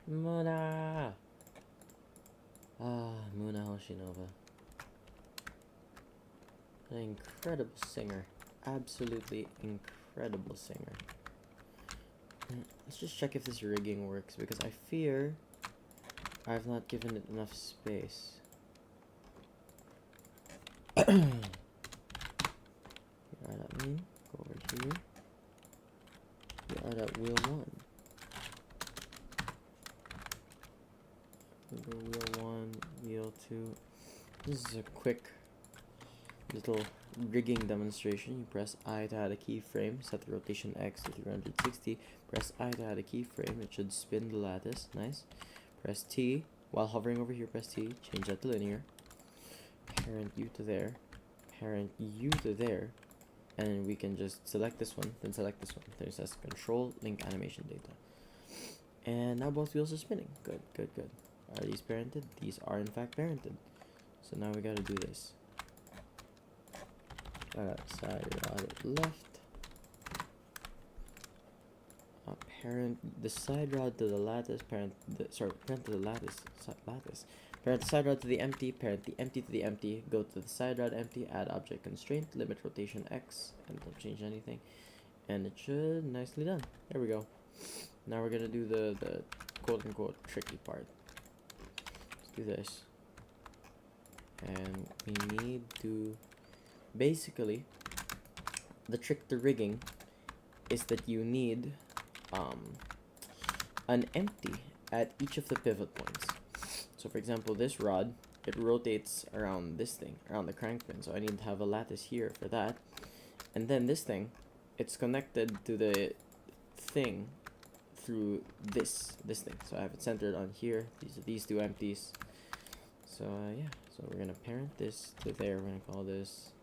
Muna! Muna Hoshinova. An incredible singer. Absolutely incredible singer. Let's just check if this rigging works, because I fear I've not given it enough space. That mean, go over here. We are at wheel 1. We go wheel 1, wheel 2. This is a quick little rigging demonstration. You press I to add a keyframe, set the rotation X to 360, press I to add a keyframe, it should spin the lattice, nice. Press T, while hovering over here, press T, change that to linear. Parent U to there, parent U to there, and we can just select this one, then select this one. There's this control link animation data. And now both wheels are spinning. Good, good, good. Are these parented? These are in fact parented. So now we gotta do this. Side rod left. Parent the side rod to the lattice. Parent to the lattice. Parent the side rod to the empty. Parent the empty to the empty. Go to the side rod empty. Add object constraint. Limit rotation X. And don't change anything. And it should nicely done. There we go. Now we're gonna do the quote unquote tricky part. Let's do this. And we need to basically, the trick to rigging is that you need an empty at each of the pivot points. So for example, this rod, it rotates around this thing, around the crank pin, so I need to have a lattice here for that. And then this thing, it's connected to the thing through this thing, so I have it centered on here. These two empties. So yeah, so we're gonna parent this to there. We're gonna call this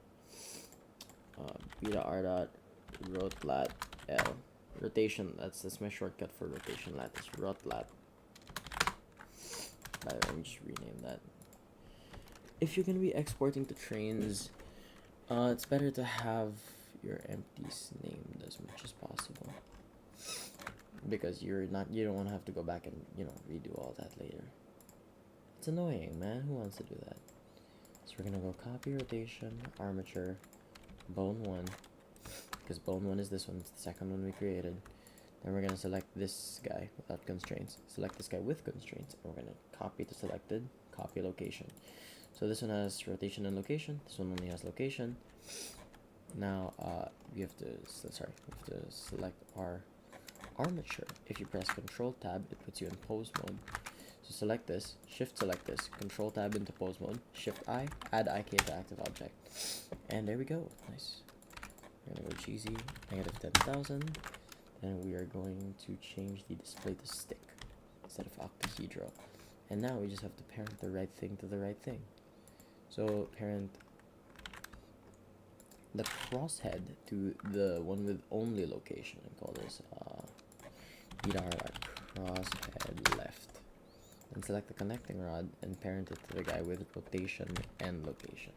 beta r dot rotlat l rotation. That's my shortcut for rotation lattice, rotlat. By the way, let me just rename that. If you're gonna be exporting to trains, it's better to have your empties named as much as possible, because you don't want to have to go back and redo all that later. It's annoying, man. Who wants to do that? So we're gonna go copy rotation armature bone 1, because bone 1 is this one. It's the second one we created. Then we're gonna select this guy without constraints, select this guy with constraints, and we're gonna copy the selected, copy location. So this one has rotation and location, this one only has location. Now we have to select our armature. If you press Control Tab, it puts you in pose mode. So select this, Shift select this, Control Tab into pose mode, Shift I, add IK to active object, and there we go. Nice. We're gonna go cheesy, negative 10,000, and we are going to change the display to stick instead of octahedral. And now we just have to parent the right thing to the right thing. So parent the crosshead to the one with only location, and call this beta crosshead left. And select the connecting rod and parent it to the guy with rotation and location.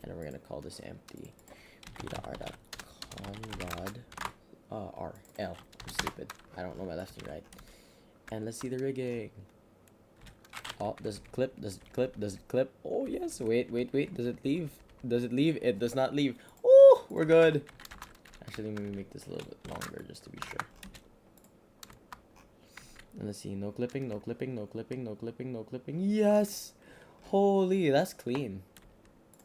And then we're gonna call this empty beta r dot conrod r l. I'm stupid. I don't know my left and right. And let's see the rigging. Oh, does it clip? Does it clip? Does it clip? Oh yes. Wait. Does it leave? Does it leave? It does not leave. Oh, we're good. Actually, let me make this a little bit longer just to be sure. And let's see, no clipping, no clipping, no clipping, no clipping, no clipping. Yes! Holy, that's clean.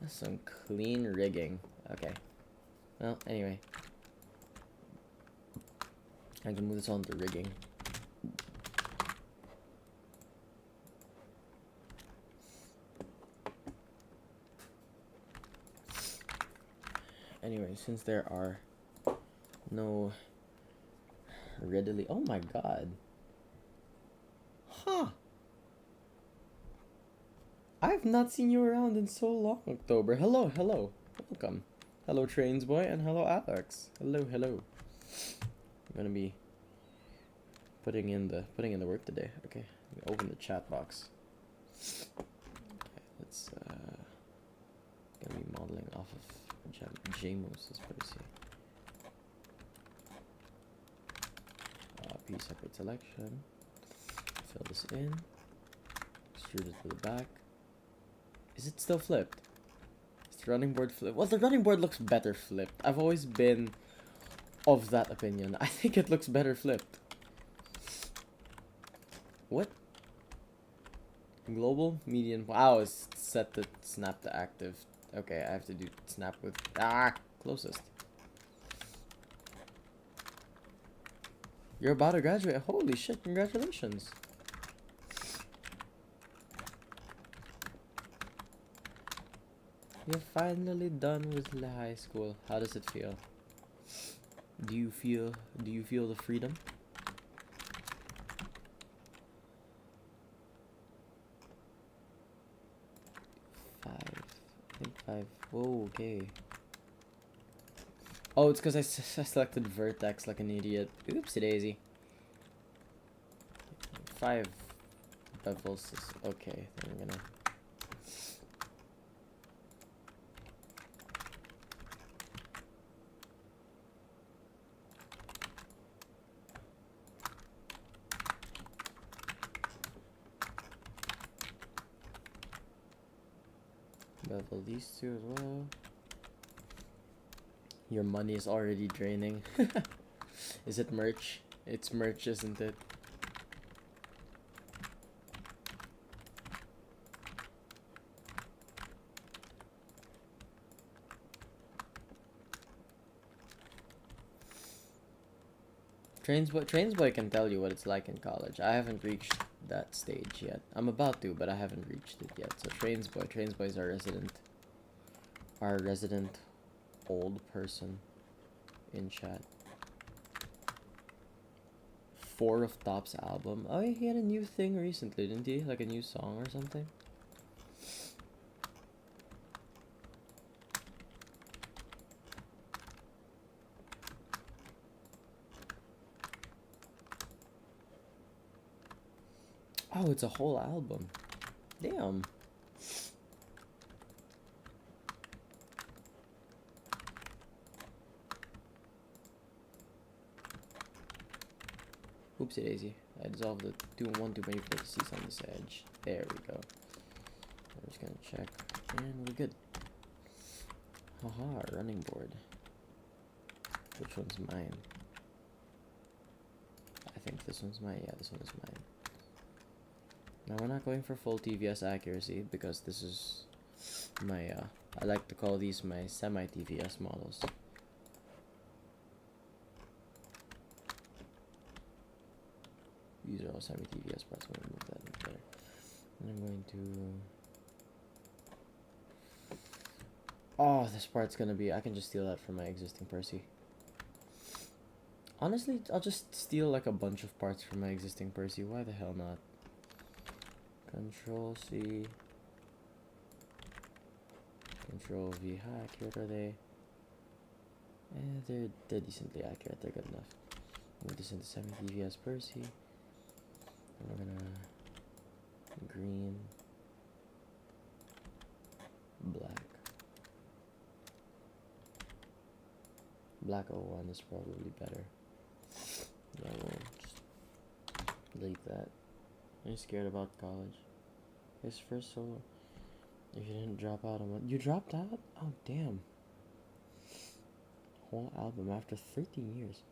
That's some clean rigging. Okay. Well, anyway. I can move this on to rigging. Anyway, since there are no readily... Oh my god. Huh. I've not seen you around in so long, October. Hello. Welcome. Hello, Trains Boy, and hello, Alex. Hello. I'm gonna be putting in the work today. Okay, let me open the chat box. Okay, let's gonna be modeling off of JMOS. Let's put this here. P separate selection. Fill this in. Extrude it to the back. Is it still flipped? Is the running board flipped? Well, the running board looks better flipped. I've always been of that opinion. I think it looks better flipped. What? Global median. Wow, it's set to snap to active. Okay, I have to do snap with closest. You're about to graduate. Holy shit, congratulations. You're finally done with the high school. How does it feel? Do you feel the freedom? Five. Whoa, okay. Oh, it's because I selected vertex like an idiot. Oopsie daisy. 5 bevels. Okay, then I'm gonna. Bevel these two as well. Your money is already draining. Is it merch? It's merch, isn't it? Trainsboy can tell you what it's like in college. I haven't reached that stage yet. I'm about to, but I haven't reached it yet. So Trainsboy's our resident old person in chat. 4 of Top's album. Oh, he had a new thing recently, didn't he? Like a new song or something? Oh, it's a whole album. Damn. Oopsie daisy. I dissolved the 2 and 1 too many vertices on this edge. There we go. I'm just gonna check. And we're good. Haha, running board. Which one's mine? I think this one's mine. Yeah, this one is mine. Now we're not going for full TVS accuracy because this is my, I like to call these my semi-TVS models. These are all semi-TVS parts. I'm going to move that in there. And I'm going to... Oh, this part's going to be... I can just steal that from my existing Percy. Honestly, I'll just steal like a bunch of parts from my existing Percy. Why the hell not? Control C. Control V. How accurate are they? They're decently accurate. They're good enough. Move this into semi-TVS Percy. And we're gonna green, black. Black 01 is probably better. Yeah, we'll just delete that. Are you scared about college? His first solo. If you didn't drop out on what? You dropped out? Oh, damn. Whole album after 13 years.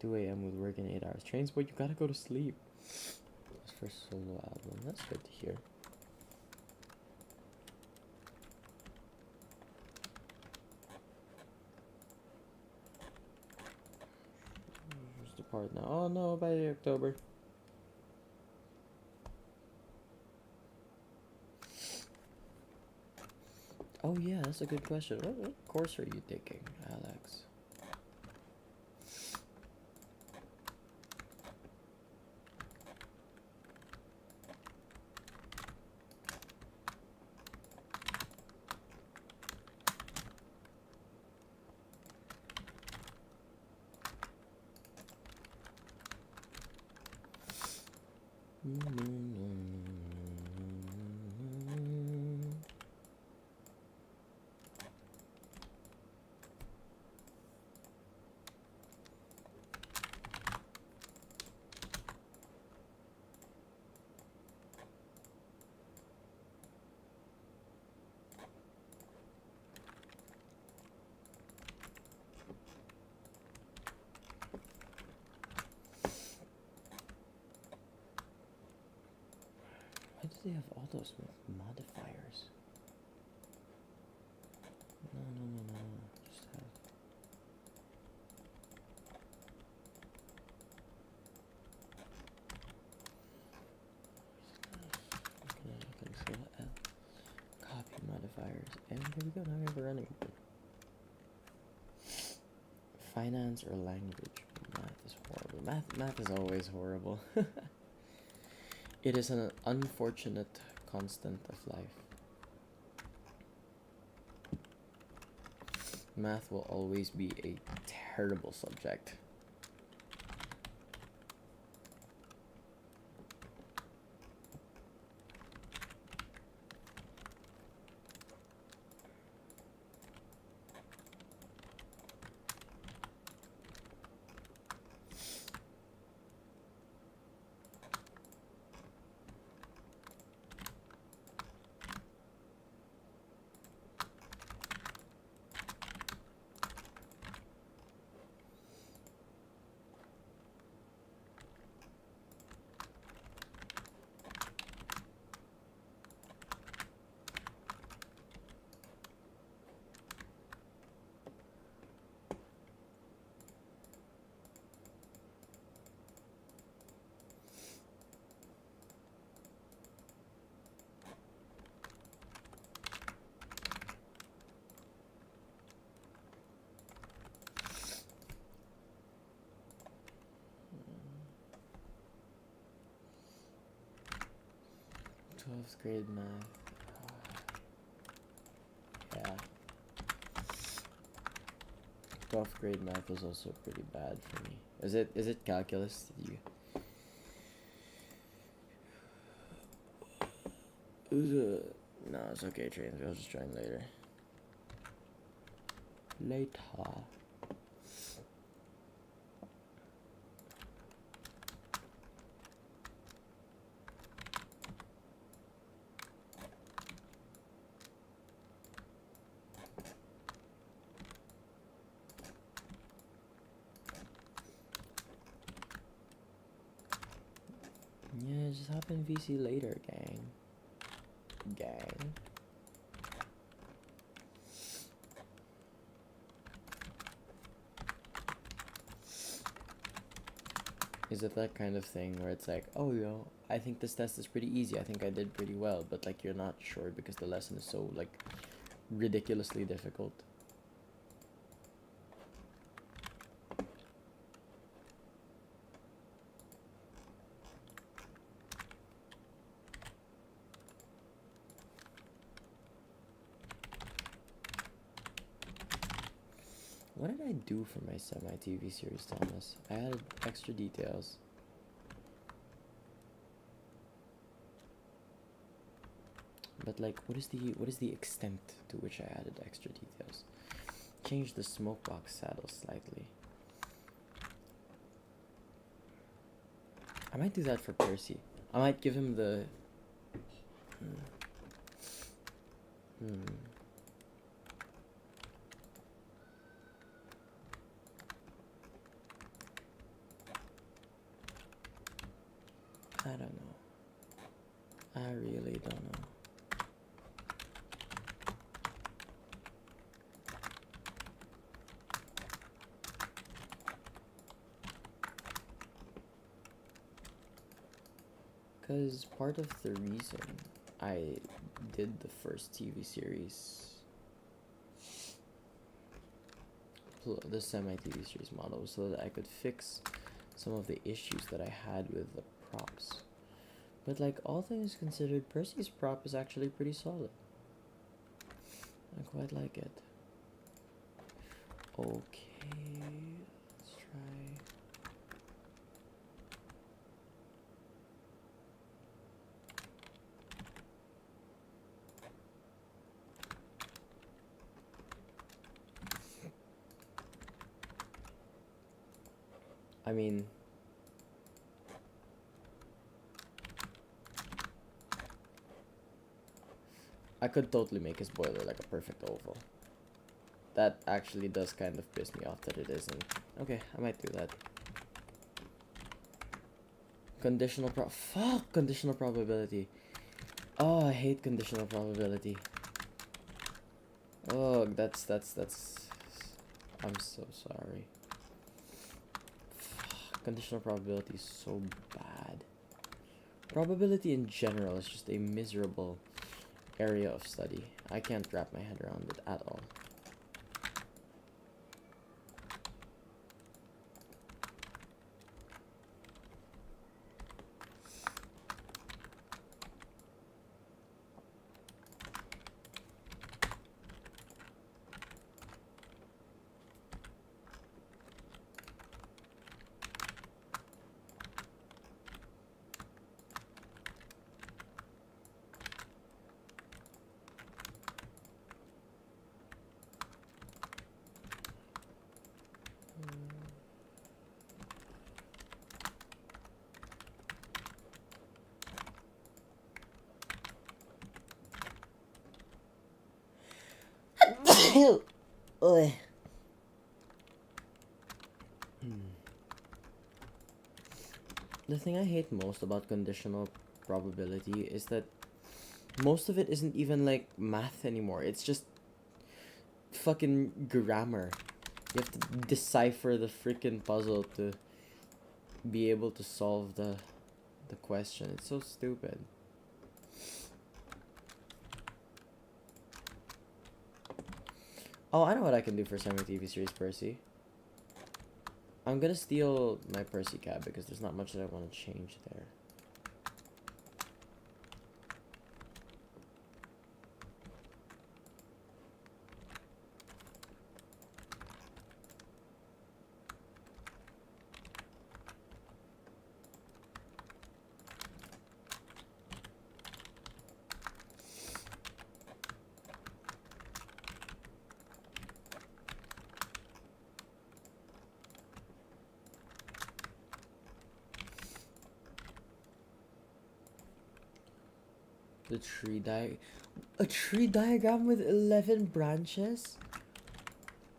2 a.m. with work in 8 hours. Trainsboy, you gotta go to sleep. His first solo album. That's good to hear. Where's the part now? Oh no, by October. Oh yeah, that's a good question. What course are you taking, Alex? they have all those modifiers? No, no, no, no, no. Just have. Control L. Copy modifiers. And here we go. Now we have a running board. Finance or language? Math is horrible. Math is always horrible. It is an unfortunate constant of life. Math will always be a terrible subject. Twelfth grade math. Yeah. 12th grade math was also pretty bad for me. Is it calculus? Did you? No, it's okay, trains. I'll just join later. Later. Yeah, just hop in VC later, gang. Gang. Is it that kind of thing where it's like, oh, yo, I think this test is pretty easy. I think I did pretty well, but like you're not sure because the lesson is so like ridiculously difficult. What did I do for my semi-TV series, Thomas? I added extra details. But like, what is the extent to which I added extra details? Change the smoke box saddle slightly. I might do that for Percy. I might give him the... I don't know. I really don't know. Because part of the reason I did the first TV series, the semi-TV series model, was so that I could fix some of the issues that I had with the props. But like, all things considered, Percy's prop is actually pretty solid. I quite like it. Okay, let's try... I mean, I could totally make his boiler like a perfect oval. That actually does kind of piss me off that it isn't. Okay, I might do that. Conditional probability. Oh, I hate conditional probability. Oh, that's. I'm so sorry. Conditional probability is so bad. Probability in general is just a miserable area of study. I can't wrap my head around it at all. Ugh. The thing I hate most about conditional probability is that most of it isn't even like math anymore. It's just fucking grammar. You have to decipher the freaking puzzle to be able to solve the question. It's so stupid. Oh, I know what I can do for semi TV series Percy. I'm gonna steal my Percy cab because there's not much that I want to change there. The a tree diagram with 11 branches?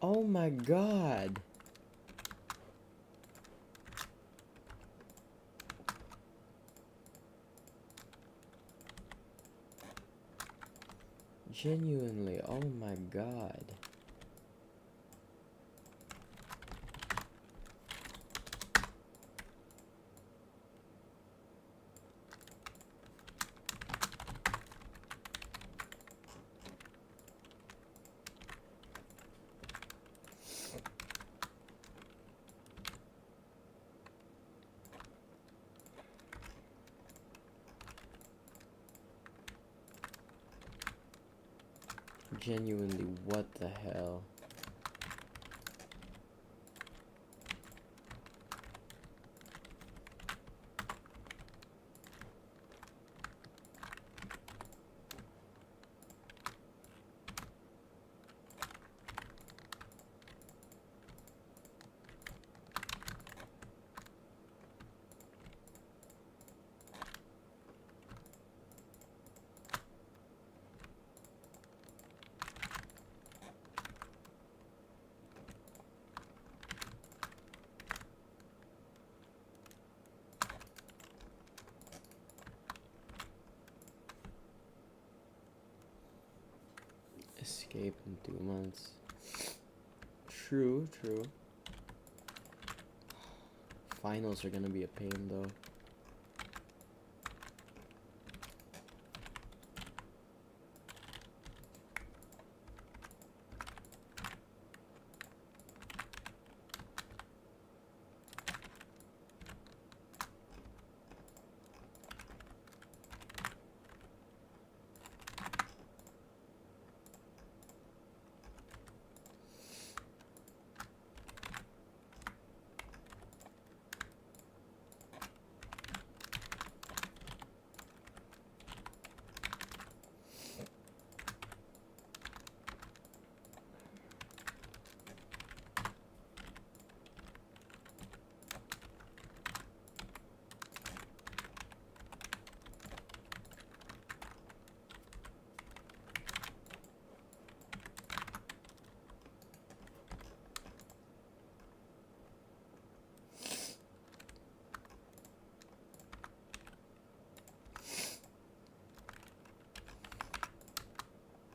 Oh my god. Genuinely, oh my god. Genuinely, what the hell? Escape in 2 months. True, true. Finals are gonna be a pain though.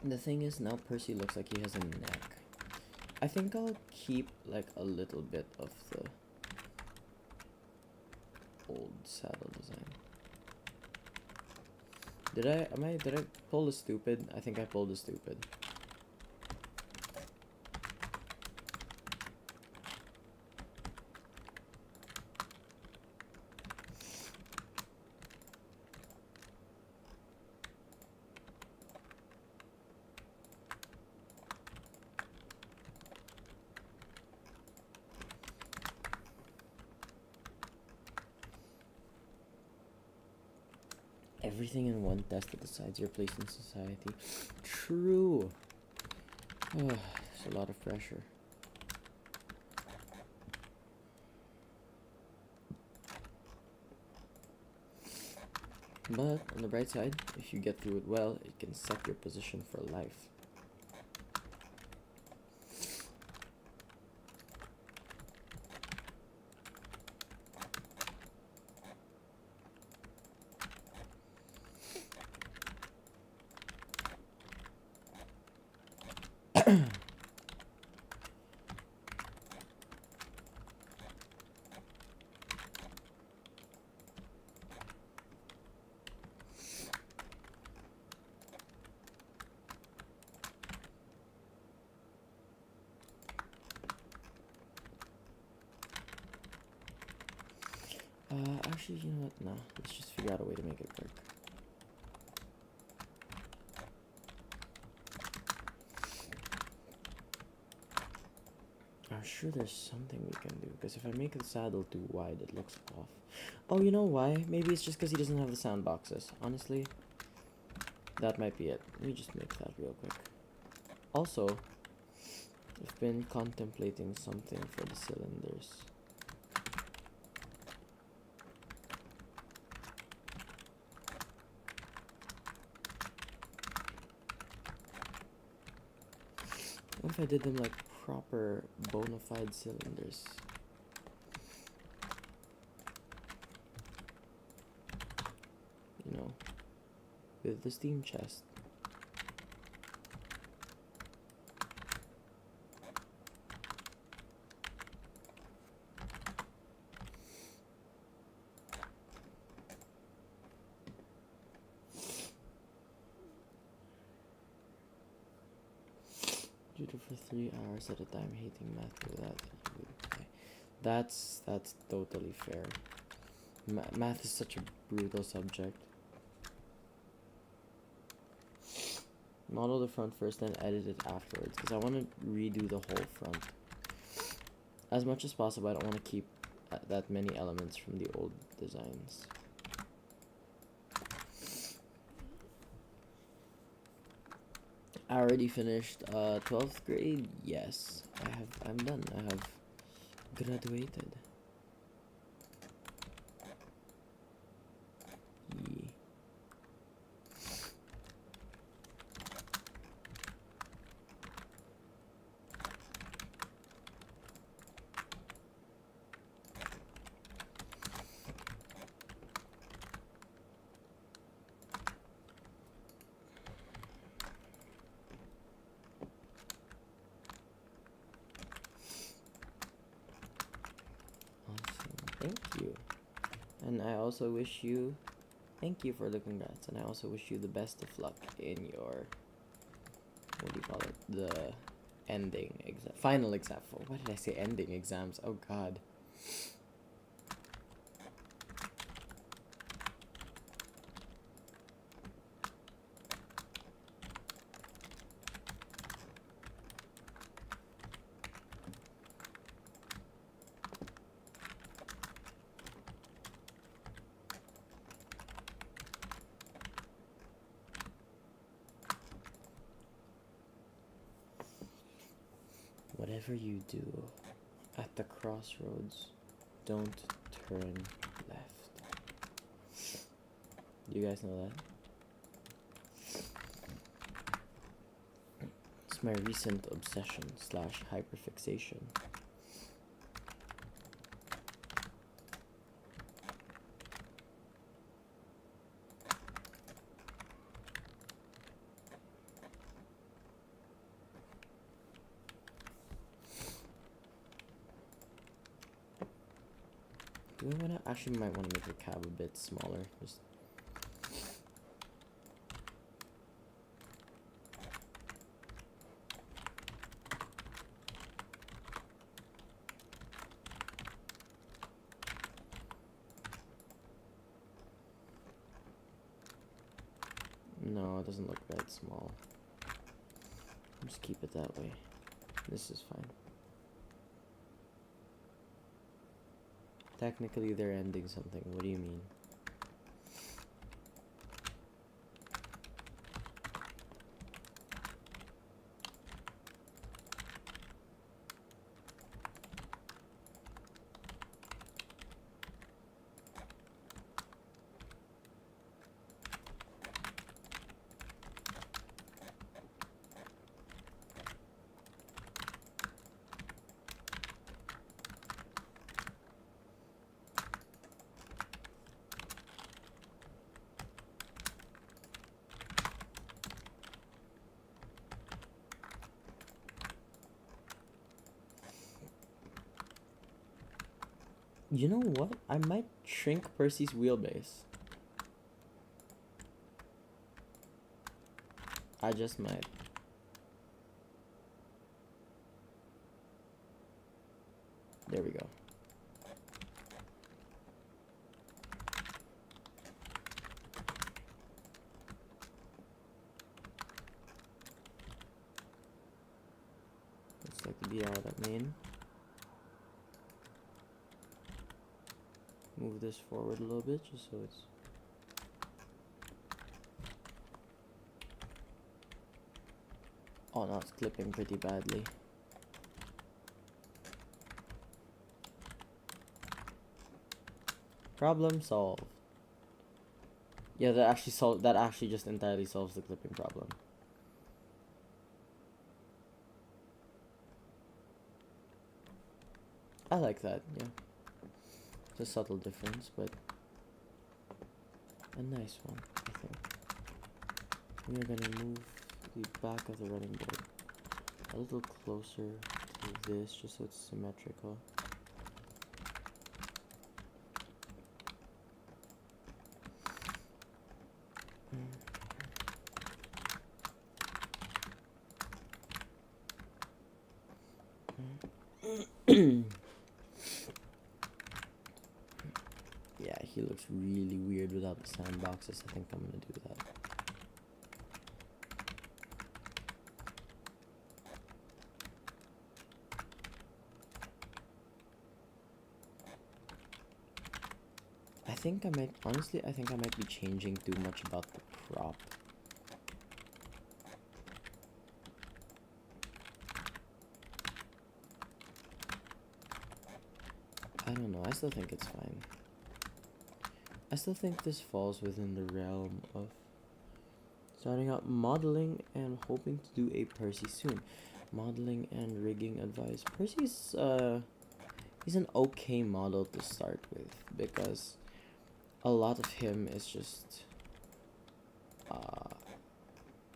The thing is, now Percy looks like he has a neck. I think I'll keep like a little bit of the old saddle design. Did I pull the stupid? I think I pulled the stupid. Everything in one test that decides your place in society. True. Oh, there's a lot of pressure. But on the bright side, if you get through it well, it can set your position for life. Actually, you know what? No, let's just figure out a way to make it work. I'm sure there's something we can do, because if I make the saddle too wide, it looks off. Oh, you know why? Maybe it's just because he doesn't have the sound boxes. Honestly, that might be it. Let me just make that real quick. Also, I've been contemplating something for the cylinders. What if I did them like proper bona fide cylinders? You know, with the steam chest. For 3 hours at a time, hating math without okay. That's totally fair. Math is such a brutal subject. Model the front first, then edit it afterwards, because I want to redo the whole front. As much as possible, I don't want to keep that many elements from the old designs. I already finished 12th grade. Yes, I'm done. I have graduated. Yeah. Thank you. And I also wish you, thank you for the congrats, and I also wish you the best of luck in your, what do you call it, the ending exam, final exam. What did I say, ending exams? Oh god. Whatever you do at the crossroads, don't turn left. You guys know that? It's my recent obsession / hyperfixation. Do I wanna actually might wanna make the cab a bit smaller? Just no, it doesn't look right small. Just keep it that way. This is fine. Technically, they're ending something. What do you mean? You know what? I might shrink Percy's wheelbase. I just might. There we go. Looks like to be out at main. Move this forward a little bit just so it's oh no, it's clipping pretty badly. Problem solved. Yeah, that actually just entirely solves the clipping problem. I like that, yeah. It's a subtle difference, but a nice one, I think. We're gonna move the back of the running board a little closer to this, just so it's symmetrical. Yeah, he looks really weird without the sandboxes. I think I'm gonna do that. I think I might be changing too much about the prop. I don't know, I still think it's fine. I still think this falls within the realm of starting out modeling and hoping to do a Percy soon. Modeling and rigging advice. Percy's he's an okay model to start with because a lot of him is just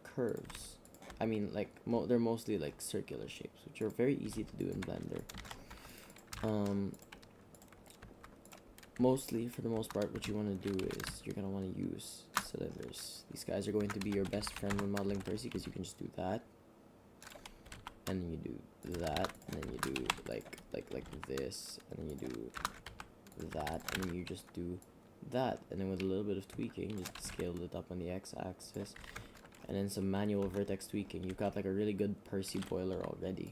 curves. I mean, like they're mostly like circular shapes, which are very easy to do in Blender. Mostly, for the most part, what you want to do is you're going to want to use cylinders. These guys are going to be your best friend when modeling Percy because you can just do that. And then you do that. And then you do like this. And then you do that. And then you just do that. And then with a little bit of tweaking, just scale it up on the x-axis. And then some manual vertex tweaking. You've got like a really good Percy boiler already.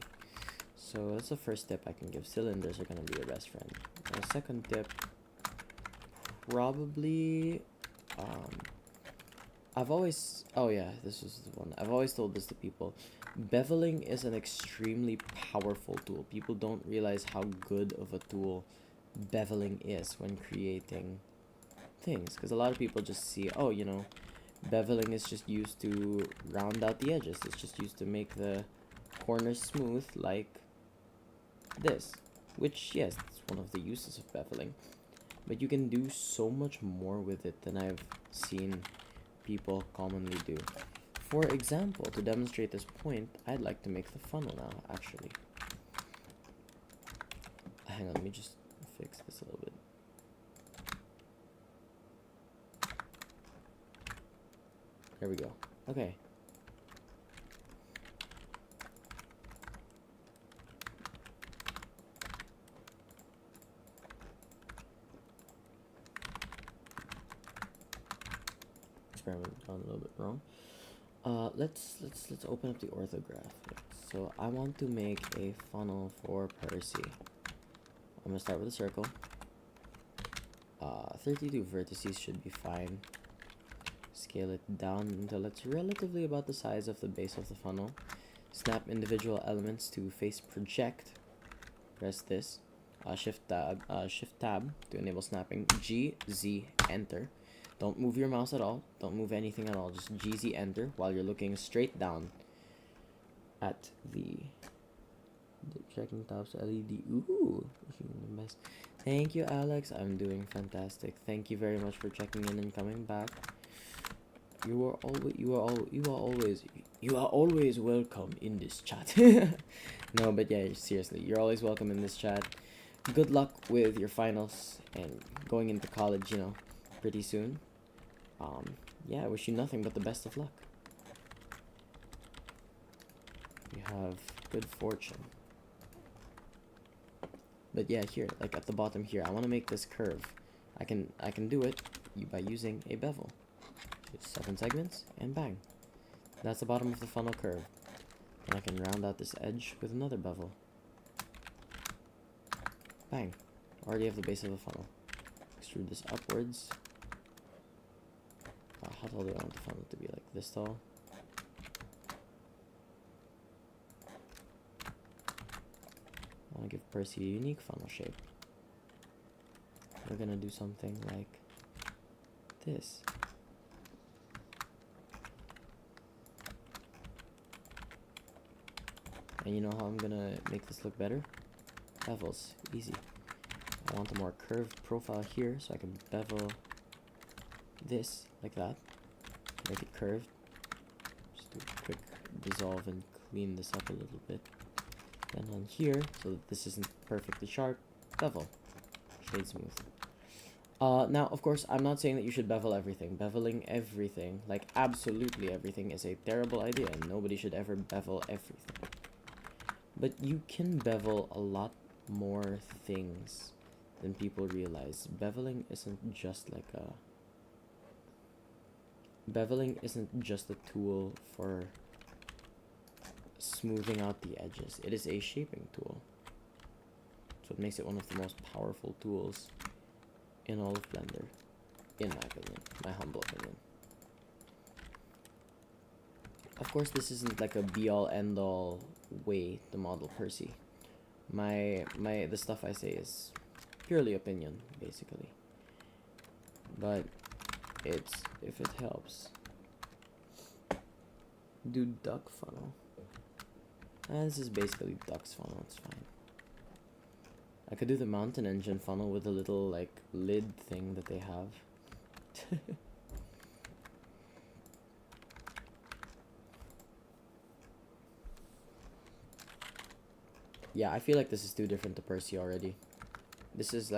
So that's the first tip I can give. Cylinders are going to be your best friend. And the second tip... probably this is the one. I've always told this to people. Beveling is an extremely powerful tool. People don't realize how good of a tool beveling is when creating things, because a lot of people just see, oh, you know, beveling is just used to round out the edges. It's just used to make the corners smooth like this, which yes, it's one of the uses of beveling. But you can do so much more with it than I've seen people commonly do. For example, to demonstrate this point, I'd like to make the funnel now, actually. Hang on, let me just fix this a little bit. There we go. Okay. Experiment gone a little bit wrong. Let's open up the orthograph. So I want to make a funnel for Percy. I'm gonna start with a circle. 32 vertices should be fine. Scale it down until it's relatively about the size of the base of the funnel. Snap individual elements to face project. Press this. Shift tab to enable snapping. G, Z, enter. Don't move your mouse at all. Don't move anything at all. Just G, Z, enter while you're looking straight down at the checking tops LED. Ooh, the best. Thank you, Alex. I'm doing fantastic. Thank you very much for checking in and coming back. You are always welcome in this chat. No, but yeah, seriously, you're always welcome in this chat. Good luck with your finals and going into college, you know, pretty soon. Yeah, I wish you nothing but the best of luck. You have good fortune. But yeah, here, like at the bottom here, I want to make this curve. I can do it by using a bevel. Just 7 segments and bang. That's the bottom of the funnel curve. And I can round out this edge with another bevel. Bang. Already have the base of the funnel. Extrude this upwards. How tall do I want the funnel to be? Like this tall? I want to give Percy a unique funnel shape. We're gonna do something like this. And you know how I'm gonna make this look better? Bevels, easy. I want a more curved profile here, so I can bevel this like that. Make it curved. Just do a quick dissolve and clean this up a little bit. Then on here, so that this isn't perfectly sharp, bevel. Shade smooth. Now, of course, I'm not saying that you should bevel everything. Beveling everything, like absolutely everything, is a terrible idea. Nobody should ever bevel everything. But you can bevel a lot more things than people realize. Beveling isn't just like a... Beveling isn't just a tool for smoothing out the edges. It is a shaping tool. So it makes it one of the most powerful tools in all of Blender, in my opinion, my humble opinion. Of course, this isn't like a be-all end-all way to model Percy. The stuff I say is purely opinion, basically. But it's, if it helps. Do duck funnel. This is basically duck's funnel, it's fine. I could do the mountain engine funnel with a little like lid thing that they have. Yeah, I feel like this is too different to Percy already. This is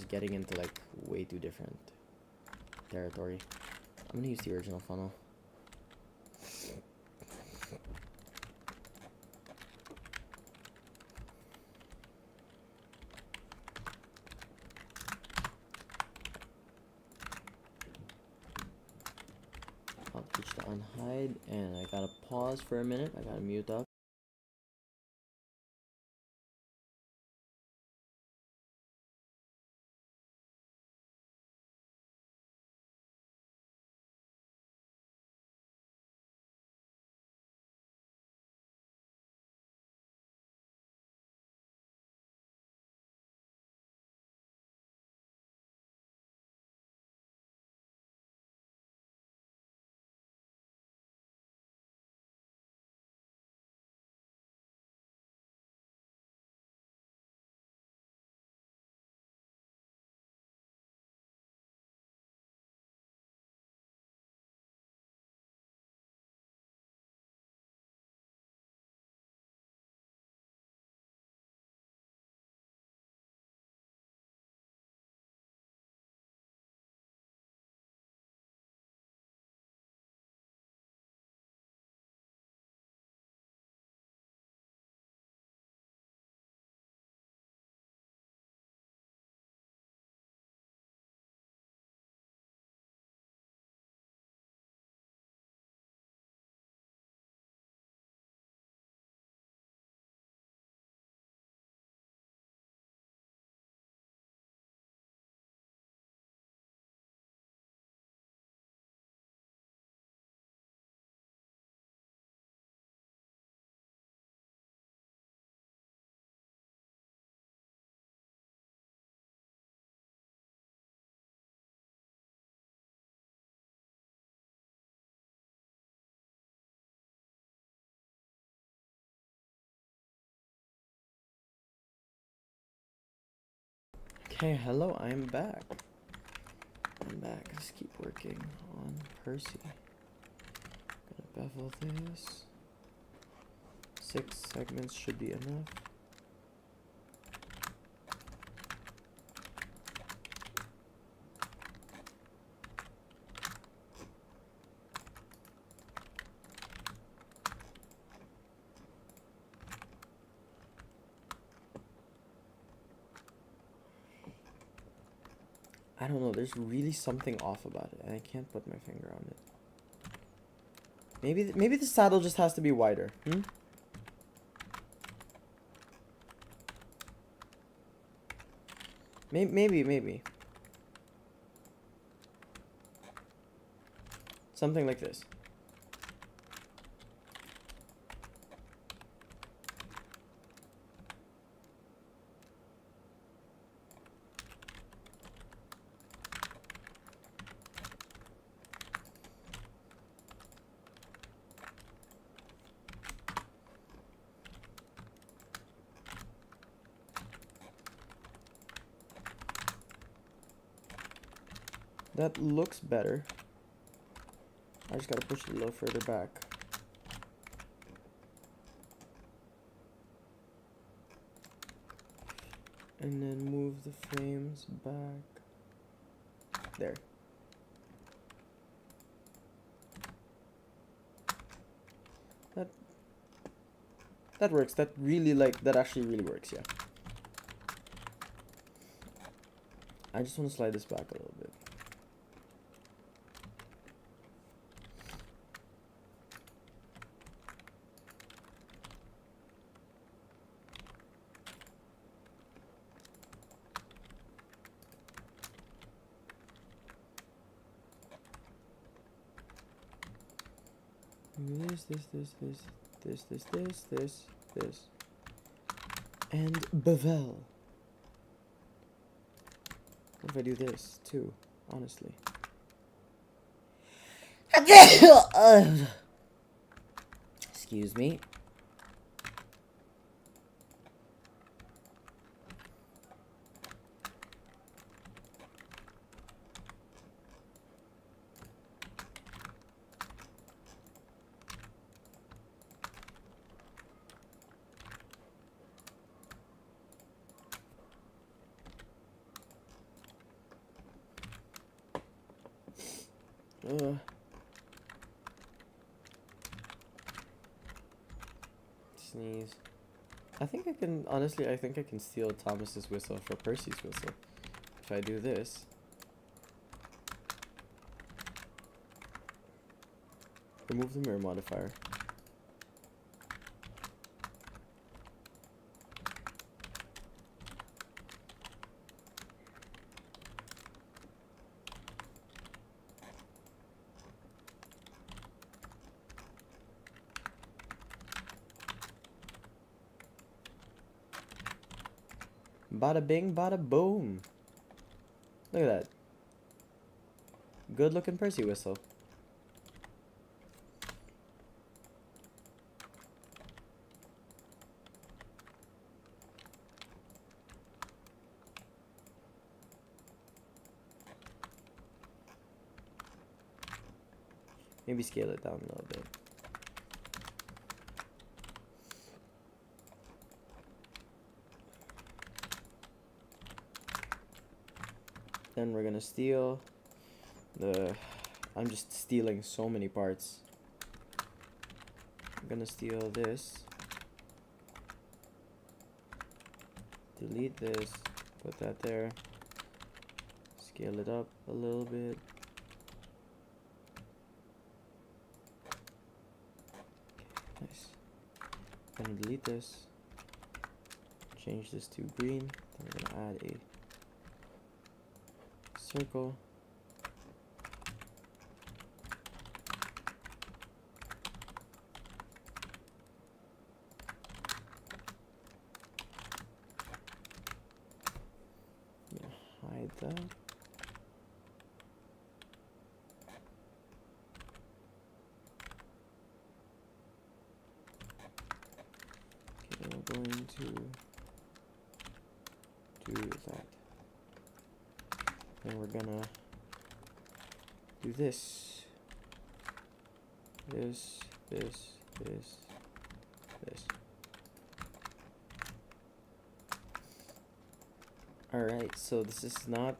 getting into like way too different territory. I'm gonna use the original funnel. I'll teach the unhide, and I gotta pause for a minute. I gotta mute up. Hey, hello, I'm back. Let's keep working on Percy. Gonna bevel this. 6 segments should be enough. I don't know, there's really something off about it, and I can't put my finger on it. Maybe the saddle just has to be wider. Maybe. Something like this. That looks better. I just gotta push it a little further back. And then move the frames back. There. That works. That actually really works, yeah. I just want to slide this back a little bit. This. And bevel. What if I do this too, honestly? Excuse me. Sneeze. I think I can steal Thomas's whistle for Percy's whistle. If I do this. Remove the mirror modifier. Bada bing, bada boom. Look at that. Good looking Percy whistle. Maybe scale it down a little bit. Then we're gonna steal the... I'm just stealing so many parts. I'm gonna steal this. Delete this. Put that there. Scale it up a little bit. Okay, nice. Gonna delete this. Change this to green. Then we're gonna add a circle. Hide that. Okay, we're going to do that. Then we're gonna do this. This. Alright, so this is not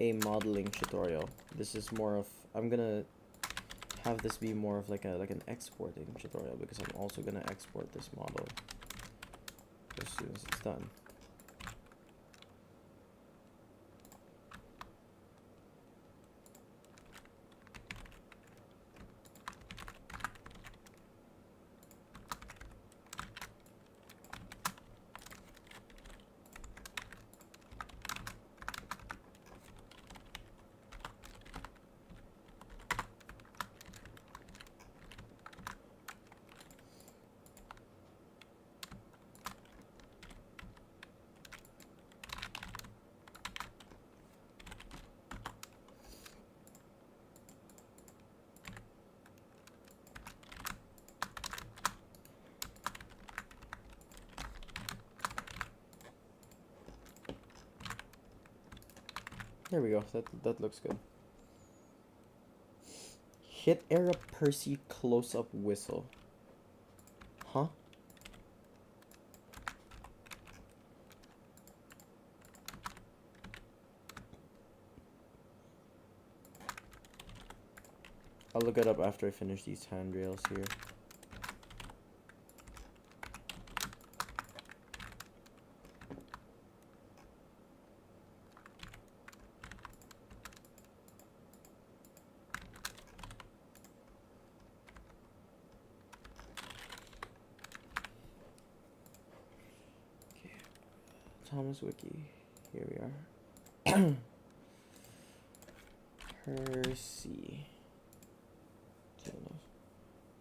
a modeling tutorial. This is more of, I'm gonna have this be more of like an exporting tutorial, because I'm also gonna export this model as soon as it's done. There we go. That looks good. Hit era Percy close-up whistle. Huh? I'll look it up after I finish these handrails here. Thomas Wiki. Here we are. Percy.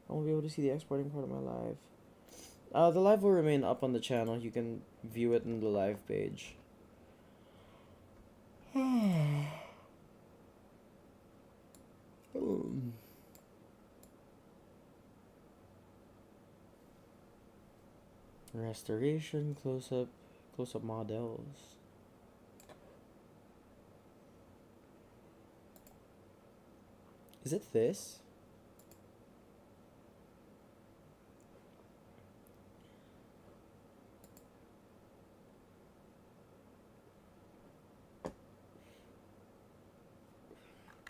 I won't be able to see the exporting part of my live. The live will remain up on the channel. You can view it in the live page. Restoration, close-up models. Is it this?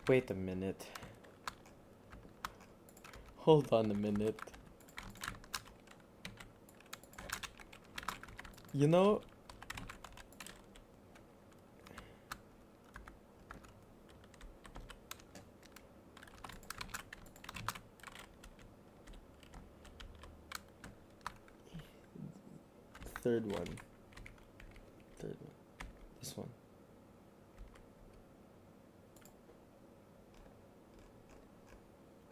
Wait a minute. Hold on a minute. You know, third one. This one.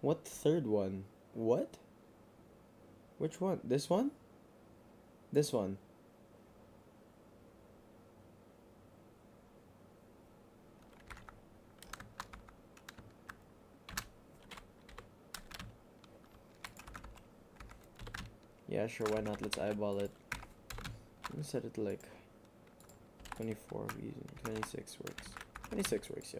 What third one? What? Which one? This one? This one. Yeah, sure, why not? Let's eyeball it. Let me set it to like 24, 26 works. 26 works, yeah.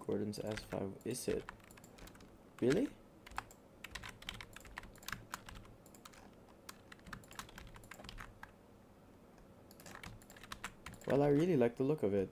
Gordon's S5. Is it? Really? Well, I really like the look of it.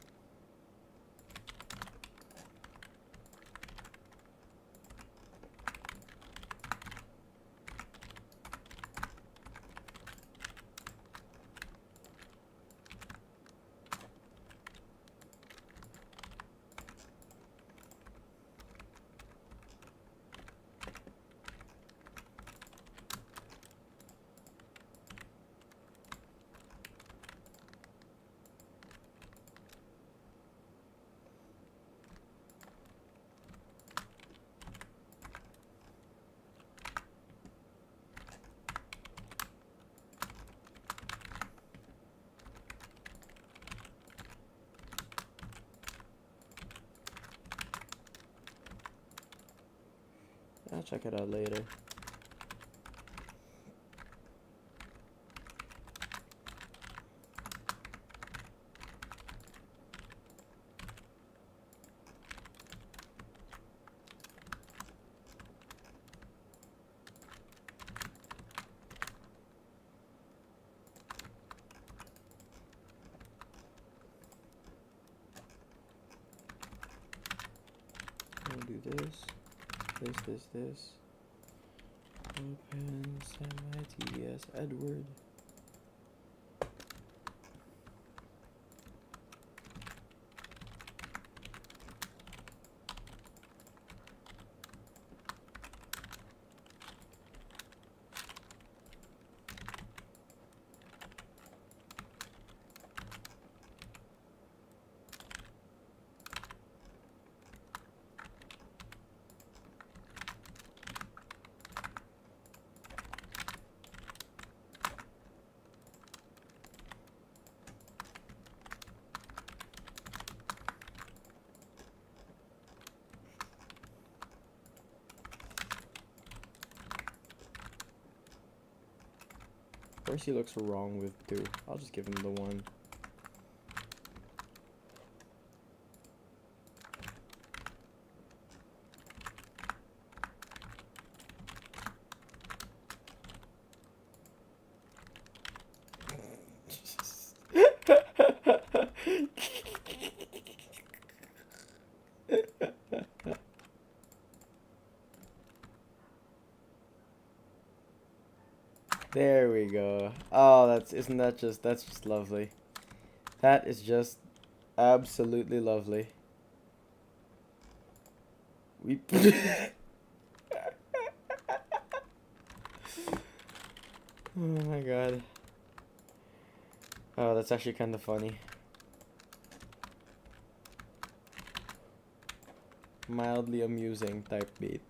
I'll check it out later. I'll do this. Open semi-tedious Edward. First he looks wrong with 2. I'll just give him the 1. There we go. Oh, that's just lovely. That is just absolutely lovely. We Oh my god. Oh, that's actually kind of funny. Mildly amusing type beat.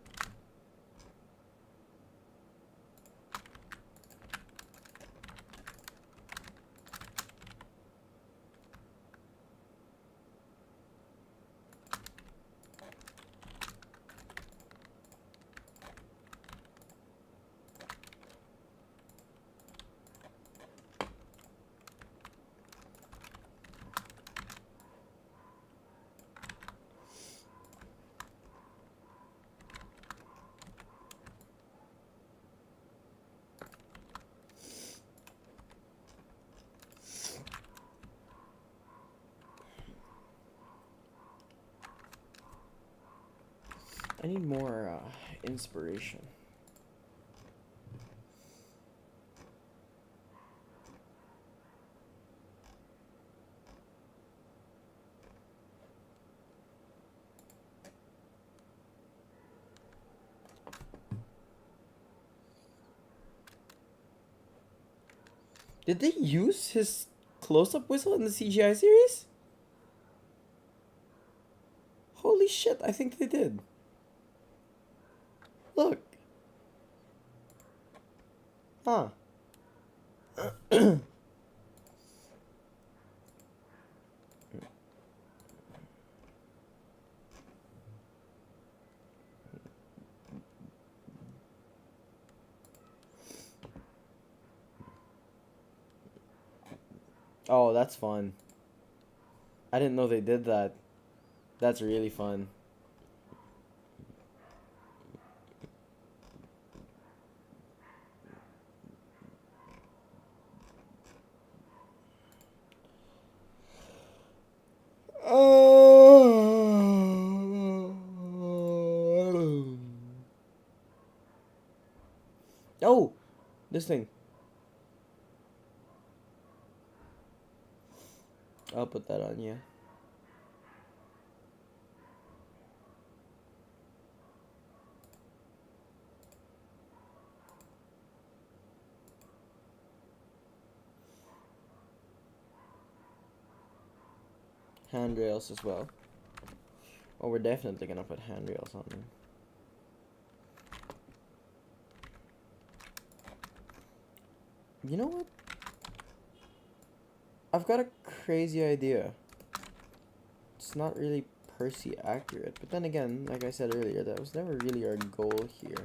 I need more inspiration. Did they use his close-up whistle in the CGI series? Holy shit, I think they did. Look. Huh. Oh, that's fun. I didn't know they did that. That's really fun. Oh, this thing. I'll put that on you. Handrails as well. Oh, we're definitely gonna put handrails on them. You know what? I've got a crazy idea. It's not really Percy accurate. But then again, like I said earlier, that was never really our goal here.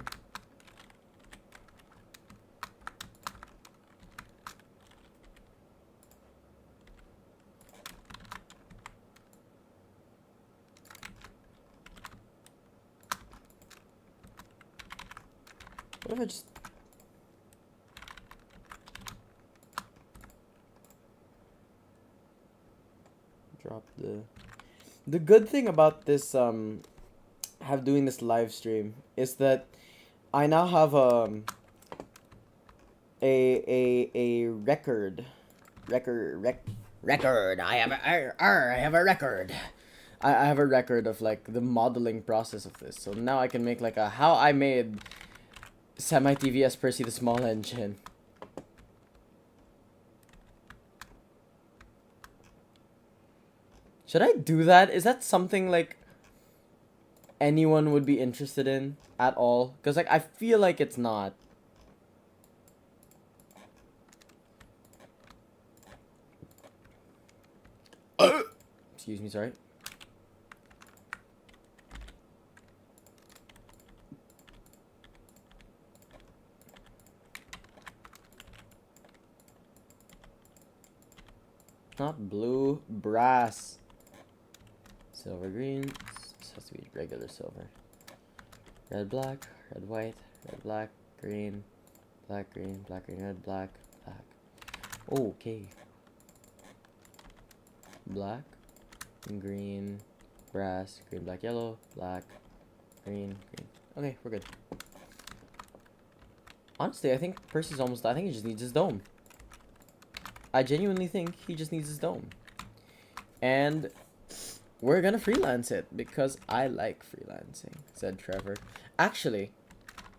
What if I just... drop the... The good thing about this, doing this live stream is that I now have, a record. Record. I have a record. I have a record of, like, the modeling process of this. So now I can make, like, a how I made Semi-TVS Percy the Small Engine. Should I do that? Is that something, like, anyone would be interested in at all? Because, like, I feel like it's not. Excuse me, sorry. Not blue, brass. Silver, green. This has to be regular silver. Red, black, red, white, red, black, green, black, green, red, black, black. Okay. Black, green, brass, green, black, yellow, black, green, green. Okay, we're good. Honestly, I think Percy's almost done. I think he just needs his dome. I genuinely think he just needs his dome. And we're gonna freelance it because I like freelancing, said Trevor. Actually,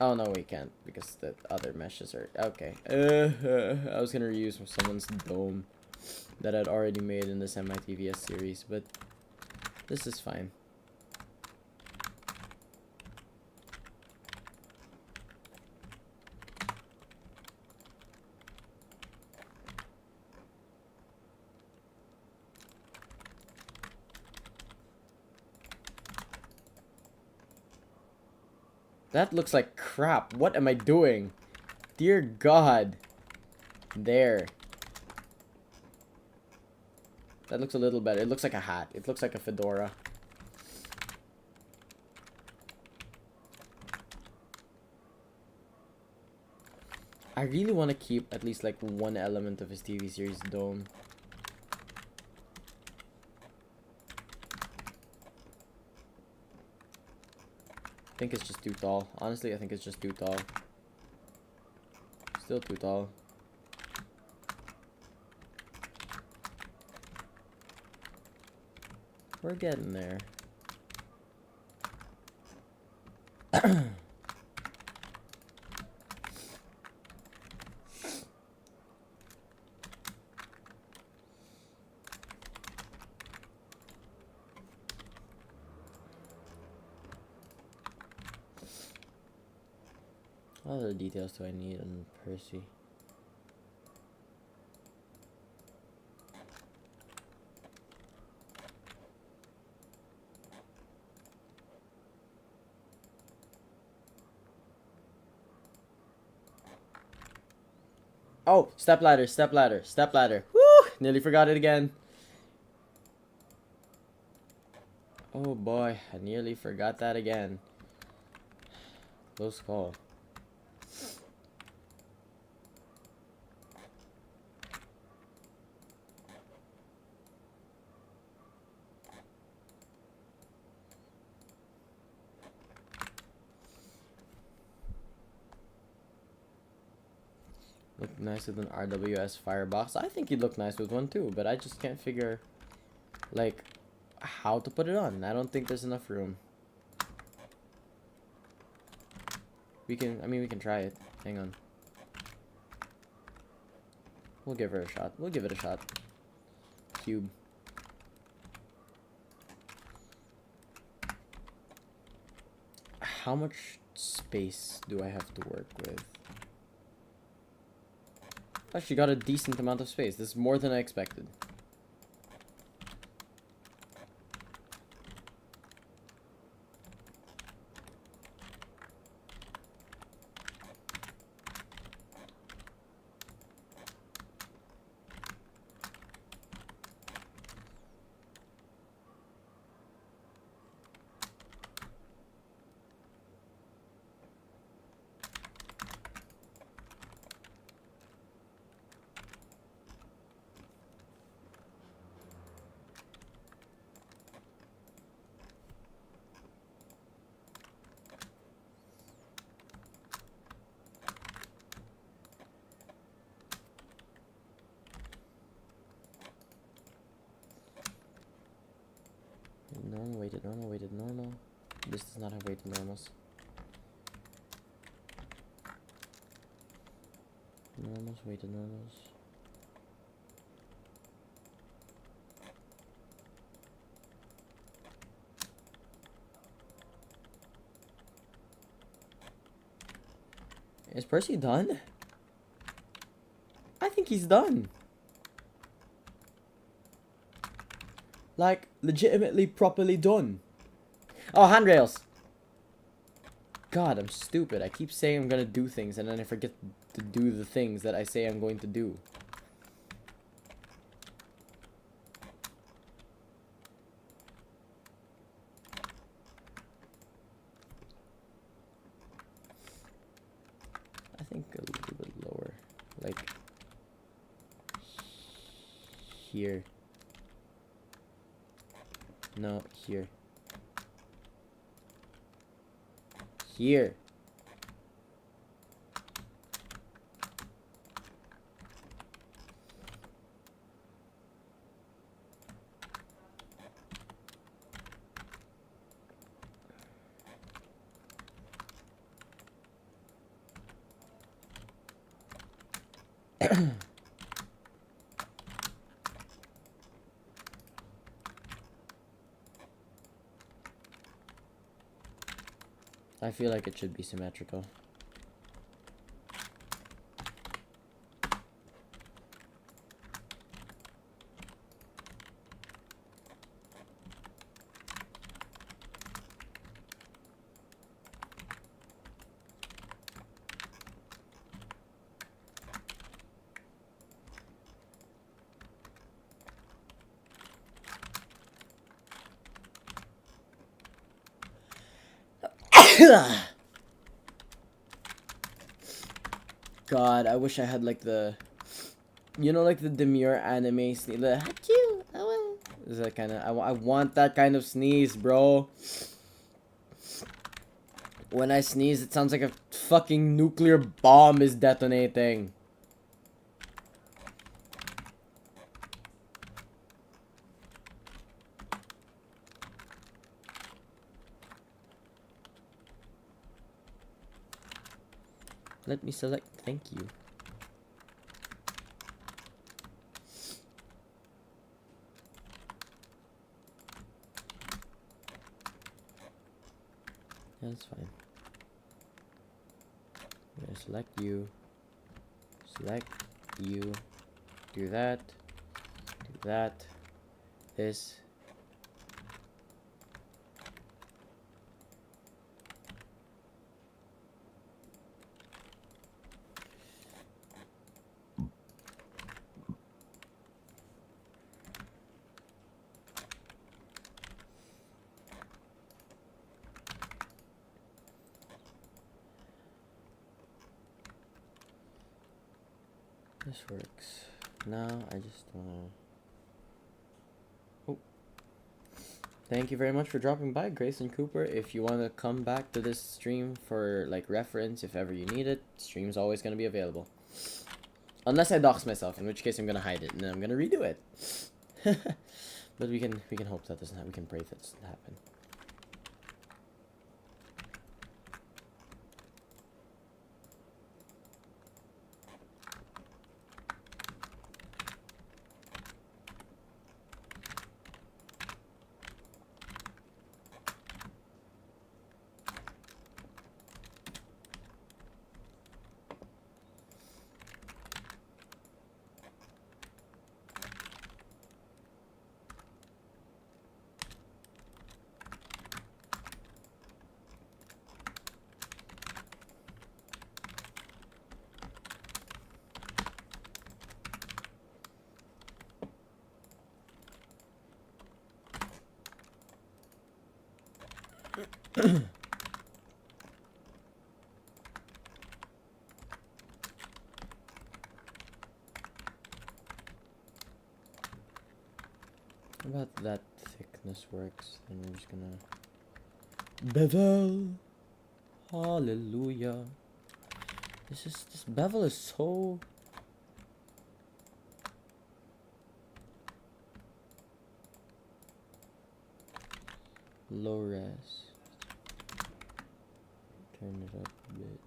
oh no, we can't because the other meshes are okay. I was gonna reuse someone's dome that I'd already made in the Semi-TVS series, but this is fine. That looks like crap. What am I doing? Dear God. There. That looks a little better. It looks like a hat. It looks like a fedora. I really want to keep at least like one element of his TV series dome. I think it's just too tall. Honestly, I think it's just too tall. Still too tall. We're getting there. What other details do I need on Percy? Oh, step ladder, step ladder, step ladder. Woo! Nearly forgot it again. Oh boy, I nearly forgot that again. Close call. Look nice with an RWS firebox. I think you'd look nice with one too, but I just can't figure, like, how to put it on. I don't think there's enough room. We can try it. Hang on. We'll give her a shot. We'll give it a shot. Cube. How much space do I have to work with? Actually got a decent amount of space. This is more than I expected. normal, weighted normal, weighted normal. This does not have weighted normals. Normals, weighted normals. Is Percy done? I think he's done. Like, legitimately properly done. Oh, handrails! God, I'm stupid. I keep saying I'm gonna do things and then I forget to do the things that I say I'm going to do. I think a little bit lower. Like, here. No, here. Here. I feel like it should be symmetrical. God, I wish I had like the, you know, like the demure anime sneeze. The Hachu. Is that kind of? I want that kind of sneeze, bro. When I sneeze, it sounds like a fucking nuclear bomb is detonating. Let me select. Thank you. That's fine. I'm gonna select you. Select you. Do that. Do that. This. This works. Now I just wanna. Oh. Thank you very much for dropping by, Grayson Cooper. If you wanna come back to this stream for like reference, if ever you need it, stream's always gonna be available. Unless I dox myself, in which case I'm gonna hide it and then I'm gonna redo it. But we can hope that doesn't happen. We can pray that doesn't happen. About that thickness works, then we're just gonna bevel. Hallelujah. This bevel is so. low res. Turn it up a bit.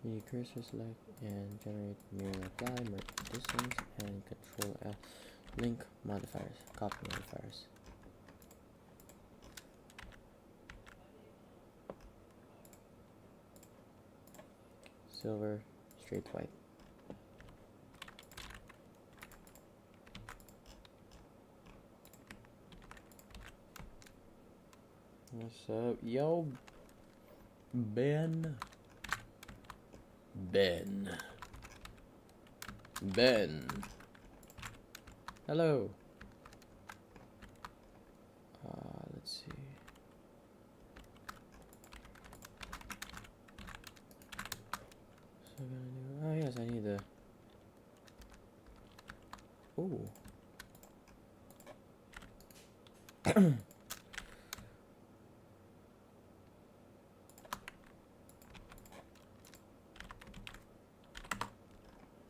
The cursor select and generate mirror apply, merge distance, and control L. Link modifiers, copy modifiers. Silver, straight white. What's up? Yo, Ben. Ben. Hello. Let's see. So I'm gonna do. Oh yes, I need the. Ooh.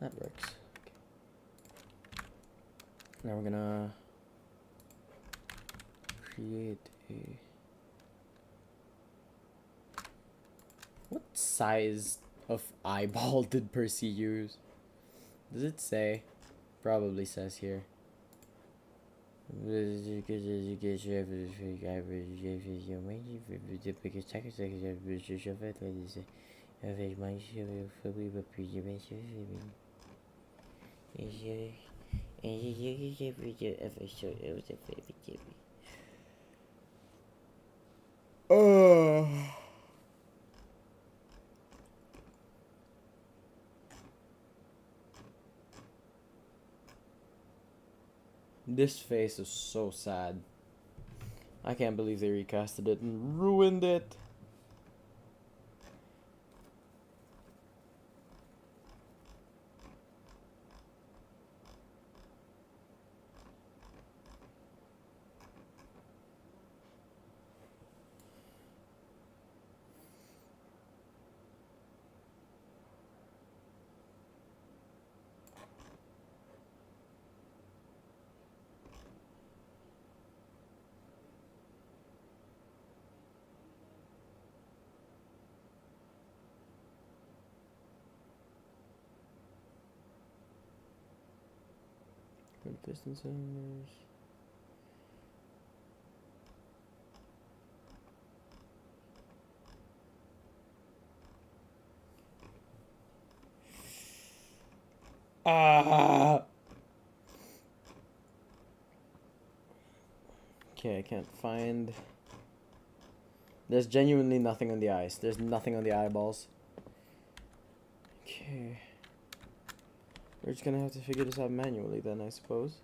That works. Okay. Now we're gonna create a. What size of eyeball did Percy use? Does it say? Probably says here. This face is so sad. I can't believe they recasted it and ruined it. Distances. Okay, I can't find. There's genuinely nothing on the eyes. There's nothing on the eyeballs. Okay. We're just gonna have to figure this out manually then, I suppose.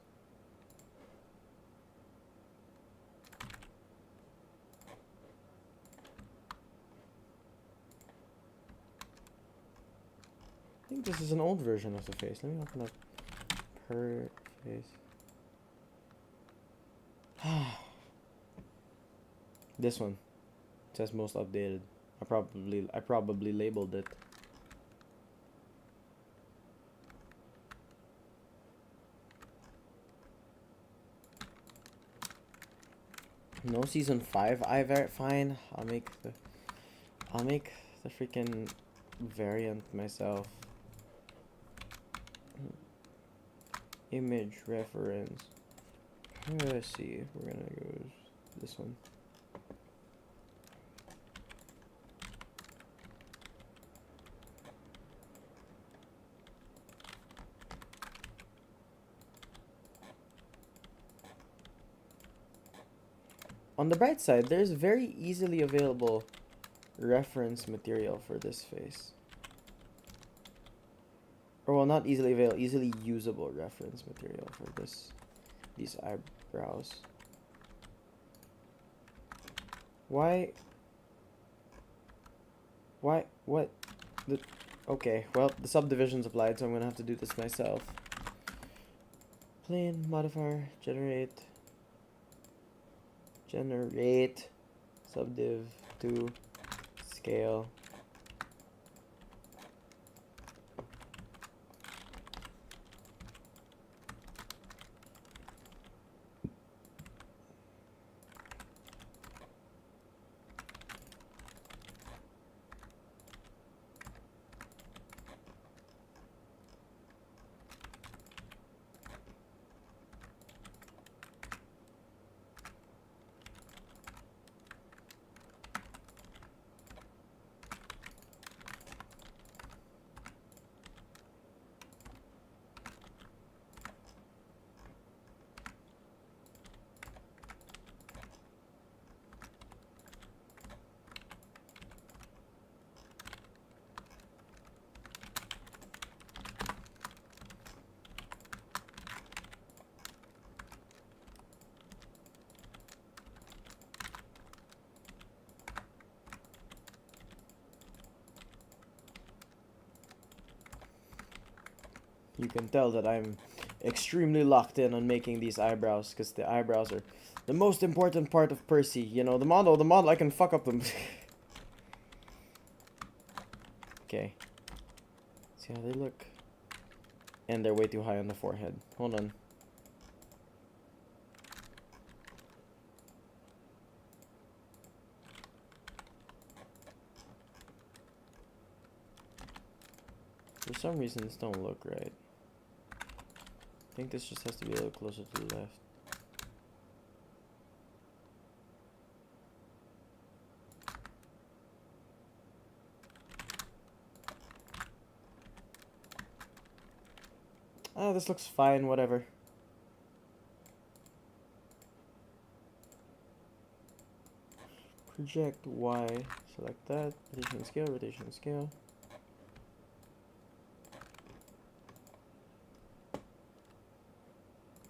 I think this is an old version of the face. Let me open up her face. This one. It says most updated. I probably labeled it. No season 5. Fine. I'll make the freaking variant myself. Image reference. Let's see. We're gonna go with this one. On the bright side, there's very easily available reference material for this face. Or well, not easily available, easily usable reference material for these eyebrows. Why? What? Okay, well, the subdivision's applied, so I'm gonna have to do this myself. Plane, modifier, generate, subdiv to scale. You can tell that I'm extremely locked in on making these eyebrows, because the eyebrows are the most important part of Percy. You know, the model, I can fuck up them. Okay. See how they look? And they're way too high on the forehead. Hold on. For some reason, this don't look right. I think this just has to be a little closer to the left. Ah, this looks fine, whatever. Project Y, select that, rotation and scale, rotation and scale.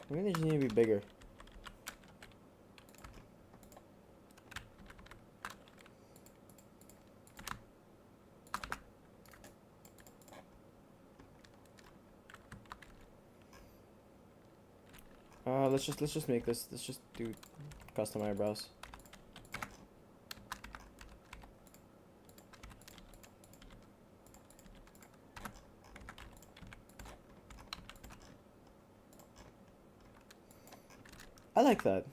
I think they just need to be bigger. Let's just make this. Let's just do custom eyebrows. I like that.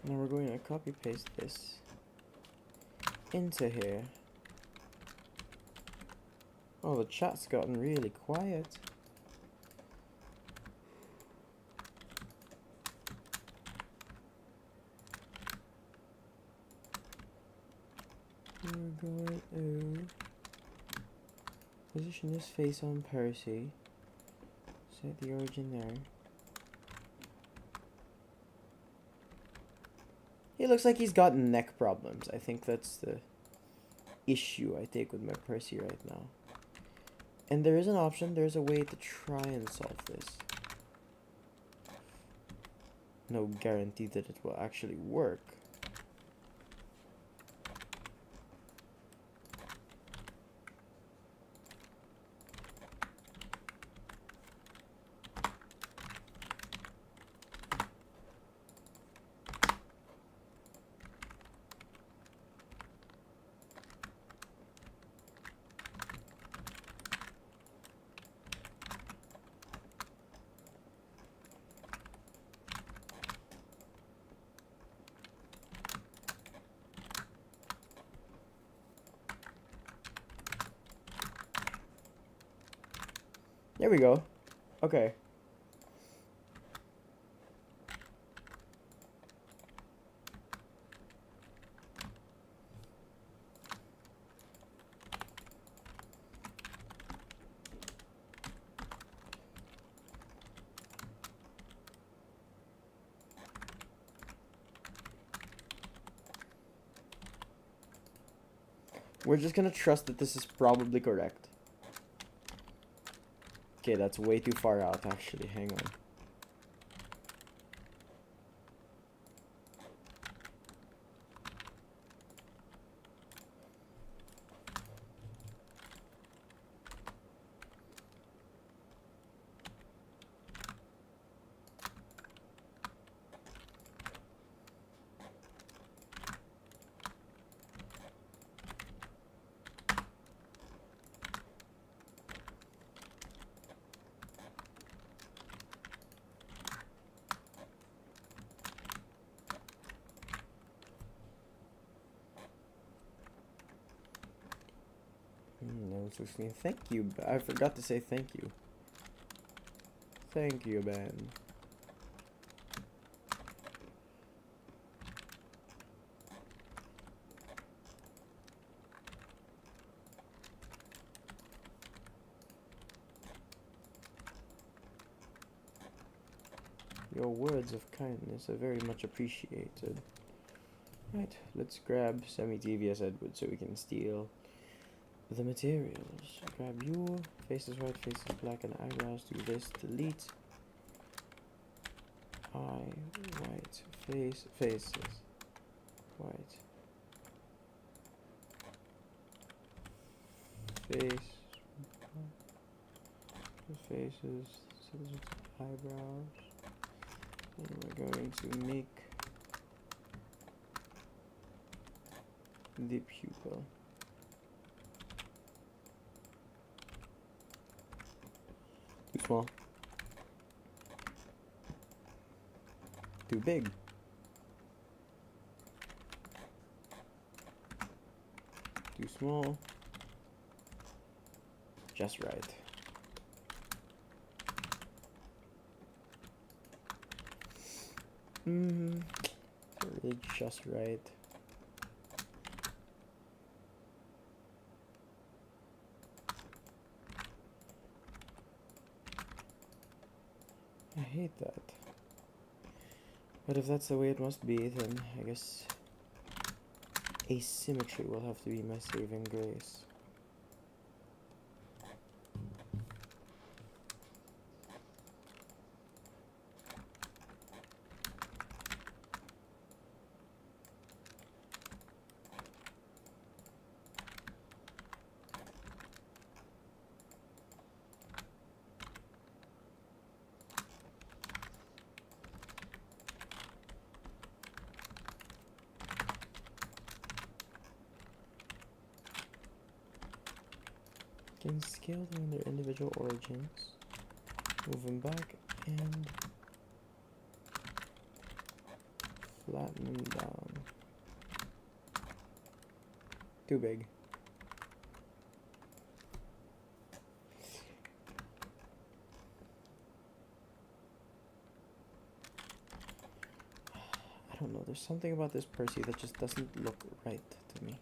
Now we're going to copy paste this into here. Oh, the chat's gotten really quiet. We're going to position this face on Percy. Set the origin there. He looks like he's got neck problems. I think that's the issue I take with my Percy right now. And there is an option, there's a way to try and solve this. No guarantee that it will actually work. There we go. Okay. We're just gonna trust that this is probably correct. Okay, that's way too far out, actually. Hang on. Level 16. Thank you. I forgot to say thank you. Thank you, Ben. Your words of kindness are very much appreciated. Right, let's grab Semi-Devious Edward so we can steal the materials. Grab you. Faces white, faces black, and eyebrows. Do this. Delete. Eye, white, face, faces. White. Face. Faces. Eyebrows. And we're going to make the pupil. Too small. Too big. Too small. Just right. Really just right. I hate that. But if that's the way it must be, then I guess asymmetry will have to be my saving grace. Can scale them in their individual origins, move them back, and flatten them down. Too big. I don't know, there's something about this Percy that just doesn't look right to me.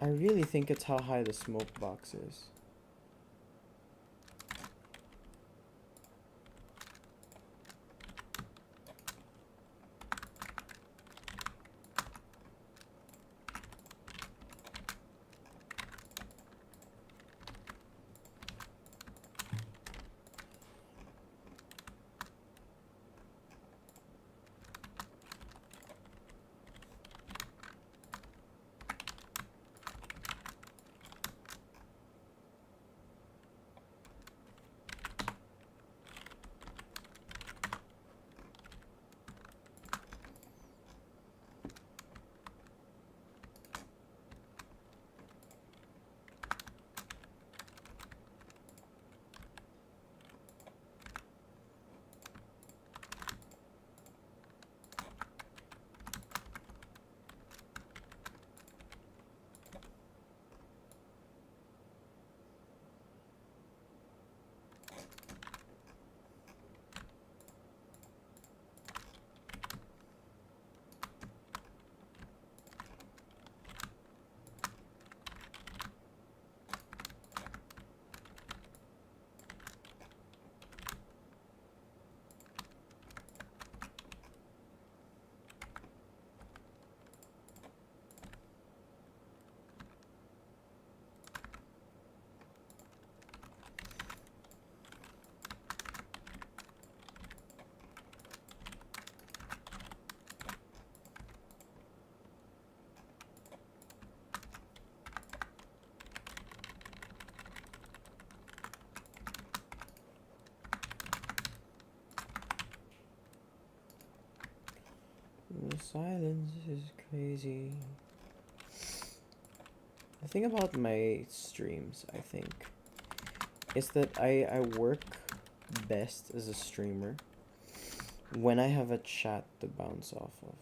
I really think it's how high the smoke box is. Silence is crazy. The thing about my streams, I think, is that I work best as a streamer when I have a chat to bounce off of.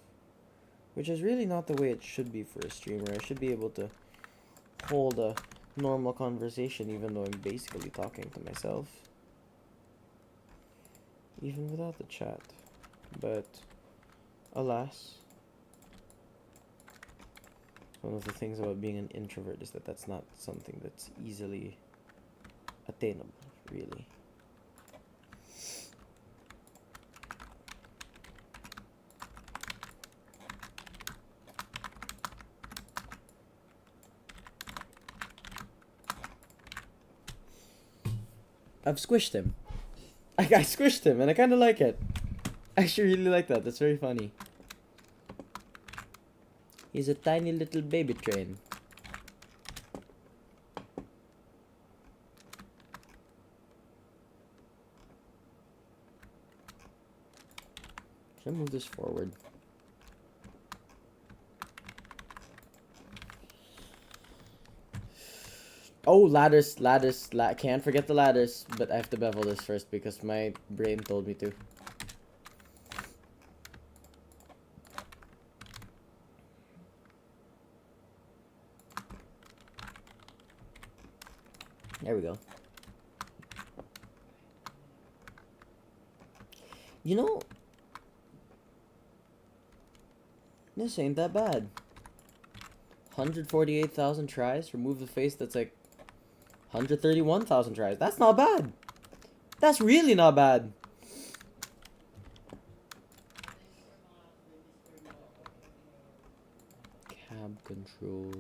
Which is really not the way it should be for a streamer. I should be able to hold a normal conversation even though I'm basically talking to myself. Even without the chat. But, alas, one of the things about being an introvert is that that's not something that's easily attainable, really. I've squished him. I squished him and I kind of like it. I actually really like that. That's very funny. He's a tiny little baby train. Should I move this forward? Oh, lattice. Can't forget the lattice, but I have to bevel this first because my brain told me to. There we go. You know, this ain't that bad. 148,000 tries. Remove the face that's like 131,000 tries. That's not bad. That's really not bad. Cab controls.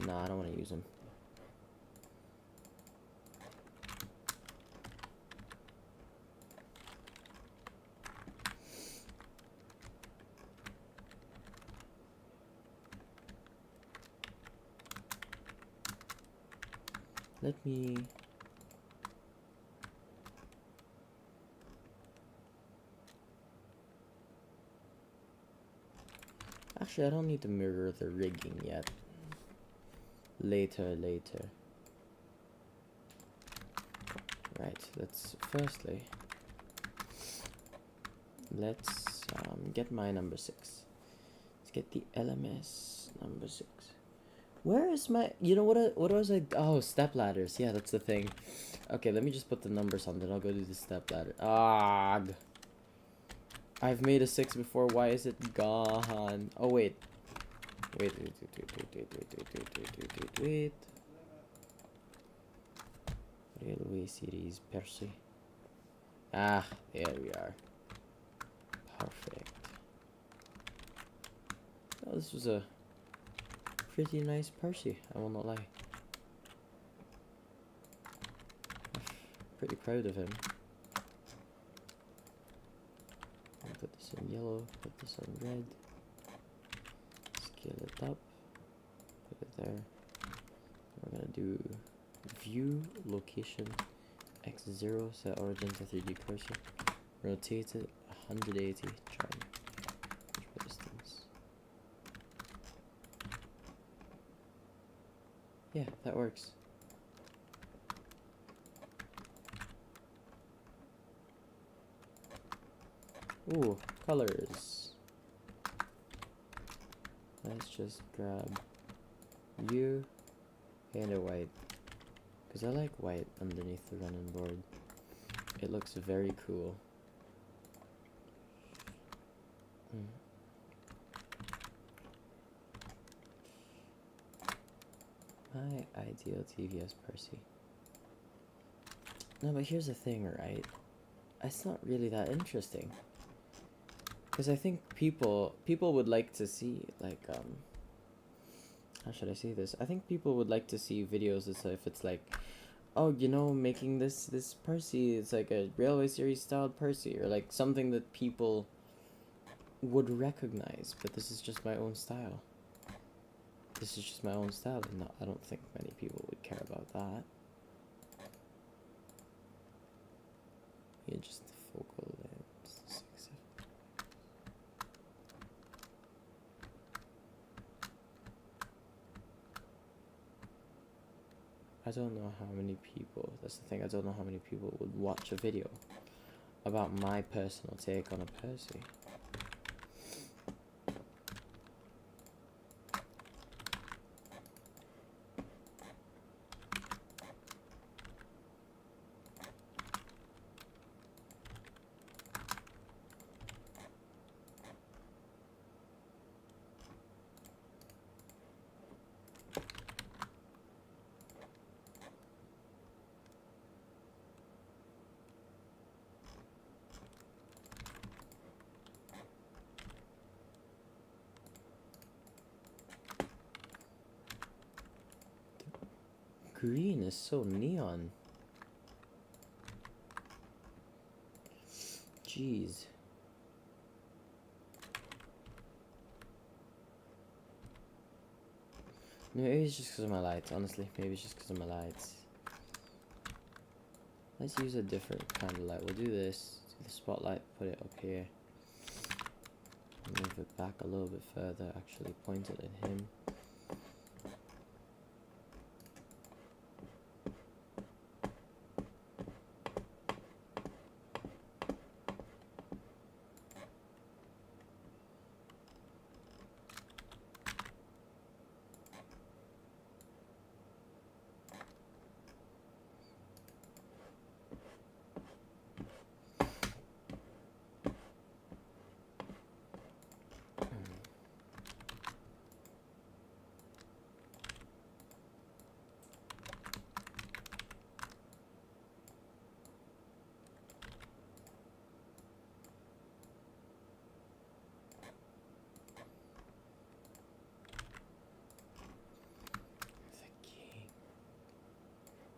Nah, I don't want to use them. Let me... Actually, I don't need to mirror the rigging yet. Later. Right, firstly, let's get my number 6. Let's get the LMS number 6. Where is my, you know what was I, oh, step ladders. Yeah, that's the thing. Okay, let me just put the numbers on, then I'll go do the step ladder. I've made a 6 before, why is it gone? Oh, wait. Railway series, Percy. There we are. Perfect. Oh, this was a pretty nice Percy, I will not lie. Pretty proud of him. I'll put this in yellow, put this in red. Scale it up. Put it there. We're gonna do view location x0, set origin to 3D cursor. Rotate it 180. Try distance. Yeah, that works. Ooh, colors. Let's just grab you and a white, because I like white underneath the running board. It looks very cool. My ideal TVS Percy. No, but here's the thing, right? It's not really that interesting. Because I think people would like to see, like, how should I say this? I think people would like to see videos as if it's like, oh, you know, making this Percy, it's like a Railway Series styled Percy, or like something that people would recognize, but this is just my own style. this is just my own style, and I don't think many people would care about that. Yeah, just the focal length. 6, 7. I don't know how many people, that's the thing, I don't know how many people would watch a video about my personal take on a Percy. Green is so neon. Jeez. Maybe it's just because of my lights, honestly. Maybe it's just because of my lights. Let's use a different kind of light. We'll do this. Do the spotlight, put it up here. Move it back a little bit further, actually point it at him.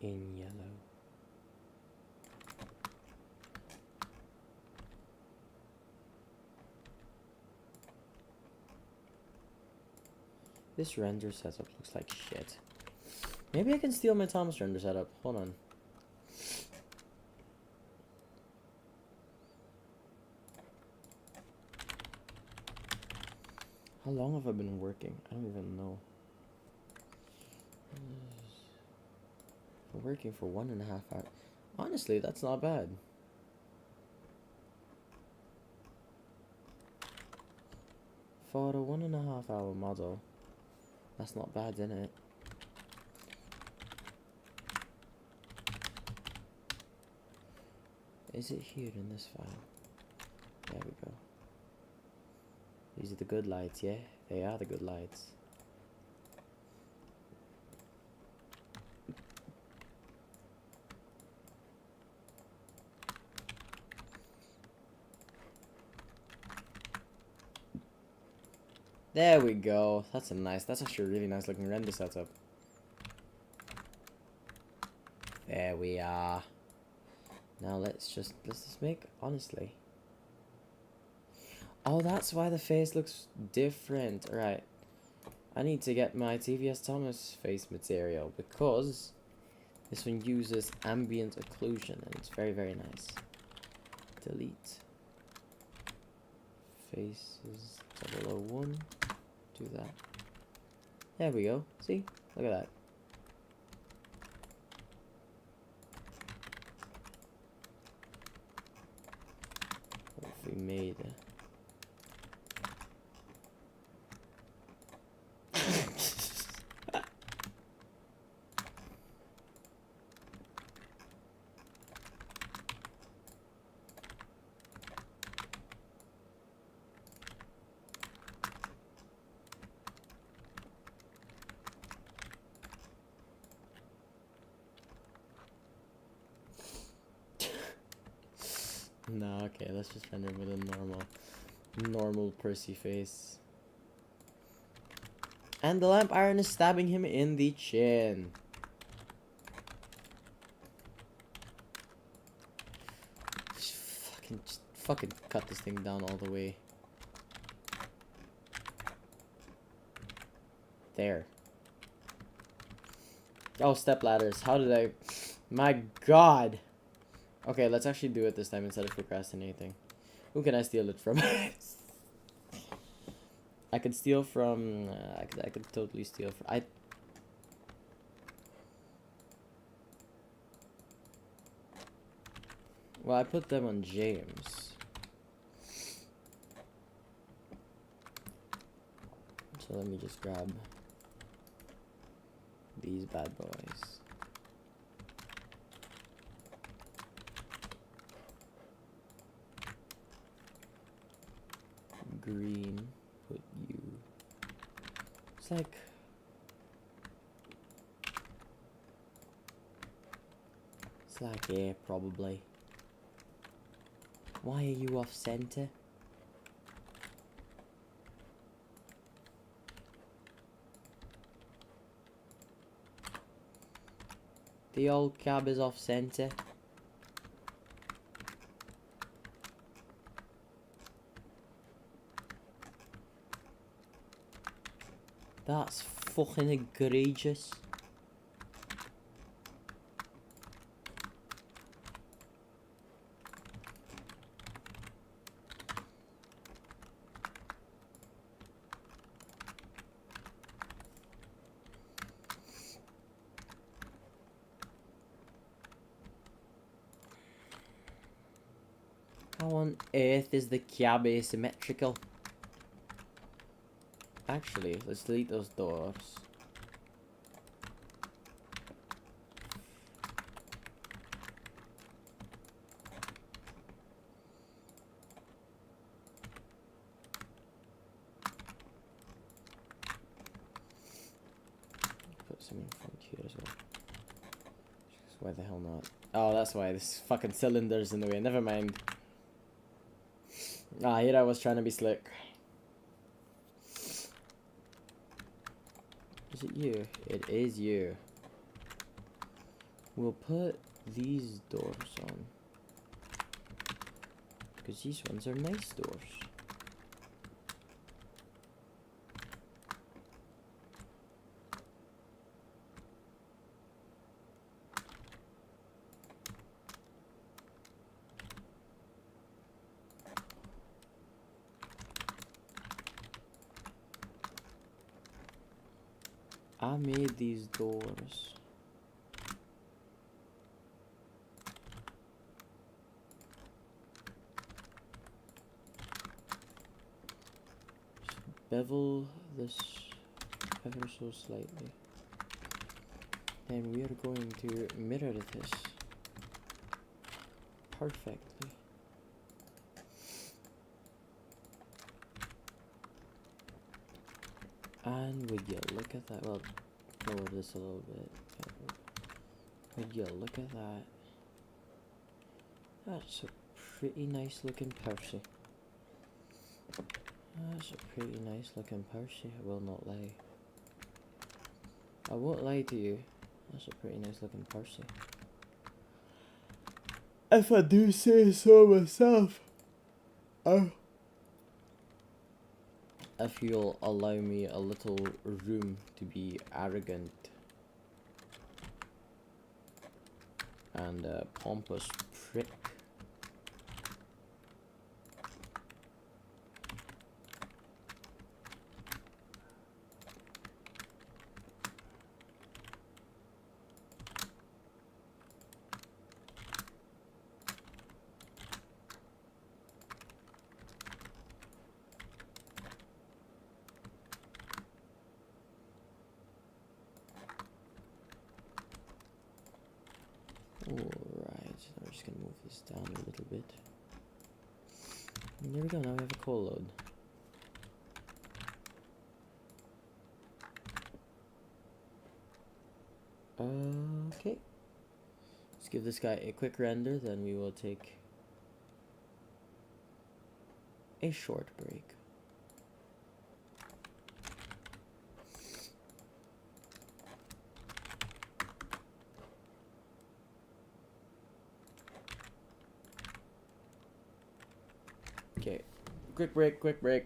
In yellow. This render setup looks like shit. Maybe I can steal my Thomas render setup. Hold on. How long have I been working? I don't even know. I'm working for 1.5 hours. Honestly, that's not bad. For a 1.5 hour model, that's not bad, isn't it? Is it here in this file? There we go. These are the good lights, yeah? They are the good lights. There we go. That's actually a really nice looking render setup. There we are. Now let's just make, honestly. Oh, that's why the face looks different. Right. I need to get my TVS Thomas face material because this one uses ambient occlusion and it's very, very nice. Delete. Faces 001. Do that. There we go. See? Look at that. What if we made No, okay, let's just render with a normal Percy face. And the lamp iron is stabbing him in the chin. Just fucking cut this thing down all the way. There. Oh, step ladders. How did I... My god. Okay, let's actually do it this time instead of procrastinating. Who can I steal it from? I could steal from... I could totally steal from... Well, I put them on James. So let me just grab these bad boys. Green, put you. It's like... It's like, yeah, probably. Why are you off center? The old cab is off center. That's fucking egregious. How on earth is the cab asymmetrical? Actually, let's delete those doors. Put some in front here as well. Why the hell not? Oh, that's why. This fucking cylinder's in the way. Never mind. Ah, here I was trying to be slick. Is it you? It is you. We'll put these doors on. Because these ones are nice doors. I made these doors. Just bevel this ever so slightly. Then we are going to mirror this perfectly. And would you look at that? Well, lower this a little bit. Would you look at that? That's a pretty nice looking Percy. That's a pretty nice looking Percy, I will not lie. I won't lie to you. That's a pretty nice looking Percy. If I do say so myself. If you'll allow me a little room to be arrogant and a pompous prick. Alright, so we're just gonna move this down a little bit. And there we go, now we have a coal load. Okay. Let's give this guy a quick render, then we will take a short break. Okay, quick break, quick break.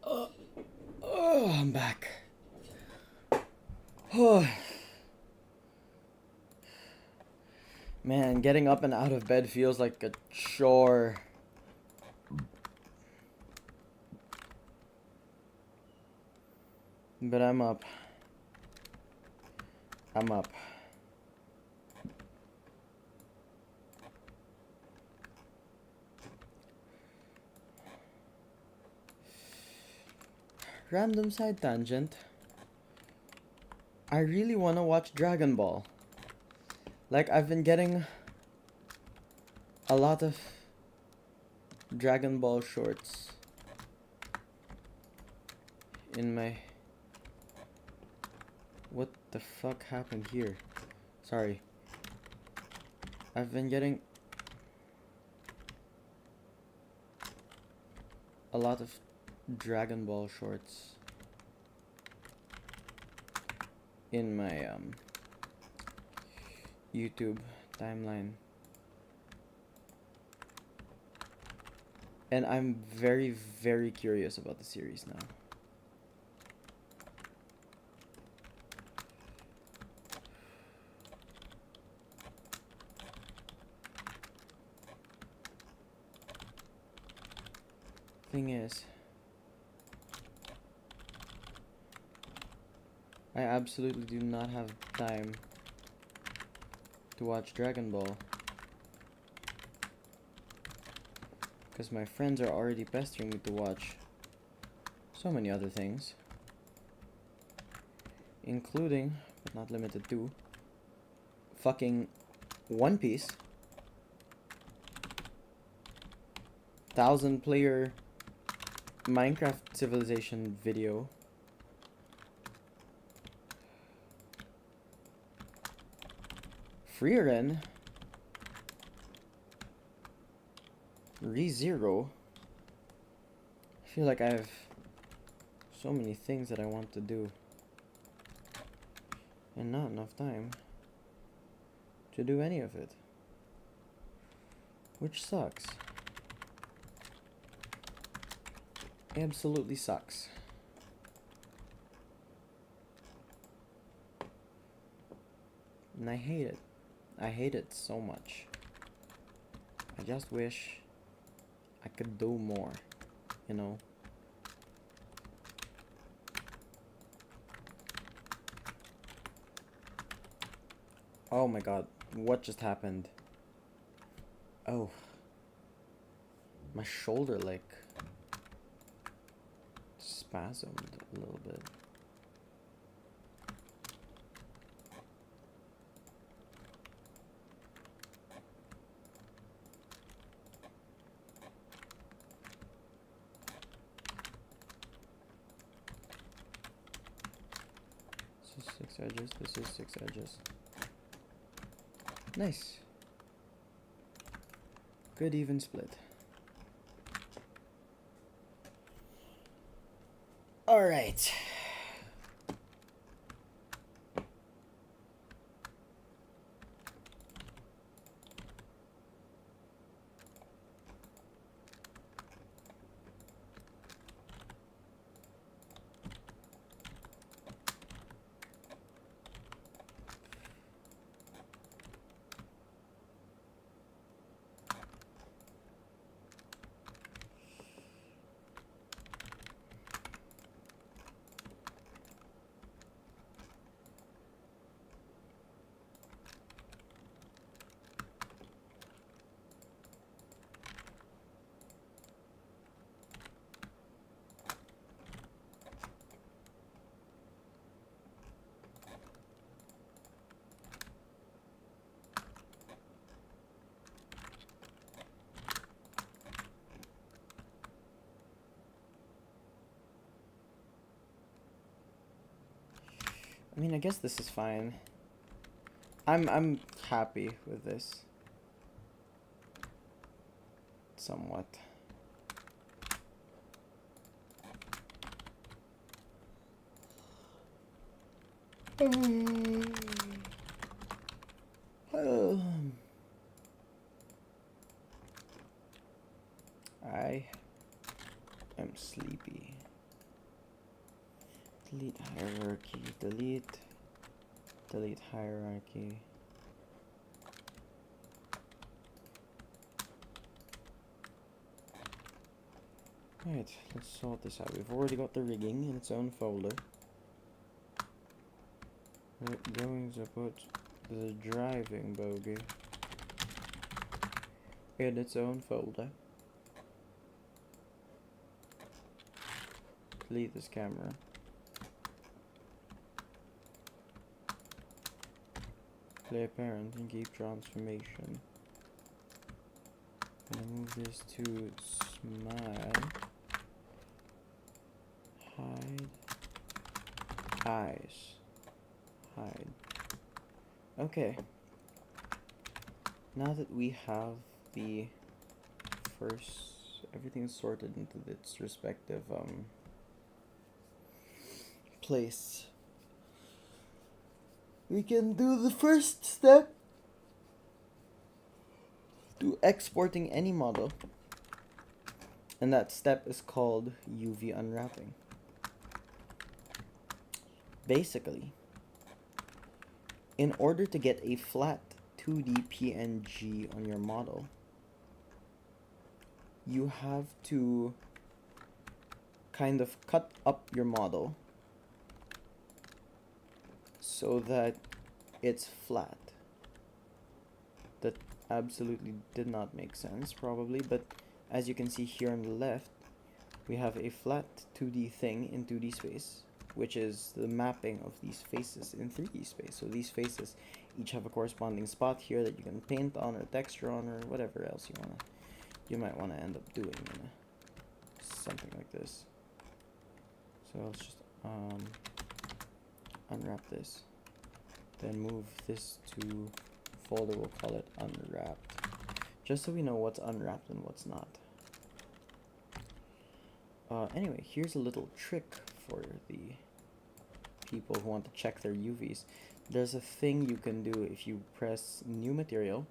Oh, I'm back. Oh. Man, getting up and out of bed feels like a chore. But I'm up. I'm up. Random side tangent. I really want to watch Dragon Ball. Like, I've been getting a lot of Dragon Ball shorts in my... What the fuck happened here? Sorry. I've been getting a lot of Dragon Ball shorts in my YouTube timeline. And I'm very, very curious about the series now. Thing is, I absolutely do not have time to watch Dragon Ball. Because my friends are already pestering me to watch so many other things. Including, but not limited to, fucking One Piece. 1,000-player Minecraft Civilization video. Frieren. ReZero. I feel like I have so many things that I want to do. And not enough time to do any of it. Which sucks. Absolutely sucks. And I hate it. I hate it so much. I just wish I could do more, you know? Oh my god, what just happened? Oh. My shoulder, like, spasmed a little bit. This is 6 edges, this is 6 edges. Nice. Good even split. Alright. I mean, I guess this is fine. I'm happy with this. Somewhat. I am sleepy. delete hierarchy. Right, let's sort this out. We've already got the rigging in its own folder. We're going to put the driving bogey in its own folder. Delete this camera. Play parent and keep transformation. Gonna move this to smile. Hide. Eyes. Hide. Okay. Now that we have the first, everything sorted into its respective place, we can do the first step to exporting any model, and that step is called UV unwrapping. Basically, in order to get a flat 2D PNG on your model, you have to kind of cut up your model so that it's flat. That absolutely did not make sense, probably, but as you can see here on the left, we have a flat 2D thing in 2D space, which is the mapping of these faces in 3D space. So these faces each have a corresponding spot here that you can paint on or texture on or whatever else you might want to end up doing in something like this. So let's just unwrap this, then move this to folder. We'll call it unwrapped, just so we know what's unwrapped and what's not. Anyway, here's a little trick for the people who want to check their UVs. There's a thing you can do if you press new material,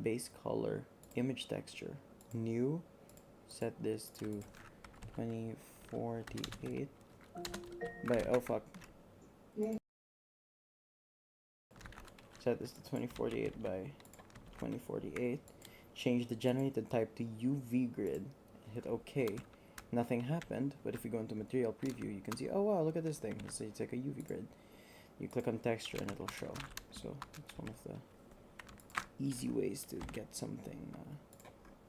base color, image texture, new, set this to 2048 by, oh fuck, set this to 2048 by 2048, change the generated type to UV grid, hit OK. Nothing happened, but if you go into material preview, you can see, oh wow, look at this thing. Let's say it's like a UV grid. You click on texture and it'll show. So it's one of the easy ways to get something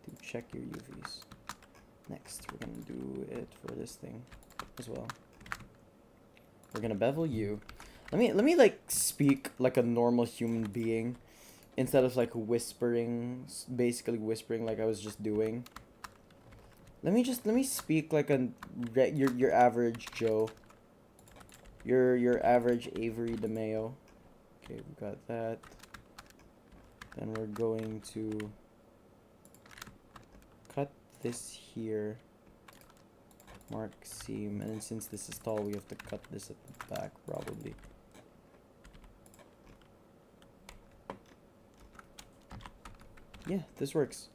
to check your UVs. Next, we're gonna do it for this thing as well. We're gonna bevel you. Let me like speak like a normal human being instead of like whispering, basically whispering like I was just doing. Let me speak like your average Joe. Your average Avery DeMayo. Okay, we got that. Then we're going to cut this here. Mark seam, and then since this is tall, we have to cut this at the back probably. Yeah, this works.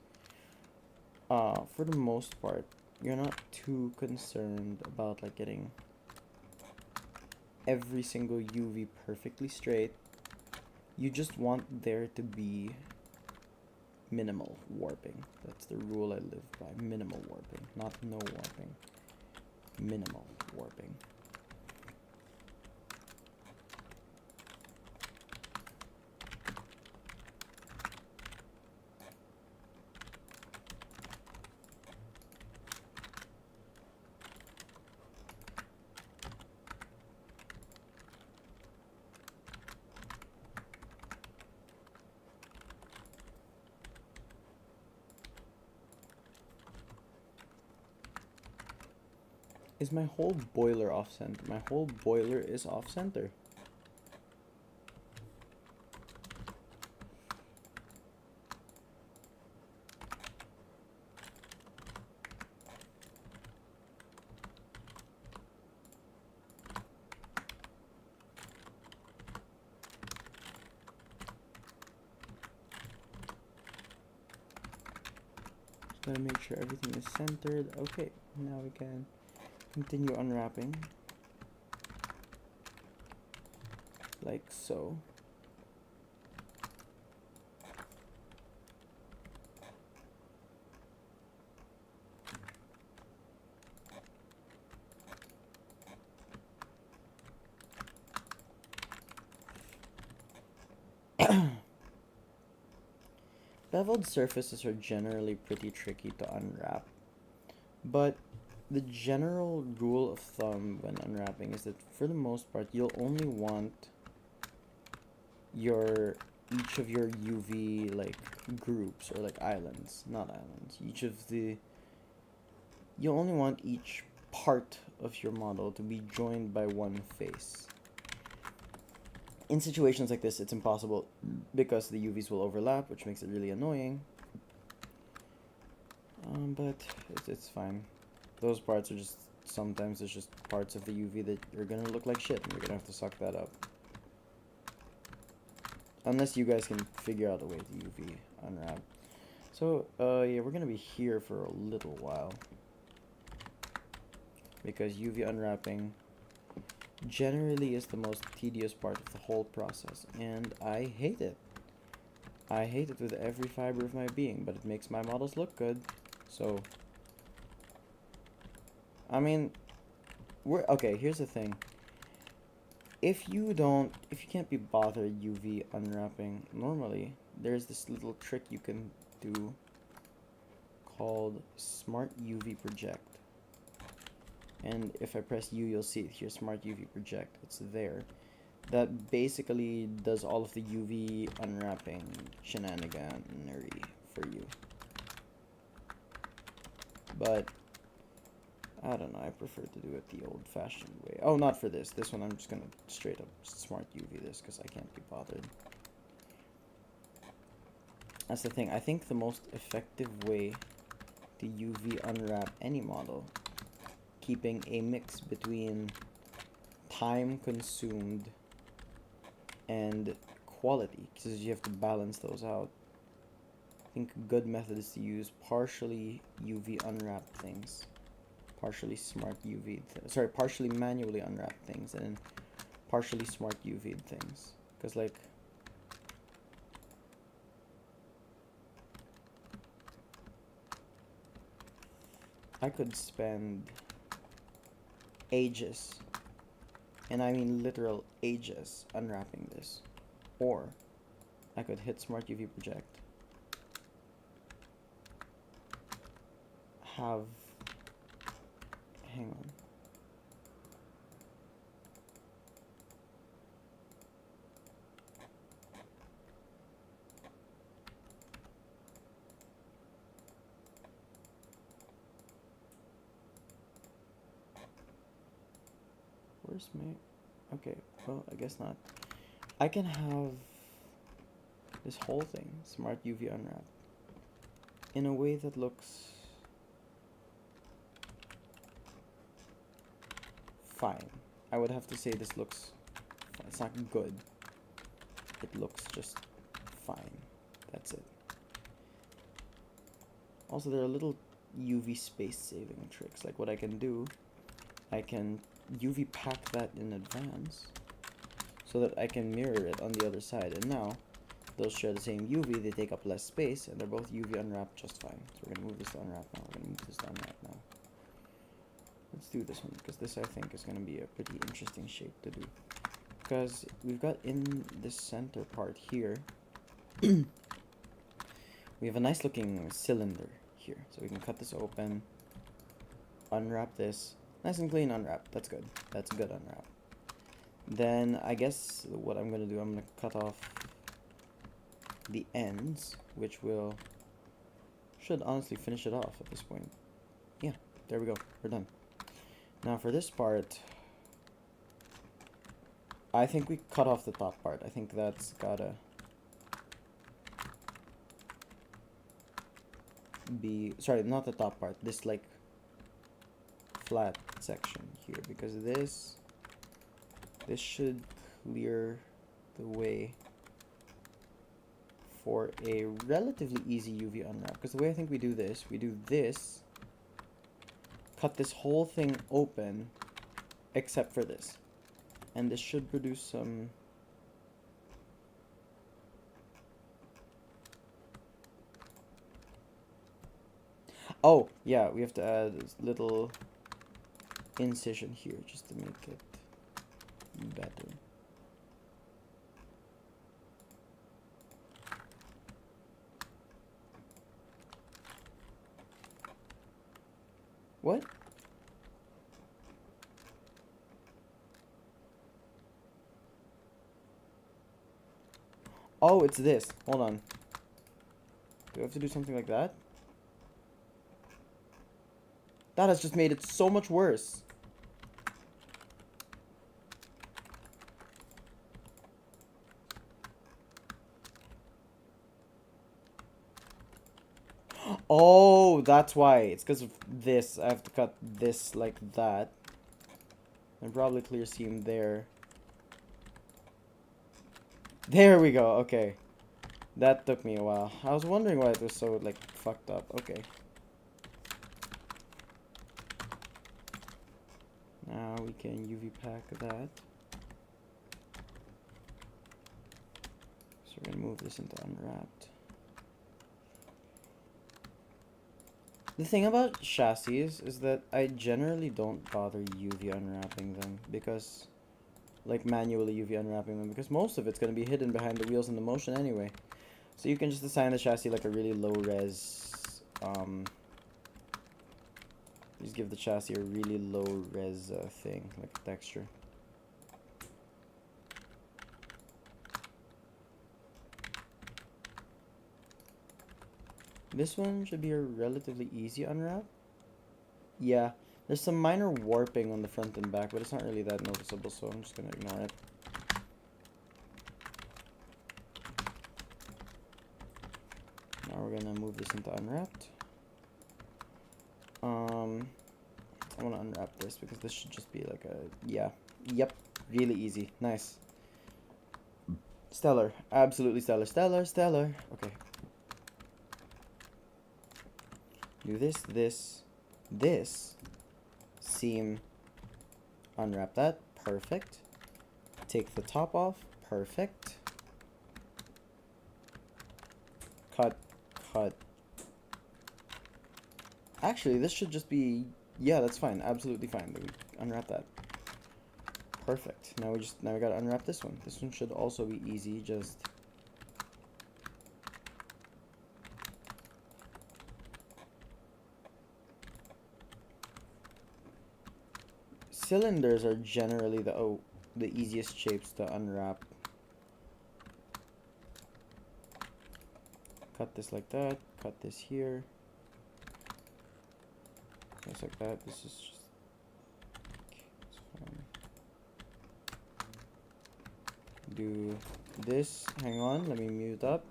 For the most part, you're not too concerned about like getting every single UV perfectly straight. You just want there to be minimal warping. That's the rule I live by. Minimal warping, not no warping. Minimal warping. Is my whole boiler off center? My whole boiler is off center. Just gotta make sure everything is centered. Okay, now we can continue unwrapping. like so. Beveled surfaces are generally pretty tricky to unwrap, but the general rule of thumb when unwrapping is that for the most part you'll only want each of your UV like groups or like islands, not islands. You only want each part of your model to be joined by one face. In situations like this, it's impossible because the UVs will overlap, which makes it really annoying. But it's fine. Those parts are just, sometimes it's just parts of the UV that are gonna look like shit, and you're gonna have to suck that up. Unless you guys can figure out a way to UV unwrap. So, yeah, we're gonna be here for a little while. Because UV unwrapping generally is the most tedious part of the whole process, and I hate it. I hate it with every fiber of my being, but it makes my models look good. So, I mean, okay, here's the thing. If you can't be bothered UV unwrapping, normally there's this little trick you can do called Smart UV Project. And if I press U, you'll see it here, Smart UV Project. It's there. That basically does all of the UV unwrapping shenaniganery for you. But I don't know, I prefer to do it the old-fashioned way. Oh, not for this. This one I'm just gonna straight up Smart UV this because I can't be bothered. That's the thing. I think the most effective way to UV unwrap any model, keeping a mix between time consumed and quality, because you have to balance those out. I think a good method is to use partially UV unwrapped things, partially partially manually unwrapped things, and then partially Smart UV'd things. Because like, I could spend ages, and I mean literal ages, unwrapping this. Or I could hit Smart UV Project, hang on. Where's my... Okay, well, I guess not. I can have this whole thing, Smart UV unwrap, in a way that looks fine. I would have to say this looks fine. It's not good. It looks just fine. That's it. Also, there are little UV space saving tricks. Like what I can do, I can UV pack that in advance so that I can mirror it on the other side. And now, those share the same UV, they take up less space, and they're both UV unwrapped just fine. So we're going to move this to unwrap now. We're going to move this to unwrap now. Let's do this one, because this I think is going to be a pretty interesting shape to do. Because we've got in this center part here, we have a nice looking cylinder here. So we can cut this open, unwrap this. Nice and clean unwrap. That's good. That's a good unwrap. Then I guess what I'm going to do, I'm going to cut off the ends, which should honestly finish it off at this point. Yeah, there we go. We're done. Now for this part, I think we cut off the top part. I think that's gotta be, sorry, not the top part, this like flat section here, because this should clear the way for a relatively easy UV unwrap. Because the way I think we do this, cut this whole thing open except for this, and this should produce some Oh, yeah, we have to add this little incision here just to make it better. What? Oh, it's this. Hold on. Do I have to do something like that? That has just made it so much worse. Oh, that's why. It's because of this. I have to cut this like that. And probably clear seam there. There we go. Okay. That took me a while. I was wondering why it was so, like, fucked up. Okay. Now we can UV pack that. So we're gonna move this into unwrapped. The thing about chassis is that I generally don't bother UV unwrapping them because, like, manually UV unwrapping them, because most of it's gonna be hidden behind the wheels and the motion anyway. So you can just assign the chassis like a really low res, just give the chassis a really low res thing, like a texture. This one should be a relatively easy unwrap. Yeah, there's some minor warping on the front and back, but it's not really that noticeable, so I'm just gonna ignore it. Now we're gonna move this into unwrapped. I wanna unwrap this because this should just be like a, yeah, yep, really easy, nice. Stellar, absolutely stellar, stellar, stellar. Okay. Do this, seam, unwrap that, perfect. Take the top off, perfect. Cut, cut. Actually, this should just be, yeah, that's fine, absolutely fine. Unwrap that. Perfect. Now we gotta unwrap this one. This one should also be easy, just cylinders are generally the easiest shapes to unwrap. Cut this like that, cut this here. Just like that. This is just it's fine. Do this. Hang on, let me mute up.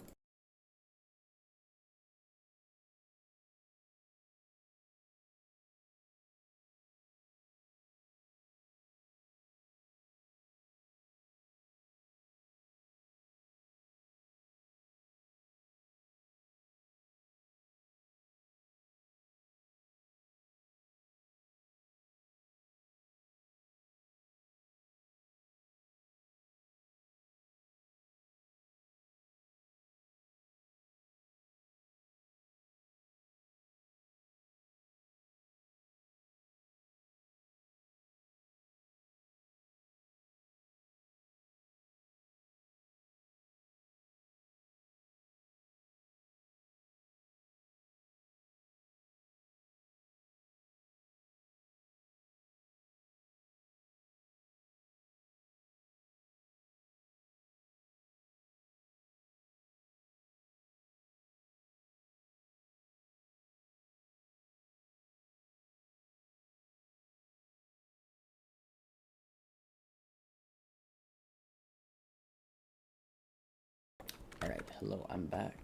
Alright, hello, I'm back.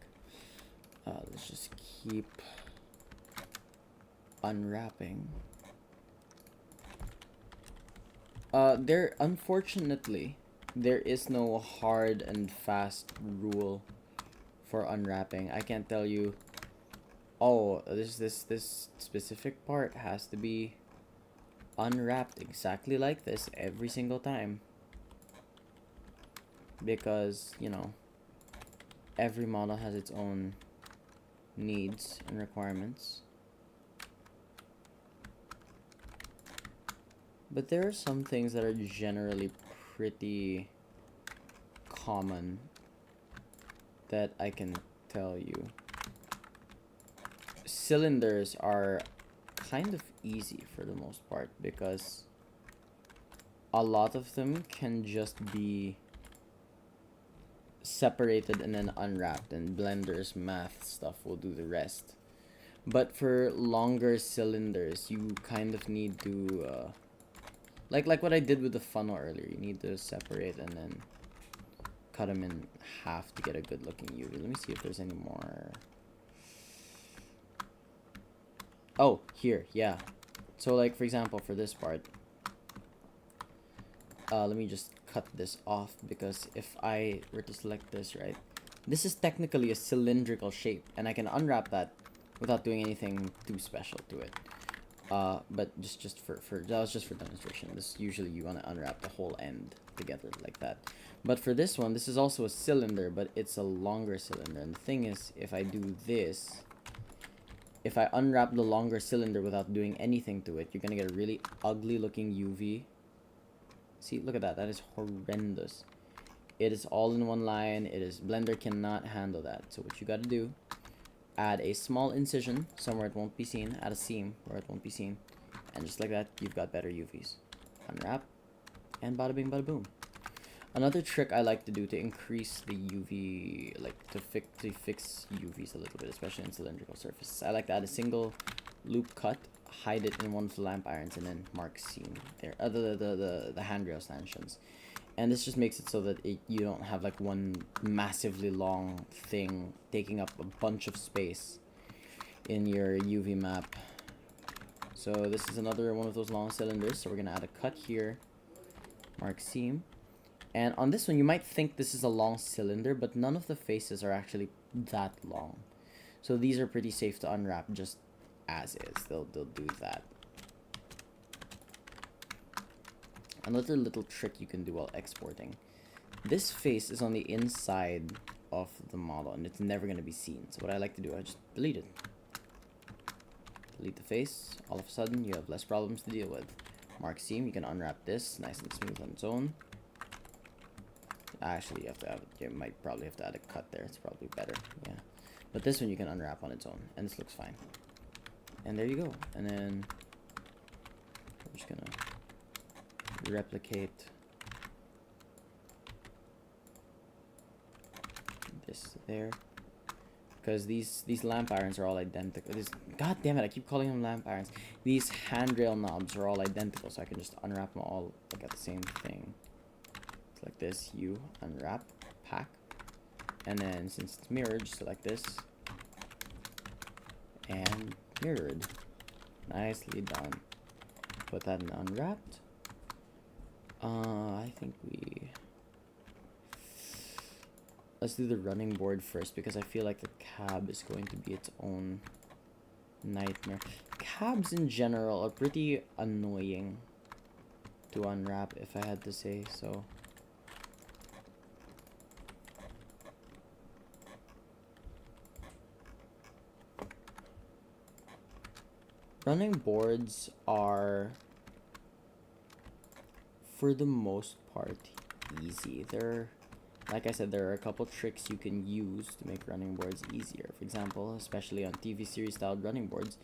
Let's just keep unwrapping. Unfortunately, there is no hard and fast rule for unwrapping. I can't tell you, oh, this specific part has to be unwrapped exactly like this every single time. Because, you know, every model has its own needs and requirements. But there are some things that are generally pretty common that I can tell you. Cylinders are kind of easy for the most part because a lot of them can just be separated and then unwrapped, and Blender's math stuff will do the rest. But for longer cylinders, you kind of need to like what I did with the funnel earlier. You need to separate and then cut them in half to get a good looking UV. Let me see if there's any more. Oh, here, yeah. So like for example, for this part, let me just cut this off, because if I were to select this, right, this is technically a cylindrical shape, and I can unwrap that without doing anything too special to it. But just for that was just for demonstration. This usually you want to unwrap the whole end together like that. But for this one, this is also a cylinder, but it's a longer cylinder. And the thing is, if I do this, if I unwrap the longer cylinder without doing anything to it, you're gonna get a really ugly looking UV. See, look at that. That is horrendous. It is all in one line. It is, Blender cannot handle that. So what you gotta do, add a small incision somewhere it won't be seen, add a seam where it won't be seen, and just like that, you've got better UVs. Unwrap, and bada bing, bada boom. Another trick I like to do to increase the UV, like to fix UVs a little bit, especially in cylindrical surfaces, I like to add a single loop cut, hide it in one of the lamp irons, and then mark seam there. The handrail stanchions. And this just makes it so that you don't have like one massively long thing taking up a bunch of space in your UV map. So this is another one of those long cylinders. So we're going to add a cut here, mark seam. And on this one, you might think this is a long cylinder, but none of the faces are actually that long. So these are pretty safe to unwrap just as is. They'll do that. Another little trick you can do while exporting. This face is on the inside of the model, and it's never going to be seen. So what I like to do, I just delete it. Delete the face. All of a sudden, you have less problems to deal with. Mark seam. You can unwrap this nice and smooth on its own. Actually, you might probably have to add a cut there. It's probably better. Yeah. But this one you can unwrap on its own, and this looks fine. And there you go. And then we're just going to replicate this there, because these lamp irons are all identical. God damn it, I keep calling them lamp irons. These handrail knobs are all identical, so I can just unwrap them all like at the same thing. It's like this. You unwrap, pack, and then since it's mirrored, just select this and mirrored. Nicely done. Put that in unwrapped. I think let's do the running board first, because I feel like the cab is going to be its own nightmare. Cabs in general are pretty annoying to unwrap, if I had to say so. Running boards are, for the most part, easy. Like I said, there are a couple tricks you can use to make running boards easier. For example, especially on TV series styled running boards,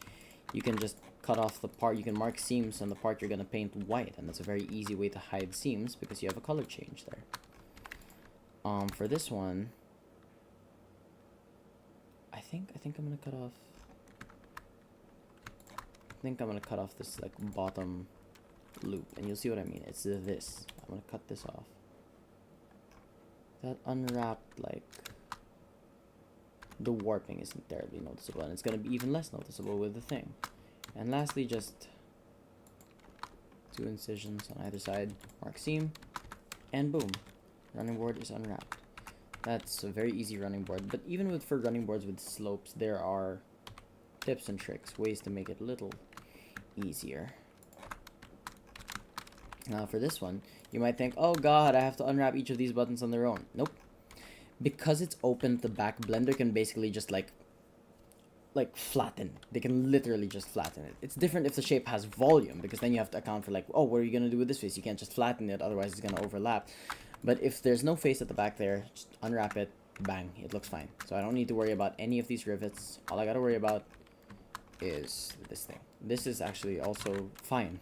you can just cut off the part, you can mark seams on the part you're going to paint white, and that's a very easy way to hide seams because you have a color change there. For this one, I think I'm going to cut off, this like bottom loop, and you'll see what I mean. It's this. I'm going to cut this off. That unwrapped, like, the warping isn't terribly noticeable, and it's going to be even less noticeable with the thing. And lastly, just 2 incisions on either side, mark seam, and boom, running board is unwrapped. That's a very easy running board, but even for running boards with slopes, there are tips and tricks, ways to make it a little easier. Now for this one, you might think, oh god, I have to unwrap each of these buttons on their own. Nope. Because it's open at the back, Blender can basically just like like flatten. They can literally just flatten it. It's different if the shape has volume, because then you have to account for like, oh, what are you gonna do with this face? You can't just flatten it, otherwise it's gonna overlap. But if there's no face at the back there, just unwrap it, bang, it looks fine. So I don't need to worry about any of these rivets. All I gotta worry about is this thing. This is actually also fine.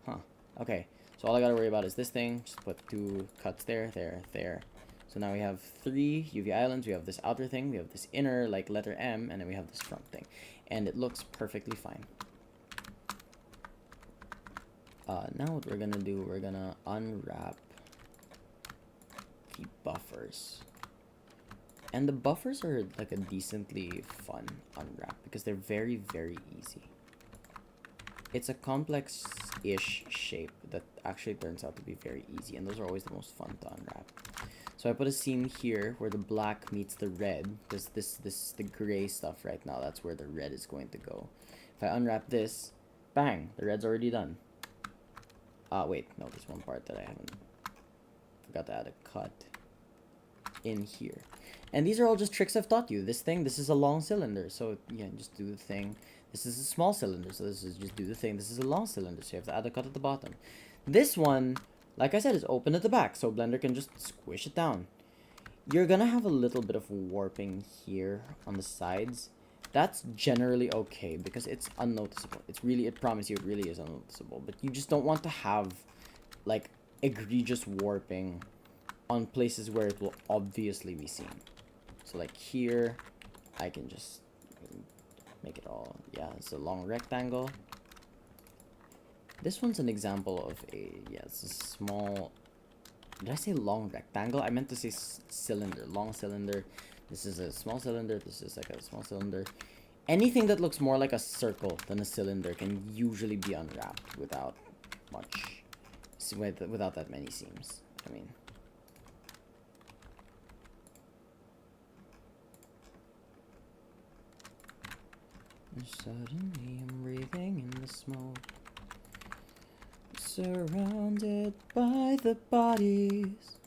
Huh. Okay. So all I gotta worry about is this thing. Just put 2 cuts there, there, there. So now we have 3 UV islands. We have this outer thing. We have this inner, like, letter M. And then we have this front thing. And it looks perfectly fine. Now what we're gonna do, we're gonna unwrap the buffers. And the buffers are like a decently fun unwrap because they're very, very easy. It's a complex-ish shape that actually turns out to be very easy, and those are always the most fun to unwrap. So I put a seam here where the black meets the red, because the gray stuff right now, that's where the red is going to go. If I unwrap this, bang, the red's already done. Wait, no, there's one part that I haven't, forgot to add a cut in here. And these are all just tricks I've taught you. This is a long cylinder, so yeah, just do the thing. This is a small cylinder, so this is just do the thing. This is a long cylinder, so you have to add a cut at the bottom. This one, like I said, is open at the back, so Blender can just squish it down. You're gonna have a little bit of warping here on the sides. That's generally okay because it's unnoticeable. It's really, it promise you, it really is unnoticeable. But you just don't want to have like egregious warping on places where it will obviously be seen. So like here, I can just make it all, yeah, it's a long rectangle. This one's an example of a, yeah, it's a small, did I say long rectangle? I meant to say cylinder, long cylinder. This is a small cylinder, this is like a small cylinder. Anything that looks more like a circle than a cylinder can usually be unwrapped without much, without that many seams. I mean, suddenly I'm breathing in the smoke, surrounded by the bodies.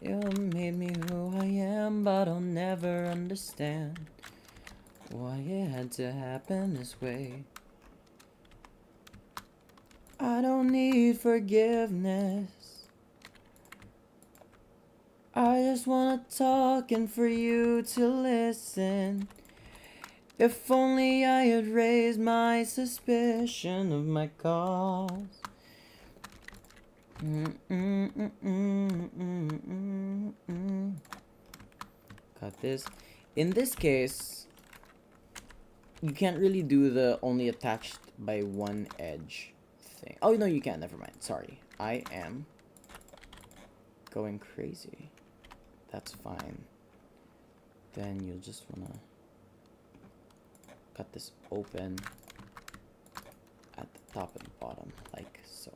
You made me who I am, but I'll never understand why it had to happen this way. I don't need forgiveness. I just wanna talk and for you to listen. If only I had raised my suspicion of my cause. Cut this. In this case, you can't really do the only attached by one edge thing. Oh, no, you can't. Never mind. Sorry. I am going crazy. That's fine. Then you'll just wanna cut this open at the top and bottom, like so.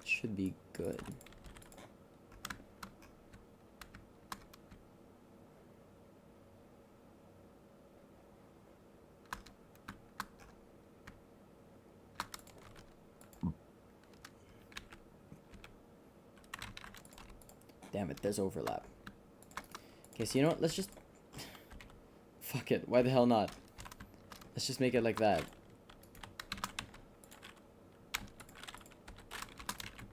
Should be good. Damn it, there's overlap. Okay, so you know what? Let's just... Fuck it. Why the hell not? Let's just make it like that.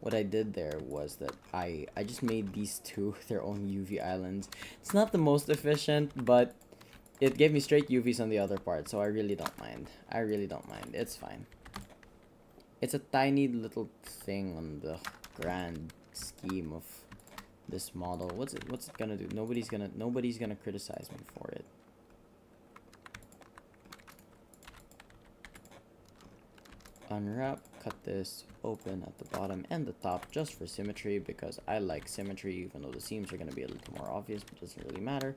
What I did there was that I just made these two their own UV islands. It's not the most efficient, but it gave me straight UVs on the other part, so I really don't mind. I really don't mind. It's fine. It's a tiny little thing on the grand scheme of this model. What's it gonna do? Nobody's gonna criticize me for it. Unwrap, cut this open at the bottom and the top just for symmetry, because I like symmetry, even though the seams are gonna be a little more obvious, but it doesn't really matter.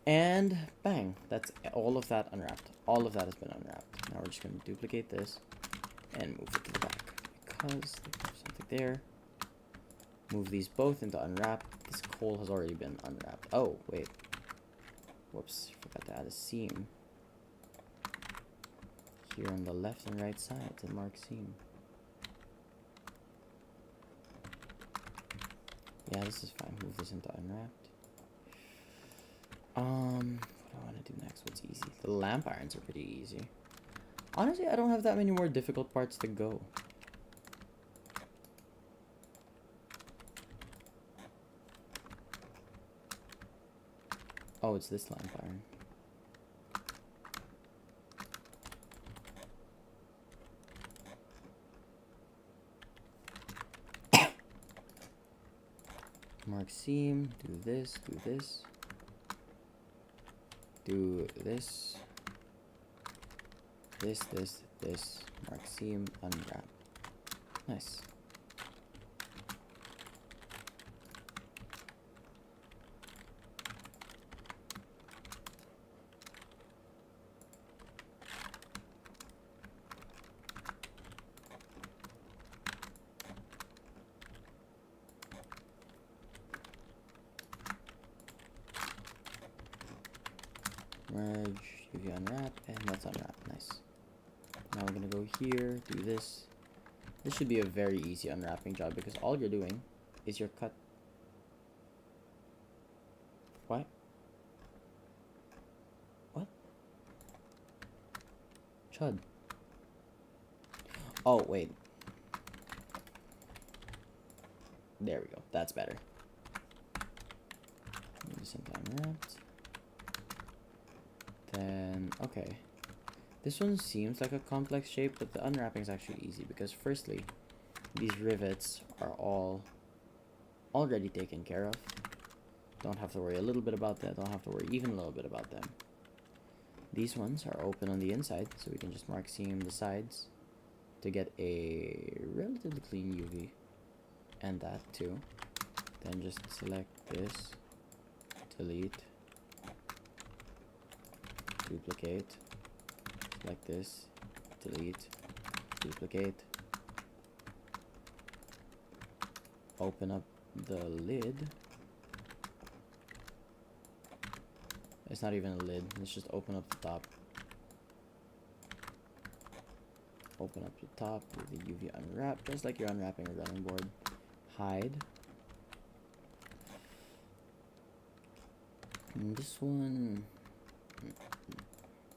And bang, that's all of that unwrapped. All of that has been unwrapped. Now we're just gonna duplicate this and move it to the back, because there's something there. Move these both into unwrap. This coal has already been unwrapped. Oh, wait. Whoops, forgot to add a seam. Here on the left and right side to mark seam. Yeah, this is fine. Move this into unwrapped. What do I want to do next? What's easy? The lamp irons are pretty easy. Honestly, I don't have that many more difficult parts to go. Oh, it's this lamp iron. Mark seam, do this, do this. Do this. This. Mark seam, unwrap. Nice. Merge, UV unwrap, and let's unwrap. Nice. Now we're gonna go here, do this. This should be a very easy unwrapping job because all you're doing is you're cut. What? What? Chud. Oh, wait. There we go. That's better. Move this into unwrapped. Then, okay. This one seems like a complex shape, but the unwrapping is actually easy because firstly, these rivets are all already taken care of. Don't have to worry a little bit about that. Don't have to worry even a little bit about them. These ones are open on the inside, so we can just mark seam the sides to get a relatively clean UV. And that too. Then just select this, delete, duplicate, select this, delete, duplicate, open up the lid. It's not even a lid, let's just open up the top. Open up the top with the UV unwrap, just like you're unwrapping a running board. Hide. And this one,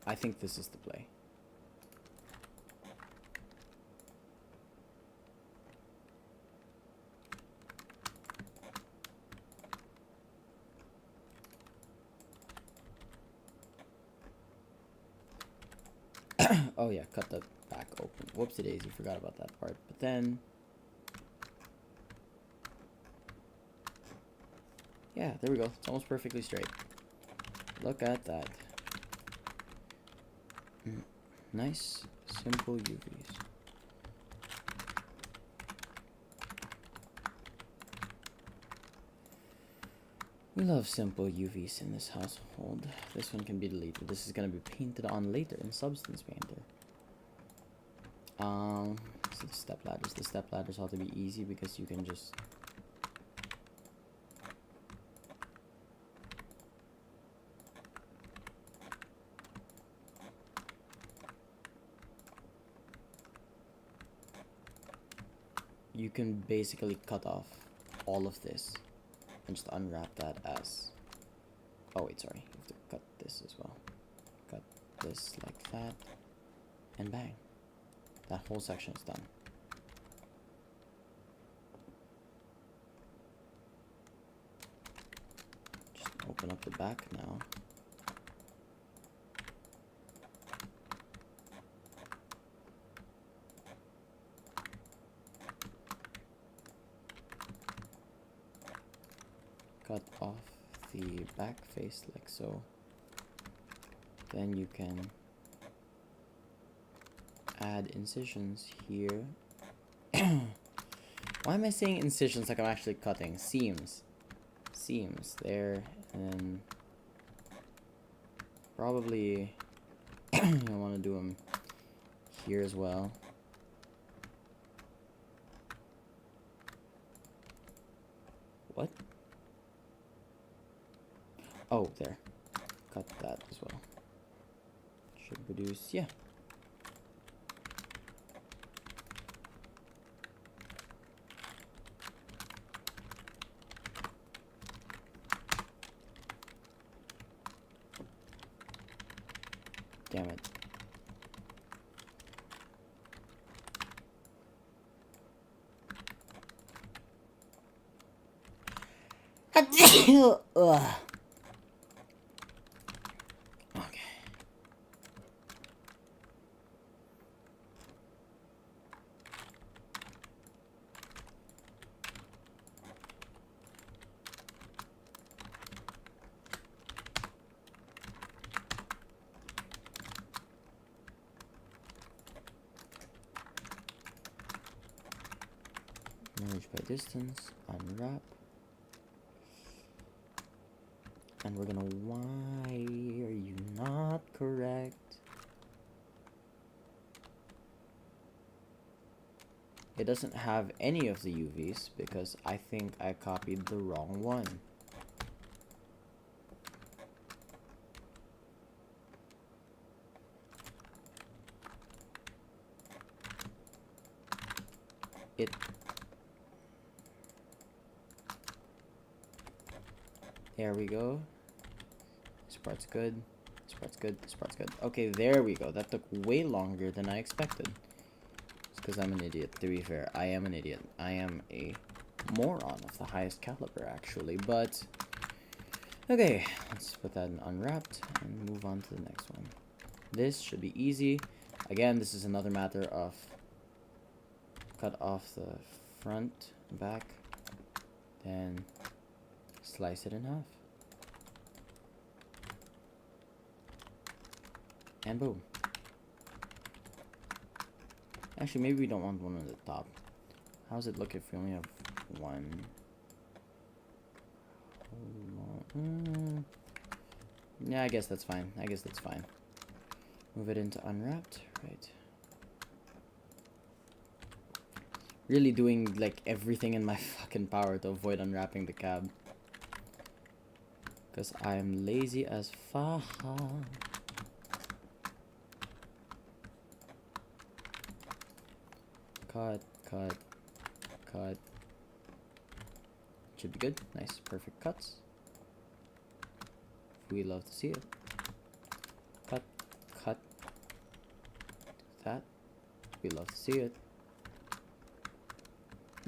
I think this is the play. Oh yeah, cut the back open. Whoopsie daisy, forgot about that part. But then, yeah, there we go. It's almost perfectly straight. Look at that. Nice, simple UVs. We love simple UVs in this household. This one can be deleted. This is going to be painted on later in Substance Painter. So the step ladders. The step ladders ought to be easy because you can just basically cut off all of this and just unwrap that as, oh wait, sorry, you have to cut this as well. Cut this like that, and bang, that whole section is done. Just open up the back now. Cut off the back face like so. Then you can add incisions here. Why am I saying incisions like I'm actually cutting? Seams. Seams there, and then probably I want to do them here as well. What? Oh, there. Cut that as well. Should produce, yeah. damn it. Ugh. Okay. Merge by distance, unwrap. And we're gonna, why are you not correct? It doesn't have any of the UVs because I think I copied the wrong one. There we go. This part's good. This part's good. This part's good. Okay, there we go. That took way longer than I expected. It's because I'm an idiot. To be fair, I am an idiot. I am a moron of the highest caliber, actually. But, okay. Let's put that in unwrapped and move on to the next one. This should be easy. Again, this is another matter of cut off the front, back, then slice it in half. And boom. Actually, maybe we don't want one on the top. How's it look if we only have one? Yeah, I guess that's fine. I guess that's fine. Move it into unwrapped. Right. Really doing like everything in my fucking power to avoid unwrapping the cab. Because I'm lazy as fuck. Cut, cut, cut. Should be good. Nice, perfect cuts. We love to see it. Cut, cut. That. We love to see it.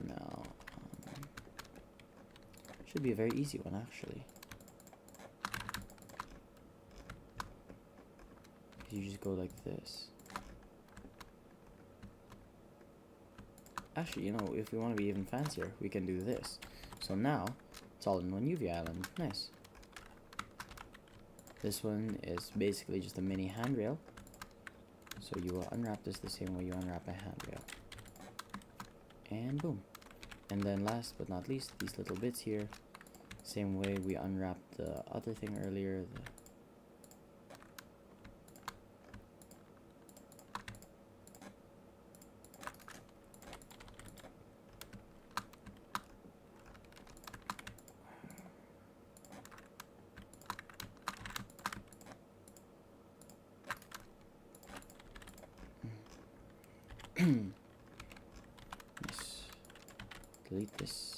Now, should be a very easy one actually. You just go like this. Actually, you know, if we want to be even fancier, we can do this. So now, it's all in one UV island. Nice. This one is basically just a mini handrail. So you will unwrap this the same way you unwrap a handrail. And boom. And then last but not least, these little bits here. Same way we unwrapped the other thing earlier. Yes. Delete this.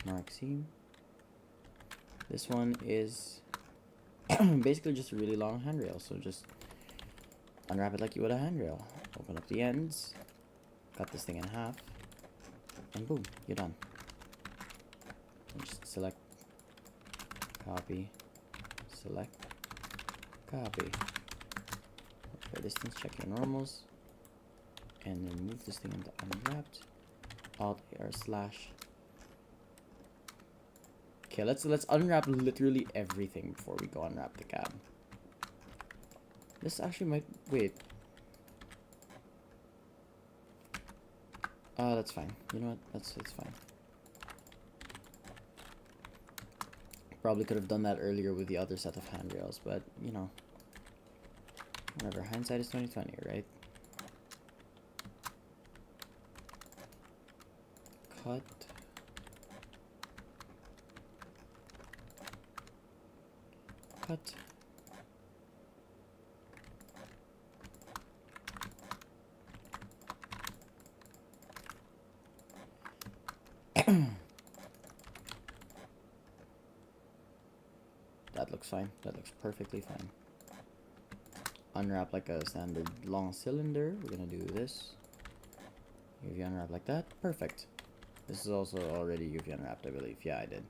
Mark seam. This one is basically just a really long handrail, so just unwrap it like you would a handrail. Open up the ends, cut this thing in half, and boom, you're done. And just select, copy, select, copy. For distance, check your normals, and then move this thing into unwrapped. Alt or slash. Okay, let's unwrap literally everything before we go unwrap the cab. This actually might wait. That's fine. You know what? It's fine. Probably could have done that earlier with the other set of handrails, but you know, whatever. Hindsight is 20/20, right? Cut. cut. That looks fine. That looks perfectly fine. Unwrap like a standard long cylinder. We're gonna do this. UV unwrap like that. Perfect. This is also already UV unwrapped, I believe. Yeah, I did.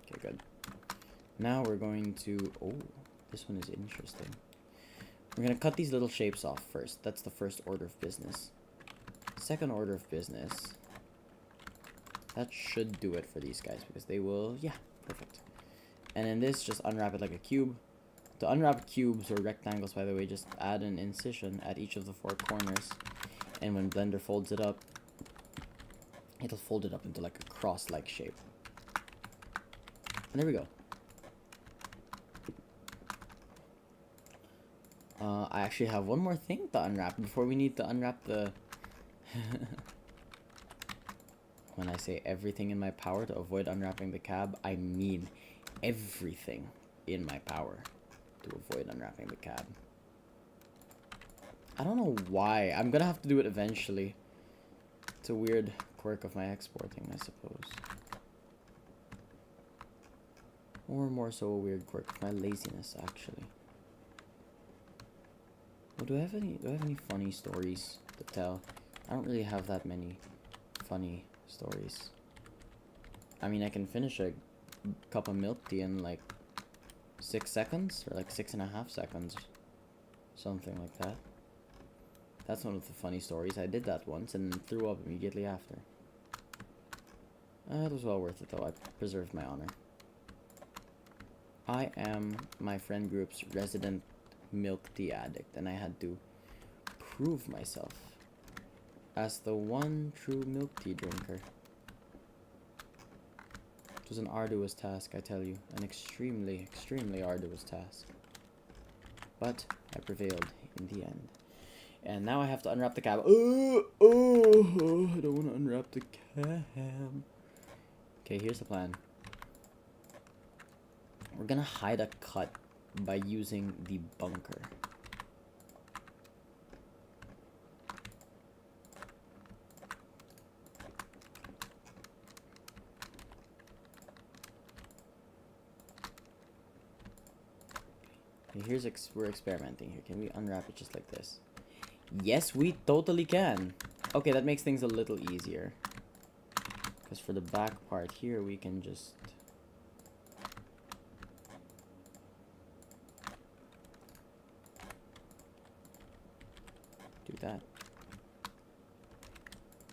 Okay, good. Now we're going to... Oh, this one is interesting. We're gonna cut these little shapes off first. That's the first order of business. Second order of business. That should do it for these guys because they will... Yeah, perfect. And in this, just unwrap it like a cube. To unwrap cubes or rectangles, by the way, just add an incision at each of the 4 corners. And when Blender folds it up, it'll fold it up into like a cross-like shape. And there we go. I actually have one more thing to unwrap before we need to unwrap the... When I say everything in my power to avoid unwrapping the cab, I mean everything in my power to avoid unwrapping the cab. I don't know why. I'm gonna have to do it eventually. It's a weird quirk of my exporting, I suppose. Or more so a weird quirk of my laziness, actually. Well, do I have any funny stories to tell? I don't really have that many funny stories. I mean, I can finish a cup of milk tea in like 6 seconds, or like 6.5 seconds. Something like that. That's one of the funny stories. I did that once and threw up immediately after. It was well worth it though. I preserved my honor. I am my friend group's resident milk tea addict, and I had to prove myself as the one true milk tea drinker. It was an arduous task, I tell you. An extremely, extremely arduous task. But I prevailed in the end. And now I have to unwrap the cab. I don't want to unwrap the cab. Okay, here's the plan. We're gonna hide a cut by using the bunker. Okay, we're experimenting here. Can we unwrap it just like this? Yes, we totally can. Okay, that makes things a little easier. Because for the back part here, we can just... do that.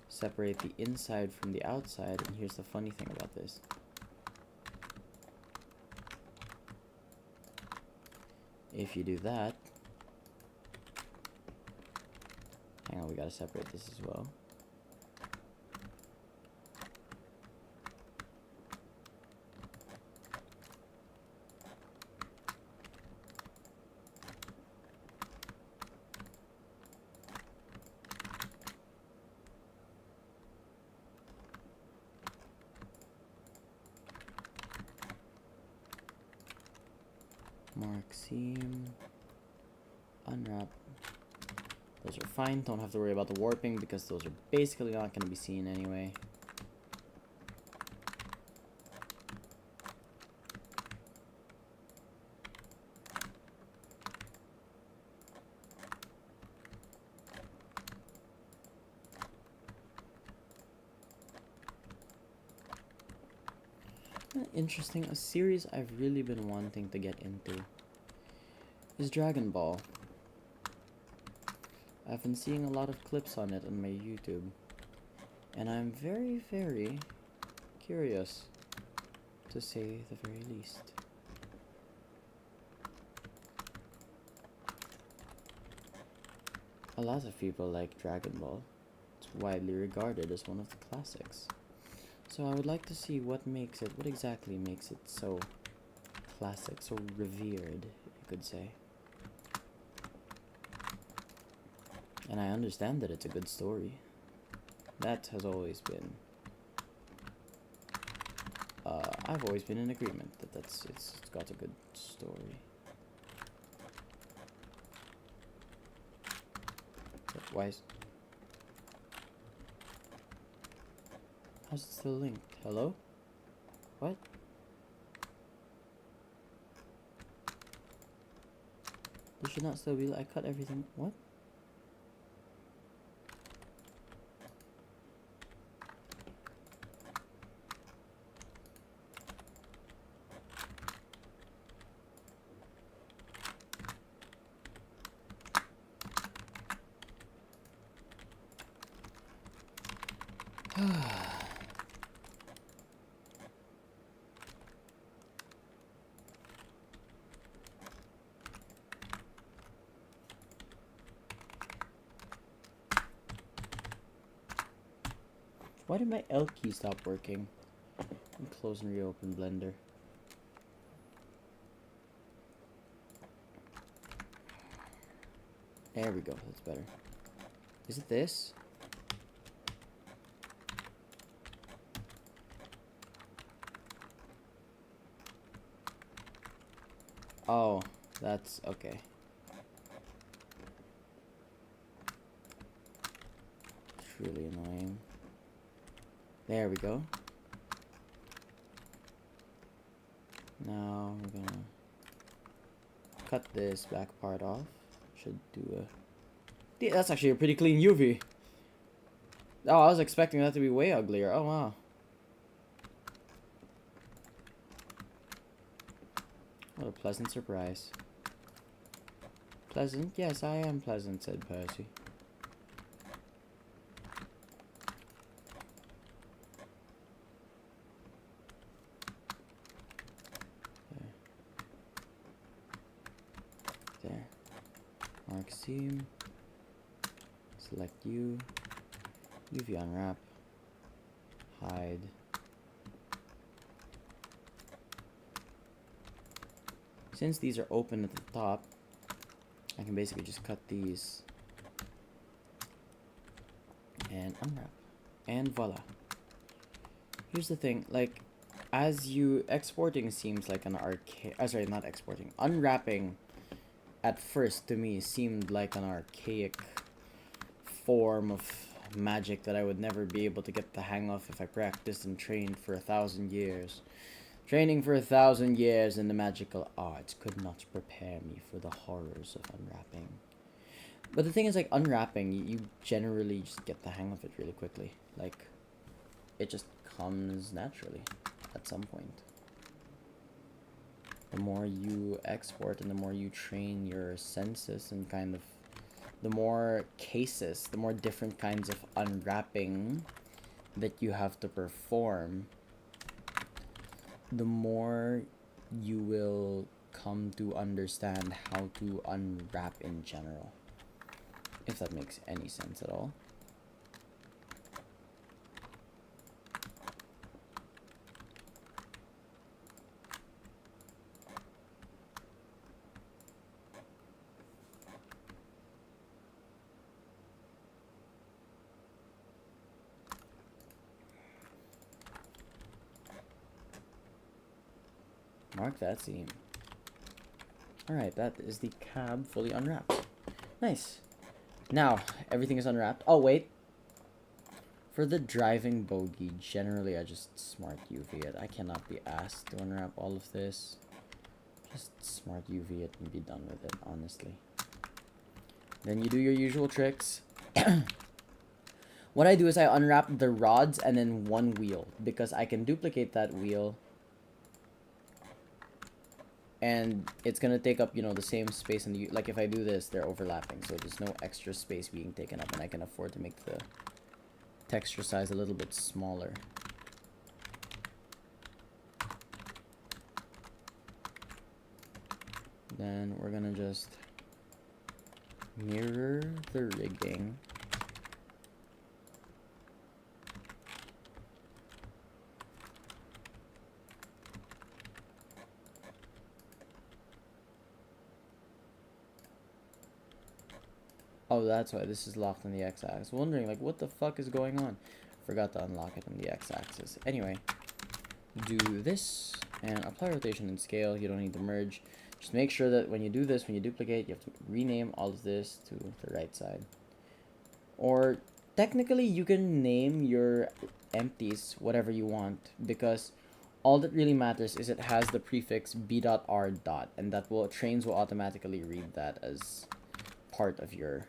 Separate the inside from the outside, and here's the funny thing about this. If you do that... Hang on, we gotta separate this as well. Mark seam. Unwrap. Those are fine. Don't have to worry about the warping because those are basically not going to be seen anyway. Interesting. A series I've really been wanting to get into is Dragon Ball. I've been seeing a lot of clips on it on my YouTube, and I'm very, very curious, to say the very least. A lot of people like Dragon Ball. It's widely regarded as one of the classics. So I would like to see what exactly makes it so classic, so revered, you could say. And I understand that it's a good story. That has always been... I've always been in agreement that it's got a good story. Why is... How's it still linked? Hello? What? This should not still be... I cut everything. What? Why did my L key stop working? Close and reopen Blender. There we go, that's better. Is it this? Oh, that's okay. It's really annoying. There we go. Now we're gonna cut this back part off. Should do a... Yeah, that's actually a pretty clean UV. Oh, I was expecting that to be way uglier. Oh, wow. What a pleasant surprise. Pleasant? Yes, I am pleasant, said Percy. There. Mark seam. Select U. UV unwrap. Hide. Since these are open at the top, I can basically just cut these and unwrap. And voila. Here's the thing, like, as you exporting seems like an sorry, not exporting. Unwrapping at first to me seemed like an archaic form of magic that I would never be able to get the hang of if I practiced and trained for 1,000 years. Training for 1,000 years in the magical arts could not prepare me for the horrors of unwrapping. But the thing is, like, unwrapping, you generally just get the hang of it really quickly. Like, it just comes naturally at some point. The more you export and the more you train your senses and kind of the more cases, the more different kinds of unwrapping that you have to perform, the more you will come to understand how to unwrap in general. If that makes any sense at all. Mark that seam. Alright, that is the cab fully unwrapped. Nice. Now, everything is unwrapped. Oh, wait. For the driving bogey, generally I just smart UV it. I cannot be asked to unwrap all of this. Just smart UV it and be done with it, honestly. Then you do your usual tricks. What I do is I unwrap the rods and then one wheel, because I can duplicate that wheel and it's gonna take up, you know, the same space in the, like, if I do this, they're overlapping, so there's no extra space being taken up, and I can afford to make the texture size a little bit smaller. Then we're gonna just mirror the rigging. Oh, that's why this is locked on the x-axis. Wondering, like, what the fuck is going on? Forgot to unlock it on the x-axis. Anyway, do this and apply rotation and scale. You don't need to merge. Just make sure that when you do this, when you duplicate, you have to rename all of this to the right side. Or technically you can name your empties whatever you want, because all that really matters is it has the prefix b.r. and that will trains will automatically read that as part of your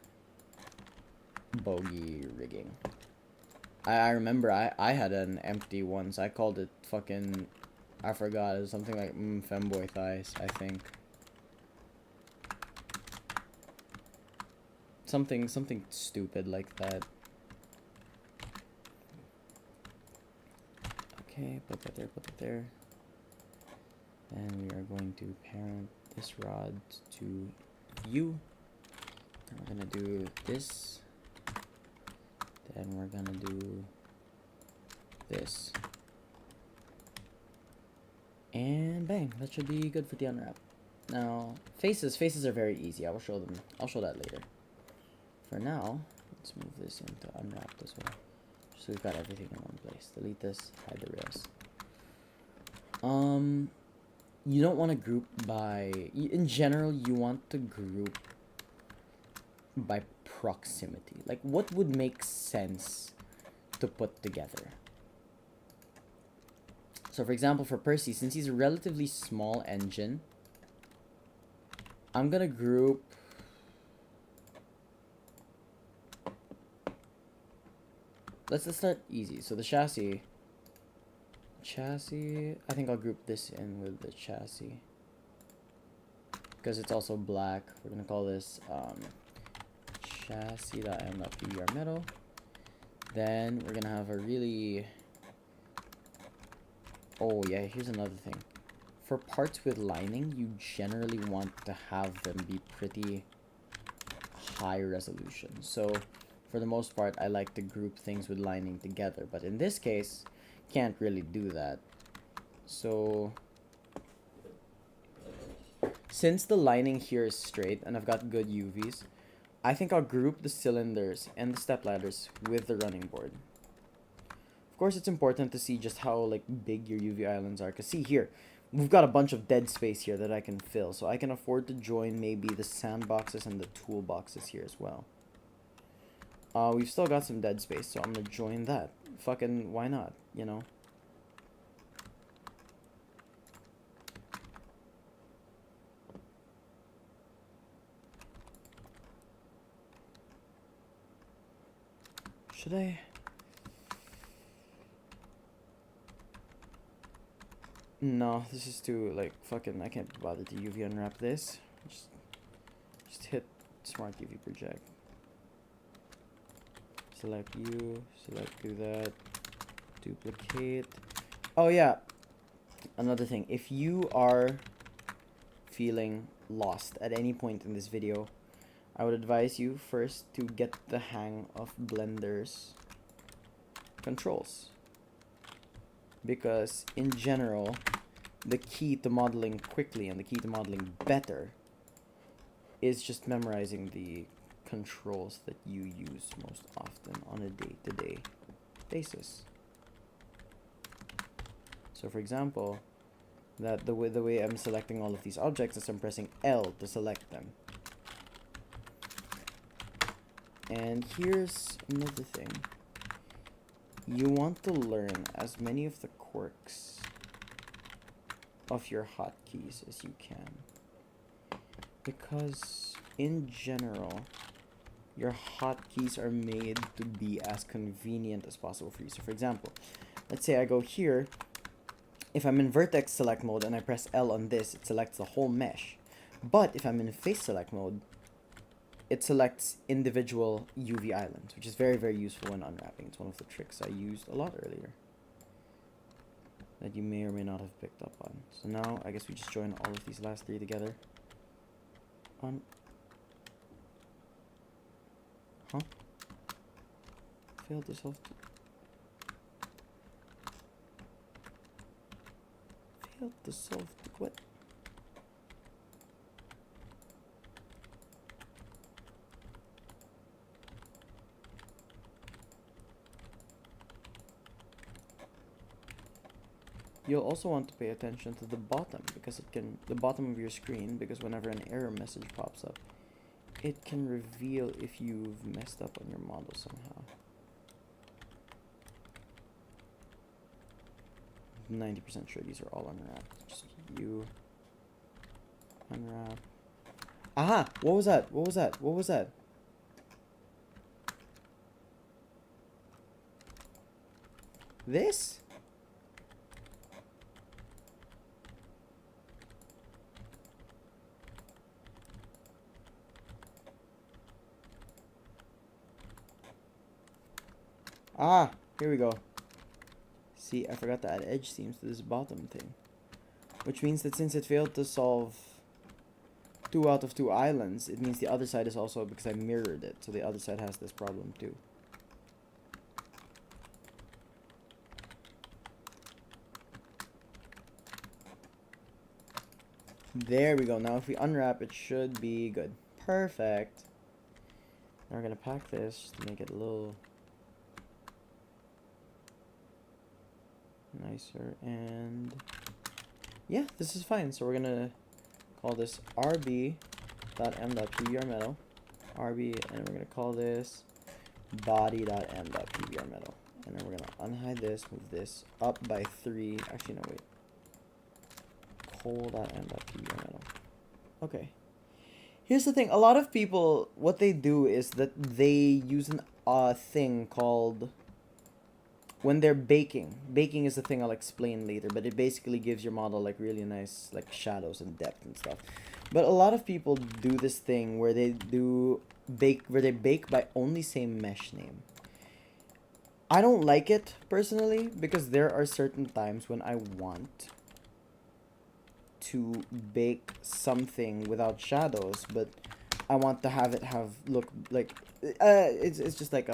bogey rigging. I remember I had an empty once. I called it fucking, I forgot, it was something like femboy thighs, I think. Something stupid like that. Okay, put that there. And we are going to parent this rod to view. And we're gonna do this. Then we're gonna do this. And bang, that should be good for the unwrap. Now, faces are very easy. I'll show that later. For now, let's move this into unwrapped as well. So we've got everything in one place. Delete this, hide the rest. You don't want to group by, in general, you want to group by proximity. Like, what would make sense to put together? So for example, for Percy, since he's a relatively small engine, I'm gonna group let's start easy. So the chassis, I think I'll group this in with the chassis because it's also black. We're gonna call this chassis.m.pbr metal. Then we're gonna have a really, oh yeah, here's another thing. For parts with lining, you generally want to have them be pretty high resolution. So for the most part, I like to group things with lining together, but in this case, can't really do that. So since the lining here is straight and I've got good UVs, I think I'll group the cylinders and the step ladders with the running board. Of course, it's important to see just how like big your UV islands are, because see here, we've got a bunch of dead space here that I can fill, so I can afford to join maybe the sandboxes and the toolboxes here as well. We've still got some dead space, so I'm gonna join that. Fucking, why not, you know? Should I? No, this is too, like, fucking, I can't be bothered to UV unwrap this. Just hit Smart UV Project. Select you, do that, duplicate. Oh yeah, another thing, if you are feeling lost at any point in this video, I would advise you first to get the hang of Blender's controls, because in general, the key to modeling quickly and the key to modeling better is just memorizing the controls that you use most often on a day-to-day basis. So for example, that the way I'm selecting all of these objects is I'm pressing L to select them. And here's another thing. You want to learn as many of the quirks of your hotkeys as you can, because in general, your hotkeys are made to be as convenient as possible for you. So for example, let's say I go here. If I'm in vertex select mode and I press L on this, it selects the whole mesh. But if I'm in face select mode, it selects individual UV islands, which is very, very useful when unwrapping. It's one of the tricks I used a lot earlier that you may or may not have picked up on. So now I guess we just join all of these last three together. Huh? Failed to solve. Failed to solve the what? You'll also want to pay attention to the bottom, because the bottom of your screen, because whenever an error message pops up, it can reveal if you've messed up on your model somehow. 90% sure these are all unwrapped. Just you unwrap. Aha! What was that? What was that? What was that? This? Ah, here we go. See, I forgot to add edge seams to this bottom thing. Which means that since it failed to solve 2 out of 2 islands, it means the other side is also, because I mirrored it, so the other side has this problem too. There we go. Now if we unwrap, it should be good. Perfect. Now we're gonna pack this to make it a little nicer, and yeah, this is fine. So we're gonna call this rb.m.pbrmetal, rb, and we're gonna call this body.m.pbrmetal, and then we're gonna unhide this, move this up by 3. Actually, no, wait. Coal.m.pbrmetal. Okay. Here's the thing. A lot of people, what they do is that they use an thing called, when they're baking. Baking is the thing I'll explain later, but it basically gives your model like really nice like shadows and depth and stuff. But a lot of people do this thing where they bake by only saying mesh name. I don't like it personally because there are certain times when I want to bake something without shadows, but I want to have it look like it's just like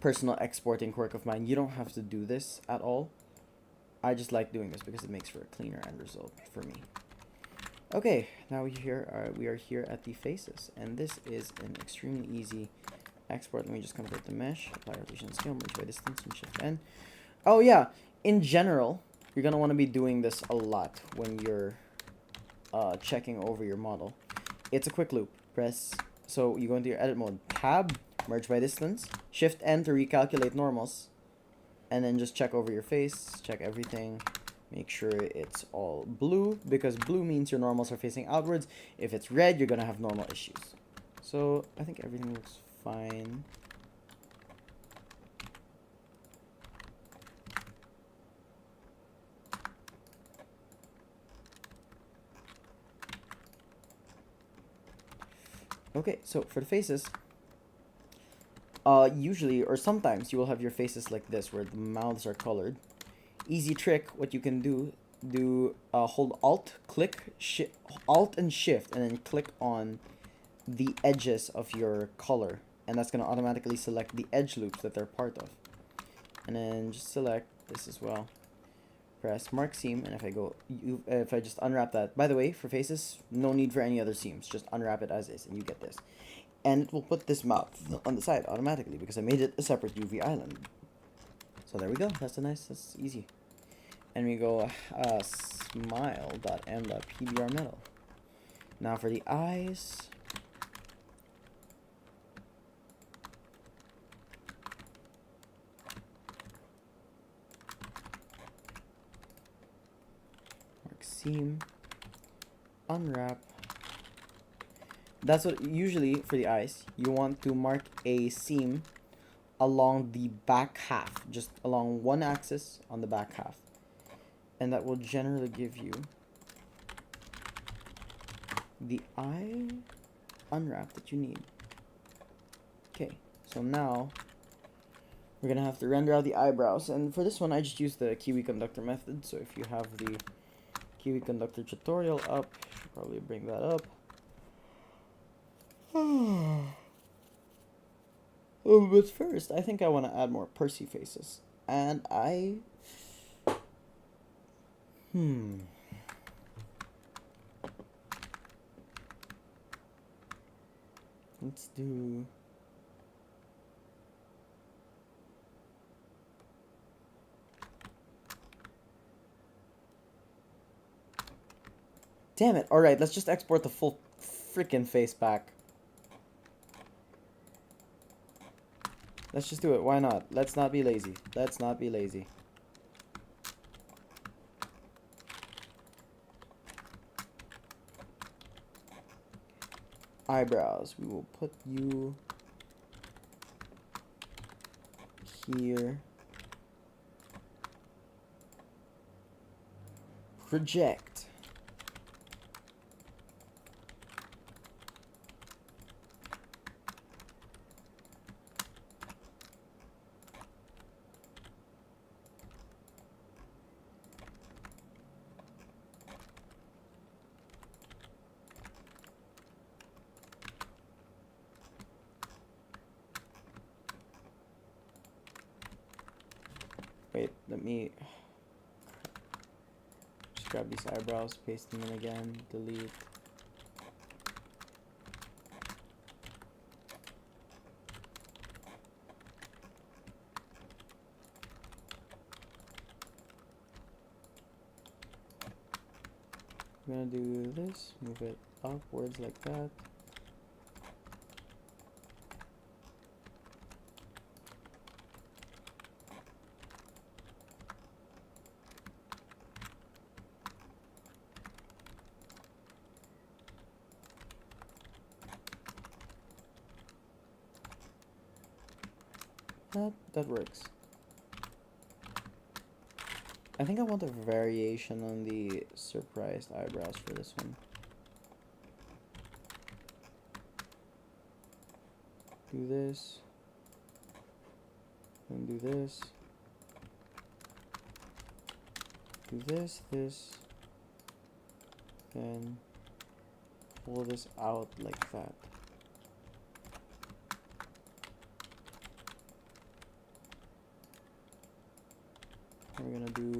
personal exporting quirk of mine. You don't have to do this at all. I just like doing this because it makes for a cleaner end result for me. Okay, now we are here at the faces, and this is an extremely easy export. Let me just convert the mesh, apply rotation scale, merge by distance, and shift N. Oh yeah, in general, you're gonna want to be doing this a lot when you're checking over your model. It's a quick loop. So you go into your edit mode, tab, merge by distance, shift N to recalculate normals, and then just check over your face, check everything, make sure it's all blue, because blue means your normals are facing outwards. If it's red, you're gonna have normal issues. So I think everything looks fine. Okay, so for the faces, usually or sometimes you will have your faces like this where the mouths are colored. Easy trick, what you can do hold alt, click, alt and shift, and then click on the edges of your color, and that's going to automatically select the edge loops that they're part of. And then just select this as well. Press mark seam, and if I just unwrap that, by the way, for faces, no need for any other seams, just unwrap it as is, and you get this. And it will put this mouth on the side automatically because I made it a separate UV island. So there we go. That's easy. And we go smile.m.pbrmetal. Now for the eyes. Mark seam. Unwrap. That's what usually for the eyes you want to mark a seam along the back half, just along one axis on the back half, and that will generally give you the eye unwrap that you need. Okay, so now we're gonna have to render out the eyebrows, and for this one I just use the Kiwi Conductor method. So if you have the Kiwi Conductor tutorial up, you should probably bring that up. But first, I think I want to add more Percy faces. And let's do... Damn it. Alright, let's just export the full freaking face back. Let's just do it. Why not? Let's not be lazy. Let's not be lazy. Eyebrows. We will put you here. Project. Wait, let me just grab these eyebrows, paste them in again, delete. I'm gonna do this, move it upwards like that. That works. I think I want a variation on the surprised eyebrows for this one. Do this. And do this. Do this, this. Then pull this out like that. We're gonna do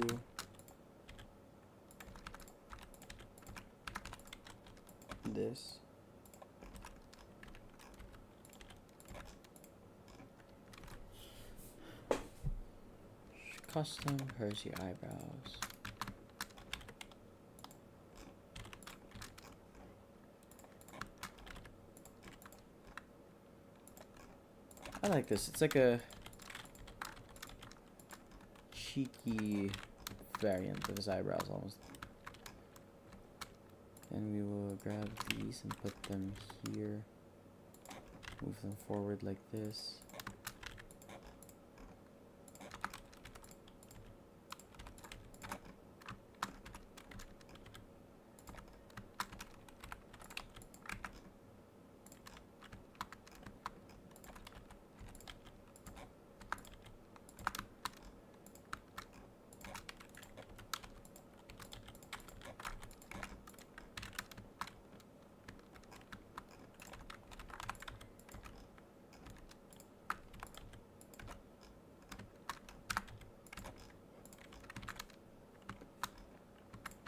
this. Custom Hershey eyebrows. I like this. It's like a cheeky variant of his eyebrows almost. And we will grab these and put them here. Move them forward like this.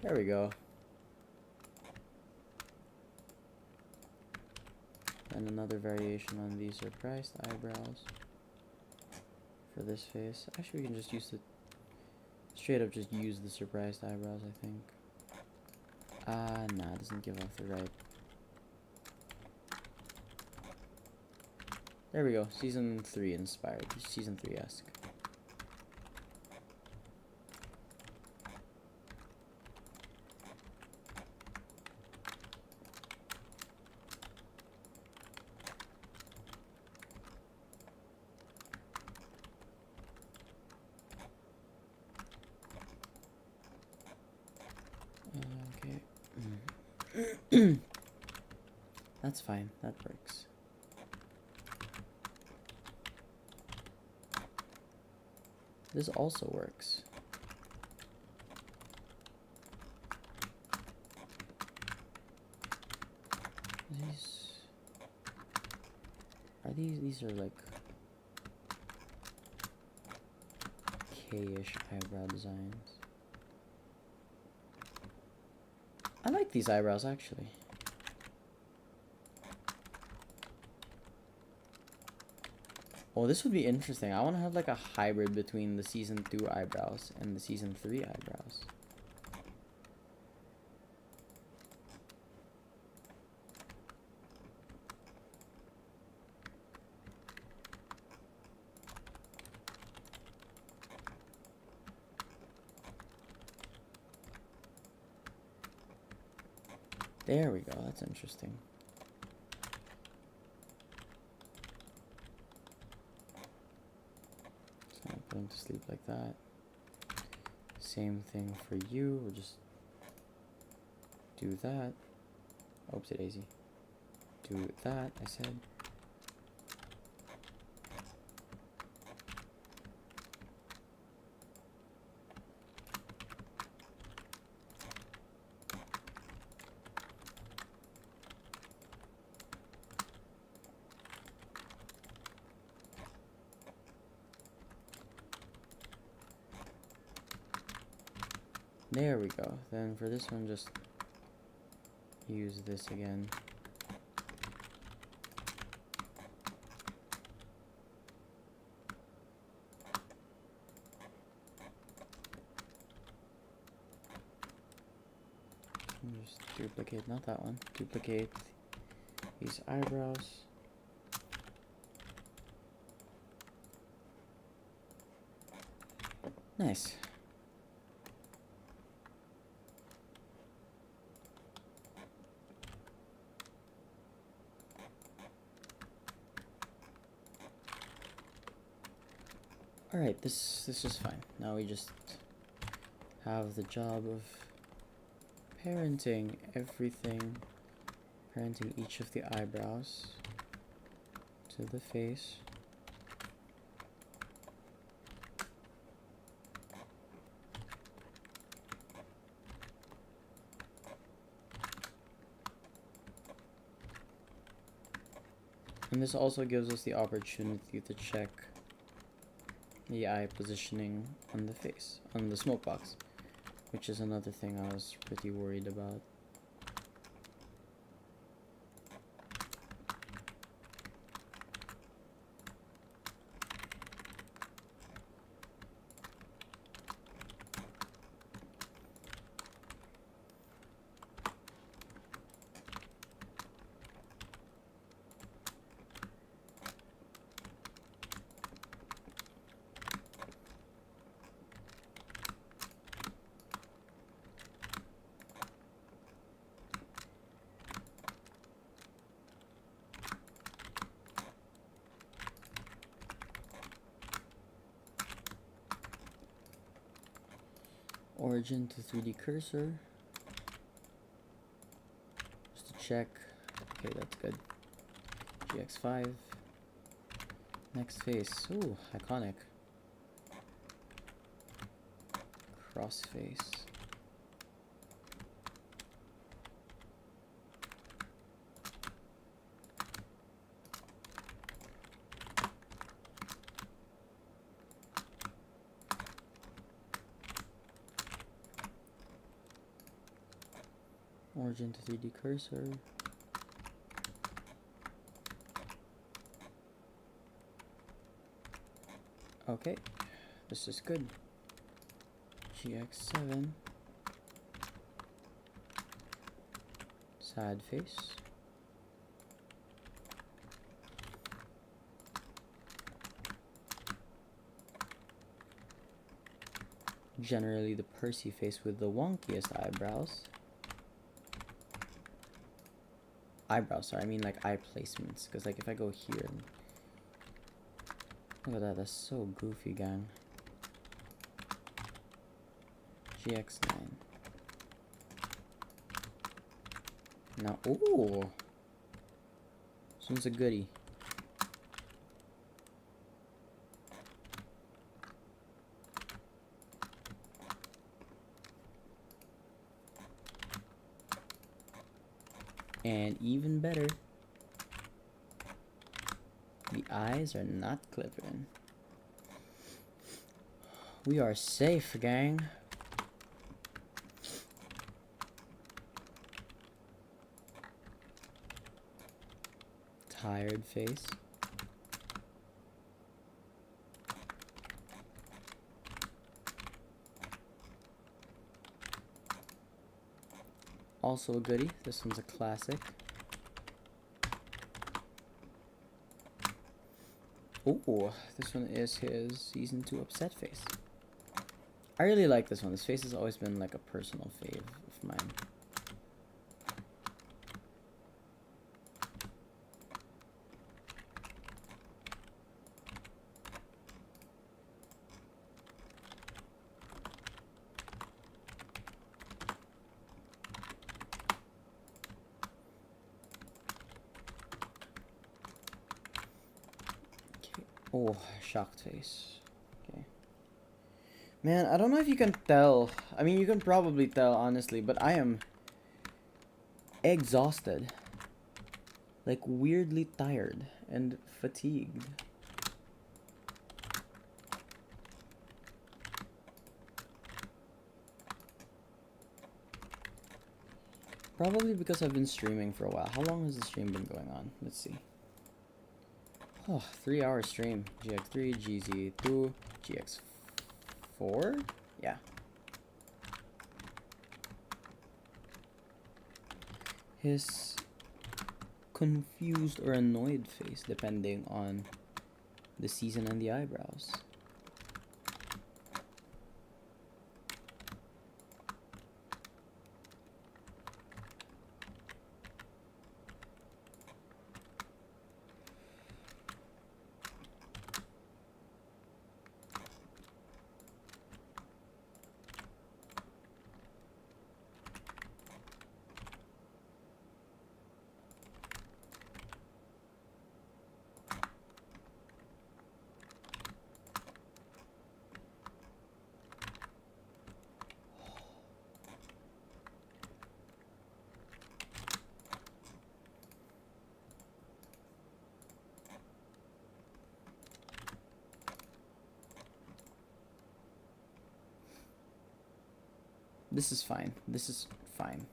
There we go. And another variation on these surprised eyebrows for this face. Actually, we can just use the straight up just use the surprised eyebrows, I think. Nah, it doesn't give off the right. There we go. Season 3 inspired. Season 3-esque. Okay. That's fine. That works. This also works. These are like K-ish eyebrow designs. I like these eyebrows actually. Oh, this would be interesting. I want to have like a hybrid between the season 2 eyebrows and the season 3 eyebrows. There we go, that's interesting. So I'll put him to sleep like that. Same thing for you, we'll just do that. Oopsie daisy. Do that, I said. There we go. Then for this one, just use this again. Just duplicate, not that one. Duplicate these eyebrows. Nice. Alright, this is fine. Now we just have the job of parenting everything. Parenting each of the eyebrows to the face. And this also gives us the opportunity to check the eye positioning on the face, on the smoke box, which is another thing I was pretty worried about. Origin to 3D cursor. Just to check. Okay, that's good. GX5. Next face. Ooh, iconic. Crossface. Origin to 3D cursor. Okay, this is good. GX7. Sad face. Generally the Percy face with the wonkiest eyebrows. Sorry, I mean like eye placements, because like if I go here and look at that, that's so goofy, gang. GX9. Now, ooh, this one's a goodie. And even better, the eyes are not clipping. We are safe, gang. Tired face. Also a goodie. This one's a classic. Ooh, this one is his season 2 upset face. I really like this one. This face has always been like a personal fave of mine. Oh, shocked face. Okay. Man, I don't know if you can tell. I mean, you can probably tell, honestly, but I am exhausted. Like, weirdly tired and fatigued. Probably because I've been streaming for a while. How long has the stream been going on? Let's see. Oh, 3-hour stream. GX3, GZ2, GX4? Yeah. His confused or annoyed face, depending on the season and the eyebrows. This is fine. This is fine.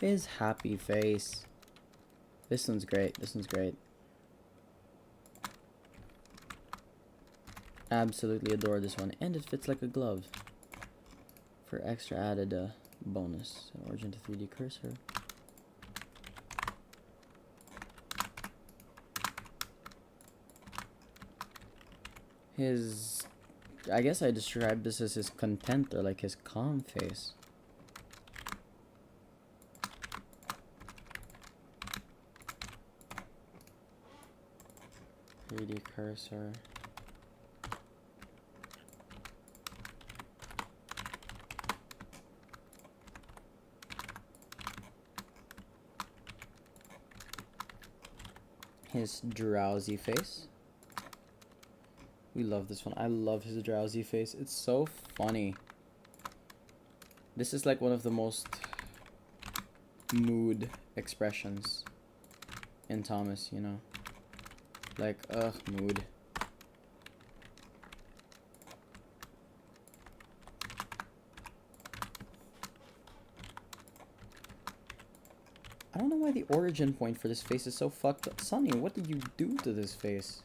His happy face. This one's great. This one's great. Absolutely adore this one. And it fits like a glove. For extra added bonus. Origin to 3D cursor. His... I guess I described this as his content or like his calm face. 3D cursor. His drowsy face. We love this one. I love his drowsy face. It's so funny. This is like one of the most mood expressions in Thomas, you know? Like, mood. I don't know why the origin point for this face is so fucked up. Sunny, what did you do to this face?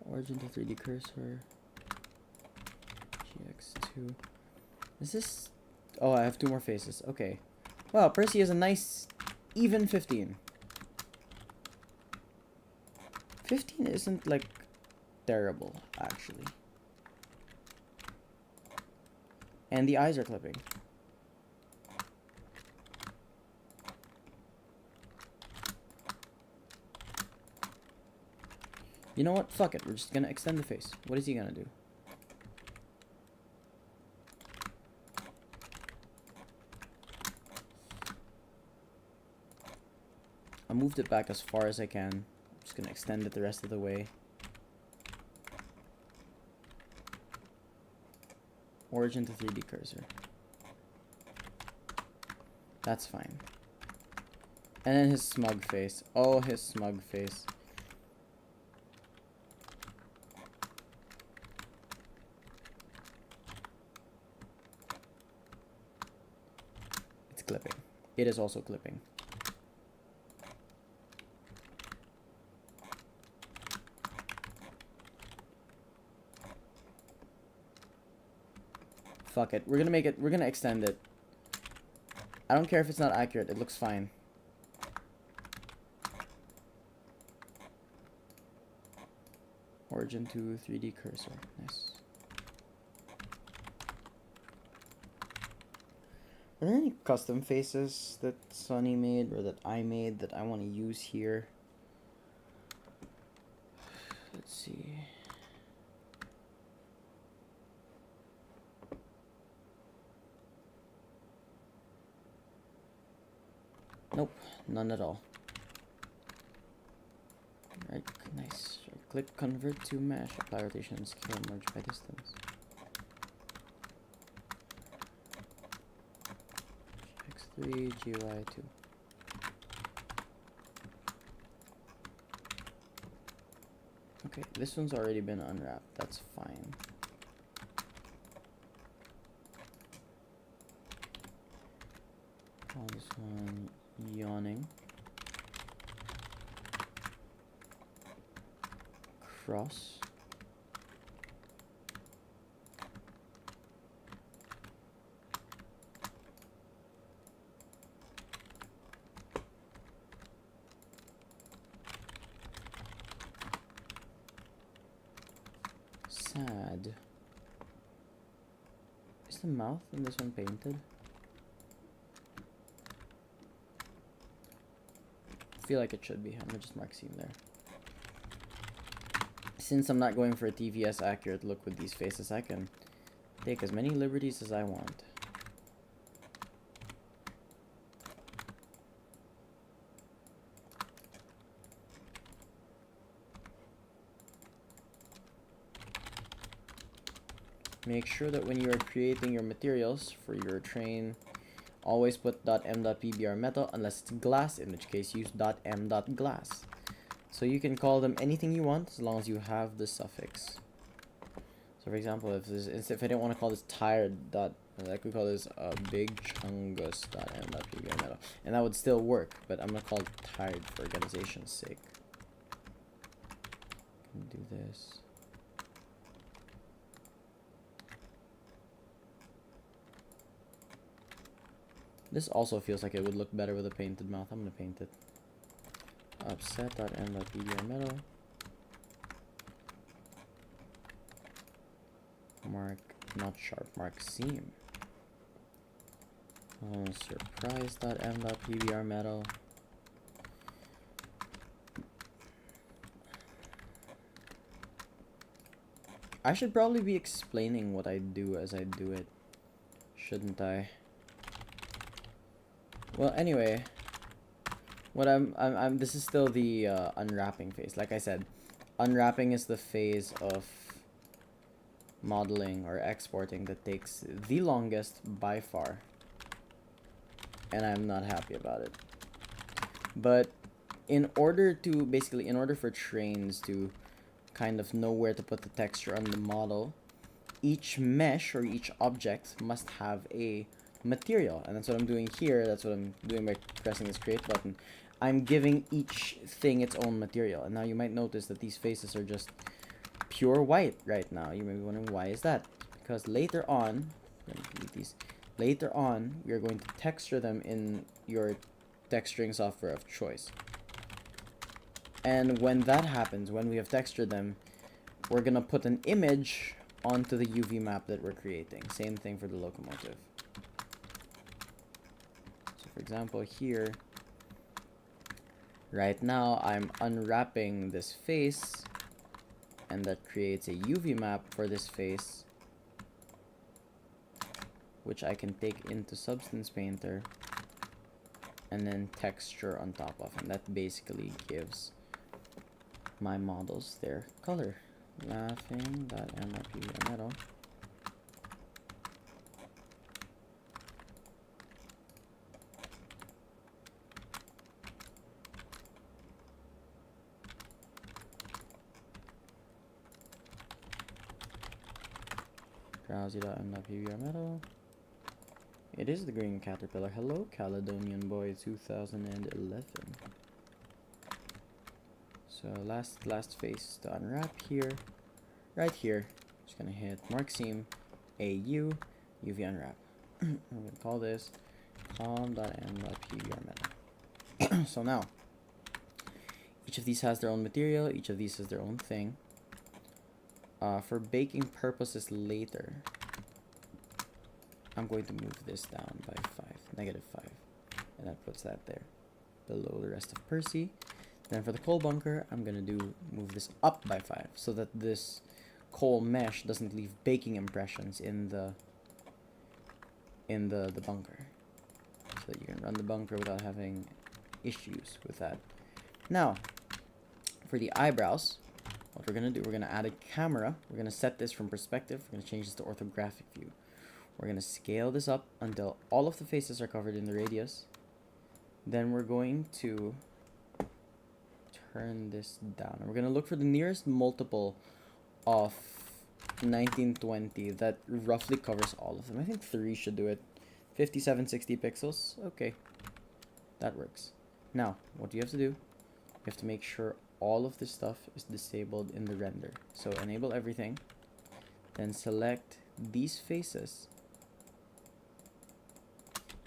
Origin to 3D cursor. GX2. Is this... Oh, I have 2 more faces. Okay. Wow, Percy has a nice even 15. 15 isn't, like, terrible, actually. And the eyes are clipping. You know what? Fuck it. We're just gonna extend the face. What is he gonna do? I moved it back as far as I can. I'm just gonna extend it the rest of the way. Origin to 3D cursor. That's fine. And then his smug face. Oh, his smug face. It's clipping. It is also clipping. Fuck it. We're gonna make it. We're gonna extend it. I don't care if it's not accurate. It looks fine. Origin to 3D cursor. Nice. Are there any custom faces that Sunny made or that I made that I want to use here? Let's see. Nope, none at all. Right, nice. Right click, convert to mesh, apply rotation, scale, merge by distance. X3, GY2. Okay, this one's already been unwrapped, that's fine. Call this one yawning. Cross. Sad. Is the mouth in this one painted? I feel like it should be. I'm gonna just mark seam there. Since I'm not going for a TVS accurate look with these faces, I can take as many liberties as I want. Make sure that when you are creating your materials for your train, always put .m.pbr metal unless it's glass, in which case use .m.glass. So you can call them anything you want as long as you have the suffix. So for example, if I didn't want to call this tired I could call this big chungus .m.pbr metal, and that would still work, but I'm gonna call it tired for organization's sake. Do this. This also feels like it would look better with a painted mouth. I'm gonna paint it. Upset.m.pbr metal. Mark, not sharp, mark seam. Surprise.m.pbr metal. I should probably be explaining what I do as I do it, shouldn't I? Well, anyway, what this is still the unwrapping phase. Like I said, unwrapping is the phase of modeling or exporting that takes the longest by far, and I'm not happy about it. But in order for trains to kind of know where to put the texture on the model, each mesh or each object must have a material, and that's what I'm doing here. That's what I'm doing by pressing this create button. I'm giving each thing its own material, and now you might notice that these faces are just pure white right now. You may be wondering, why is that? Because later on, we are going to texture them in your texturing software of choice. And when that happens, when we have textured them, we're gonna put an image onto the UV map that we're creating. Same thing for the locomotive. So for example, here, right now, I'm unwrapping this face, and that creates a UV map for this face, which I can take into Substance Painter and then texture on top of, and that basically gives my models their color. Laughing.m.pbr metal. Drowsy.m.pbr metal. It is the green caterpillar. Hello, Caledonian Boy 2011. So last face to unwrap here, right here. Just gonna hit mark seam, AU, UV unwrap. I'm gonna call this calm.m.pbr metal. So now, each of these has their own material. Each of these has their own thing. For baking purposes later, I'm going to move this down by 5. -5. And that puts that there, below the rest of Percy. Then for the coal bunker, I'm gonna move this up by 5, so that this coal mesh doesn't leave baking impressions in the bunker, so that you can run the bunker without having issues with that. Now, for the eyebrows, what we're gonna do, we're gonna add a camera. We're gonna set this from perspective. We're gonna change this to orthographic view. We're gonna scale this up until all of the faces are covered in the radius. Then we're going to turn this down. And we're gonna look for the nearest multiple of 1920 that roughly covers all of them. I think 3 should do it. 5760 pixels. Okay, that works. Now, what do you have to do? You have to make sure all of this stuff is disabled in the render. So enable everything, then select these faces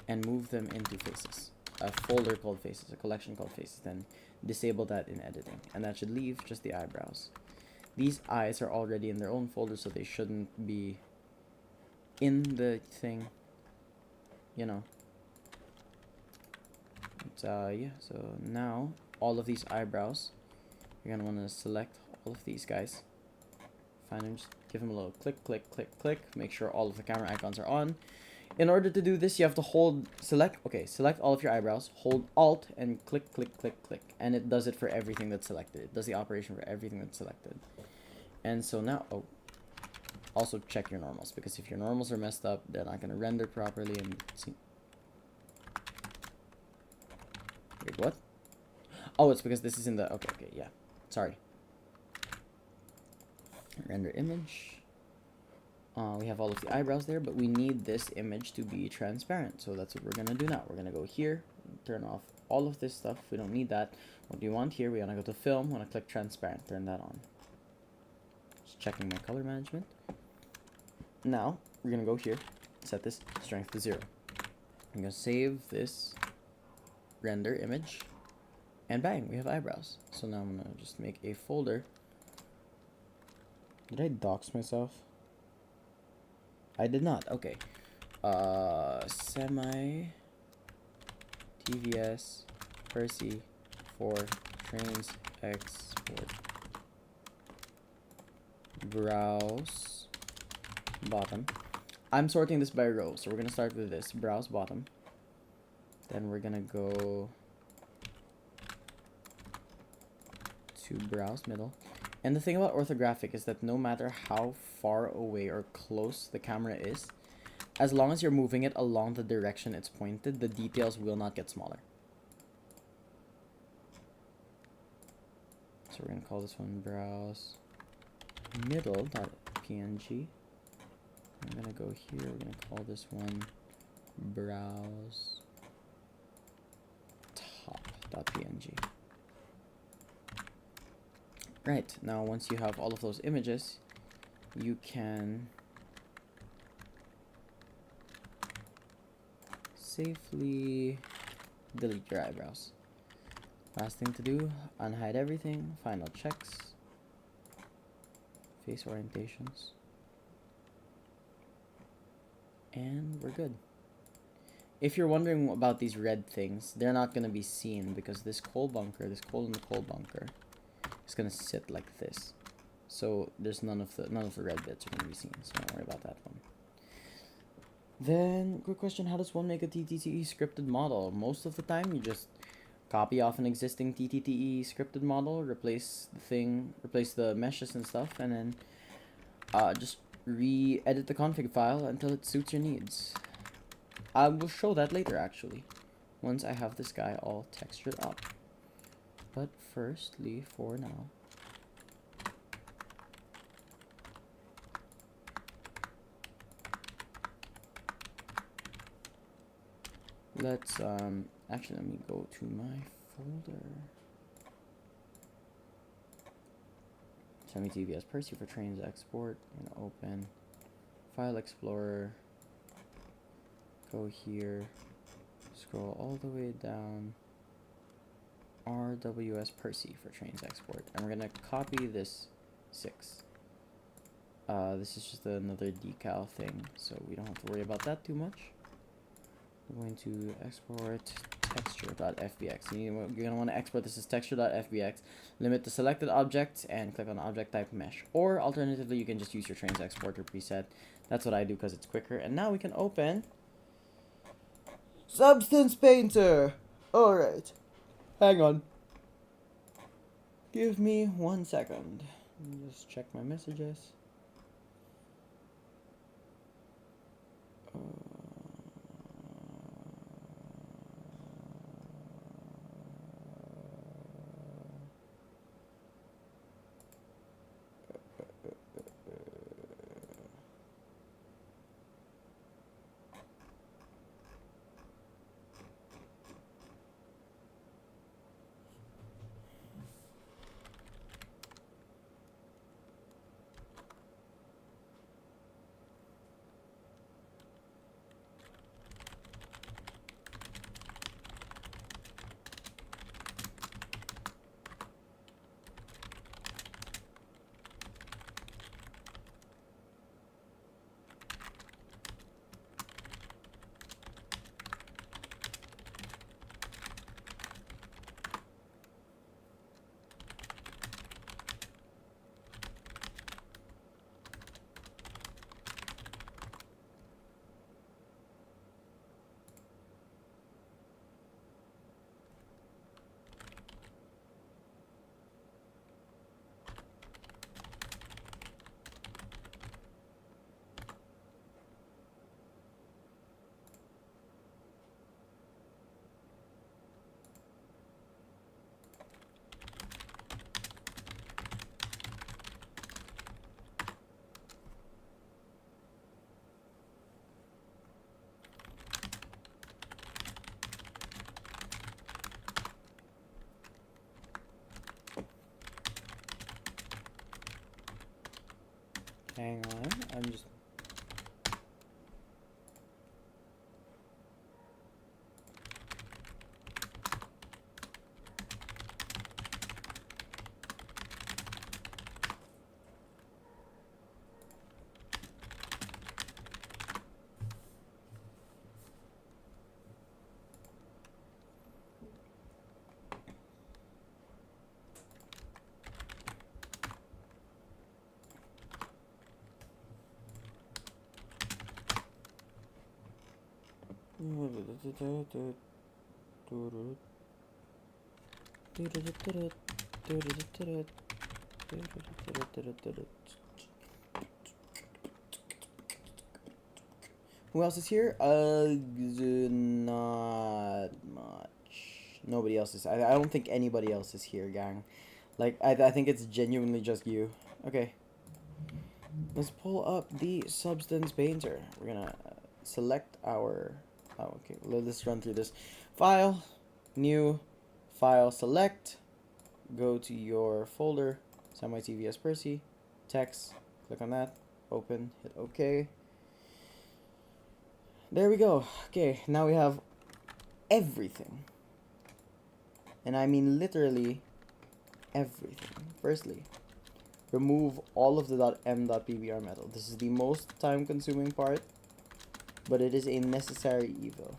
and move them into faces. A folder called faces, a collection called faces, then disable that in editing. And that should leave just the eyebrows. These eyes are already in their own folder, so they shouldn't be in the thing, you know. But, yeah, so now all of these eyebrows, you're gonna want to select all of these guys. Find them, just give them a little click, click, click, click. Make sure all of the camera icons are on. In order to do this, you have to select all of your eyebrows, hold Alt, and click, click, click, click. And it does it for everything that's selected. It does the operation for everything that's selected. And so now, also check your normals, because if your normals are messed up, they're not going to render properly. And see. Wait, what? Oh, it's because this is in the, okay, yeah. Sorry. Render image. We have all of the eyebrows there, but we need this image to be transparent. So that's what we're going to do now. We're going to go here, turn off all of this stuff. We don't need that. What do you want here? We want to go to film, want to click transparent, turn that on. Just checking my color management. Now, we're going to go here, set this strength to 0. I'm going to save this render image, and bang, we have eyebrows. So now I'm going to just make a folder. Did I dox myself? I did not. Okay. Semi TVS Percy for trains export. Browse bottom. I'm sorting this by row, so we're gonna start with this browse bottom. Then we're gonna go to browse middle. And the thing about orthographic is that no matter how far away or close the camera is, as long as you're moving it along the direction it's pointed, the details will not get smaller. So we're going to call this one browse middle.png. I'm going to go here, we're going to call this one browse top.png. Right, now once you have all of those images, you can safely delete your eyebrows. Last thing to do, unhide everything, final checks, face orientations, and we're good. If you're wondering about these red things, they're not going to be seen because this coal bunker, this coal in the coal bunker, it's gonna sit like this, so there's none of the red bits are gonna be seen. So don't worry about that one. Then, good question: how does one make a TTTE scripted model? Most of the time, you just copy off an existing TTTE scripted model, replace the meshes and stuff, and then just re-edit the config file until it suits your needs. I will show that later, actually, once I have this guy all textured up. But firstly, for now, let's actually let me go to my folder. Semi TVS Percy for trains export. I'm gonna open File Explorer. Go here. Scroll all the way down. RWS Percy for trains export, and we're gonna copy this 6. This is just another decal thing, so we don't have to worry about that too much. going to export texture.fbx. You're going to want to export this as texture.fbx. Limit the selected object and click on object type mesh. Or alternatively, you can just use your trains exporter preset. That's what I do because it's quicker. And now we can open Substance Painter. Alright. Hang on. Give me 1 second. Let me just check my messages. Hang on, I'm just... Who else is here? Not much. Nobody else is. I don't think anybody else is here, gang. Like, I think it's genuinely just you. Okay. Let's pull up the Substance Painter. We're gonna select our... Oh, okay. Let's run through this. File, new, file, select. Go to your folder, SemiTVS Percy, text, click on that, open, hit OK. There we go. Okay, now we have everything. And I mean literally everything. Firstly, remove all of the .m.pbr metal. This is the most time consuming part, but it is a necessary evil.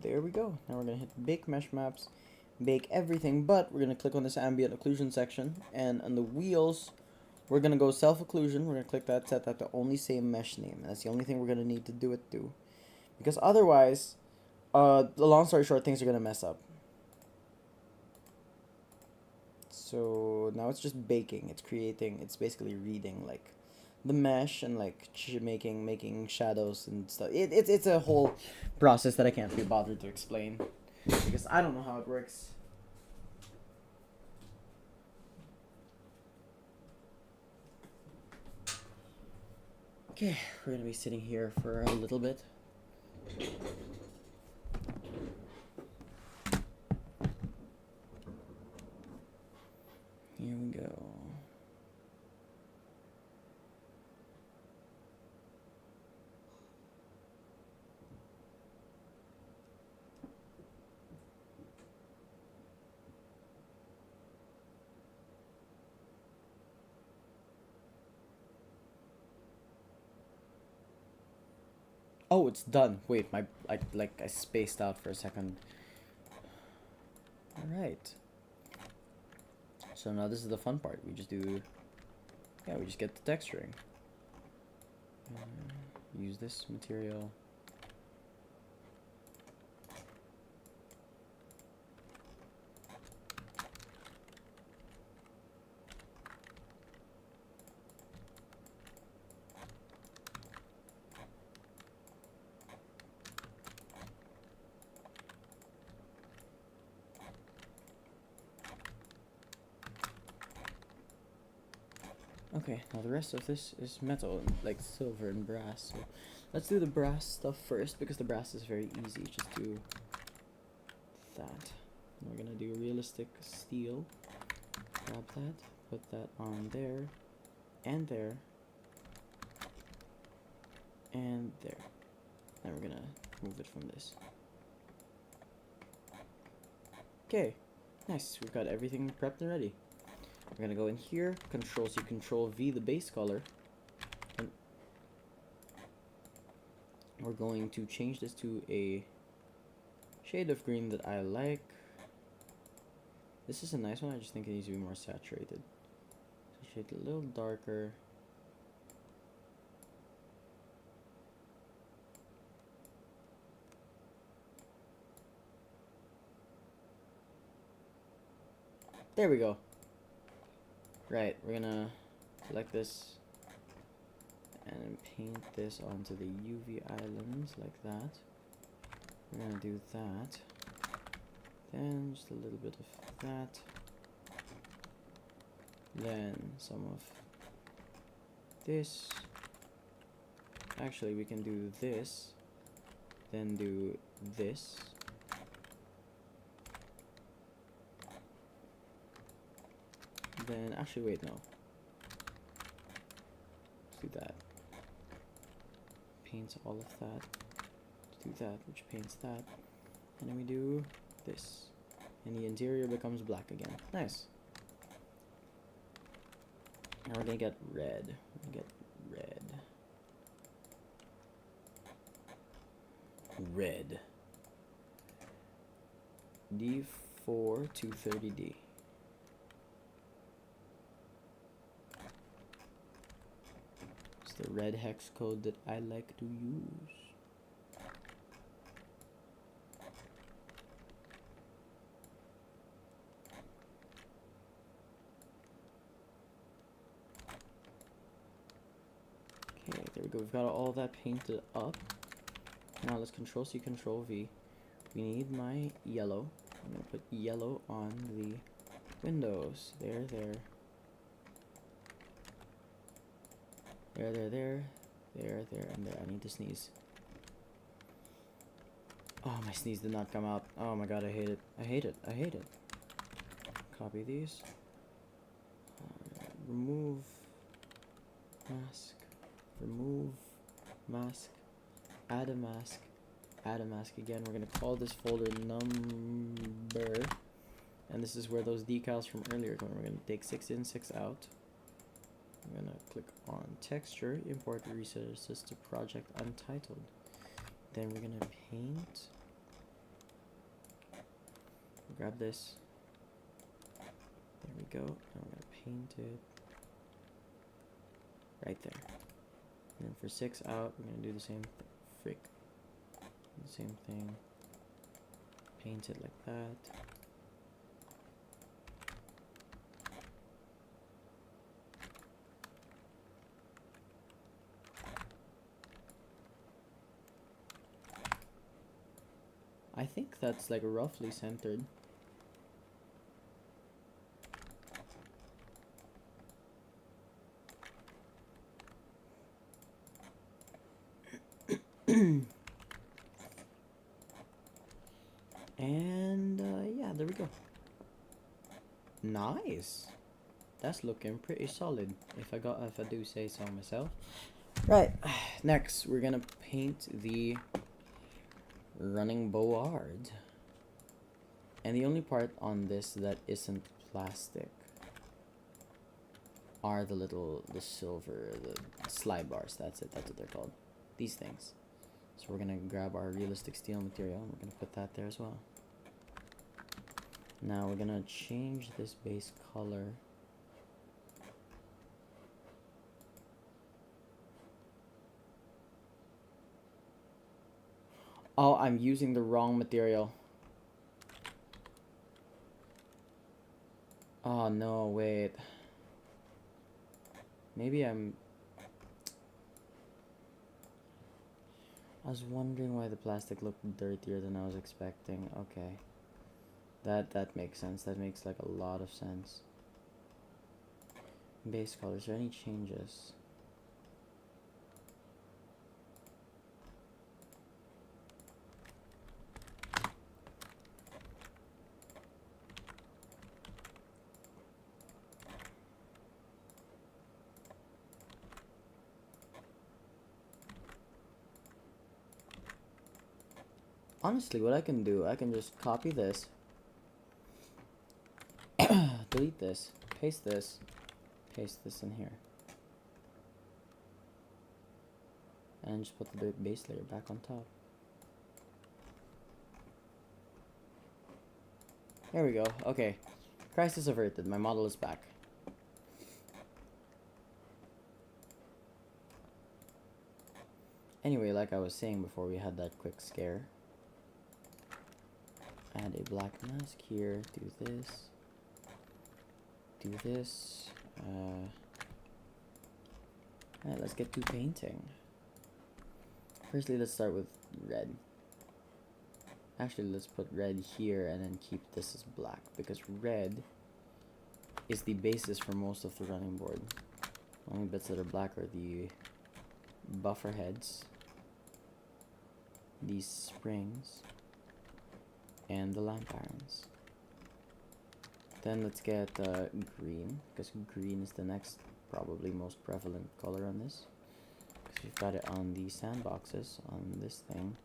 There we go. Now we're going to hit bake mesh maps, bake everything, but we're going to click on this ambient occlusion section, and on the wheels, we're going to go self occlusion. We're going to click that, set that to only say mesh name. That's the only thing we're going to need to do it to, because otherwise, the long story short, things are going to mess up. So now it's just baking. It's creating, it's basically reading like the mesh and like making shadows and stuff. It's a whole process that I can't be bothered to explain because I don't know how it works. Okay, we're gonna be sitting here for a little bit. Oh, it's done. Wait, I spaced out for a second. Alright. So now this is the fun part. We just do... Yeah, we just get the texturing. Use this material. Okay, now the rest of this is metal, like silver and brass. So let's do the brass stuff first, because the brass is very easy. Just do that. We're gonna do realistic steel. Grab that, put that on there, and there, and there. Now we're gonna move it from this. Okay, nice. We've got everything prepped and ready. We're gonna go in here, Control-C, Control-V, the base color. And we're going to change this to a shade of green that I like. This is a nice one, I just think it needs to be more saturated. So shade it a little darker. There we go. Right, we're gonna select this and paint this onto the UV islands like that. We're gonna do that. Then just a little bit of that. Then some of this. Actually, we can do this. Then do this. Then, actually, wait, no. Let's do that. Paints all of that. Let's do that, which paints that. And then we do this. And the interior becomes black again. Nice. Now we're gonna get red. Red. D4 230D. It's the red hex code that I like to use. Okay, there we go. We've got all that painted up. Now let's Control-C, Control-V. We need my yellow. I'm gonna put yellow on the windows. There. There, and there. I need to sneeze. Oh, my sneeze did not come out. Oh my god, I hate it. Copy these. Remove mask. Remove mask. Add a mask. Add a mask again. We're gonna call this folder number. And this is where those decals from earlier come. We're gonna take 6 in, 6 out. I'm gonna click on texture, import resources to project untitled. Then we're gonna paint. Grab this. There we go. Now we're gonna paint it right there. And then for 6 out, we're gonna do the same same thing. Paint it like that. I think that's like roughly centered. And yeah, there we go. Nice. That's looking pretty solid, if I do say so myself. Right. Next, we're gonna paint the running board. And the only part on this that isn't plastic are the silver, the slide bars. That's it. That's what they're called. These things. So we're gonna grab our realistic steel material and we're gonna put that there as well. Now we're gonna change this base color. Oh, I'm using the wrong material. Oh no, wait. Maybe I was wondering why the plastic looked dirtier than I was expecting. Okay. That makes sense. That makes like a lot of sense. Base color, is there any changes? Honestly, what I can do, I can just copy this, delete this, paste this in here. And just put the base layer back on top. There we go. Okay. Crisis averted. My model is back. Anyway, like I was saying before we had that quick scare. Add a black mask here. Do this. Do this. Alright, let's get to painting. Firstly, let's start with red. Actually, let's put red here and then keep this as black, because red is the basis for most of the running board. Only bits that are black are the buffer heads, these springs, and the lamp irons. Then let's get green, because green is the next probably most prevalent color on this. Because we've got it on the sandboxes, on this thing,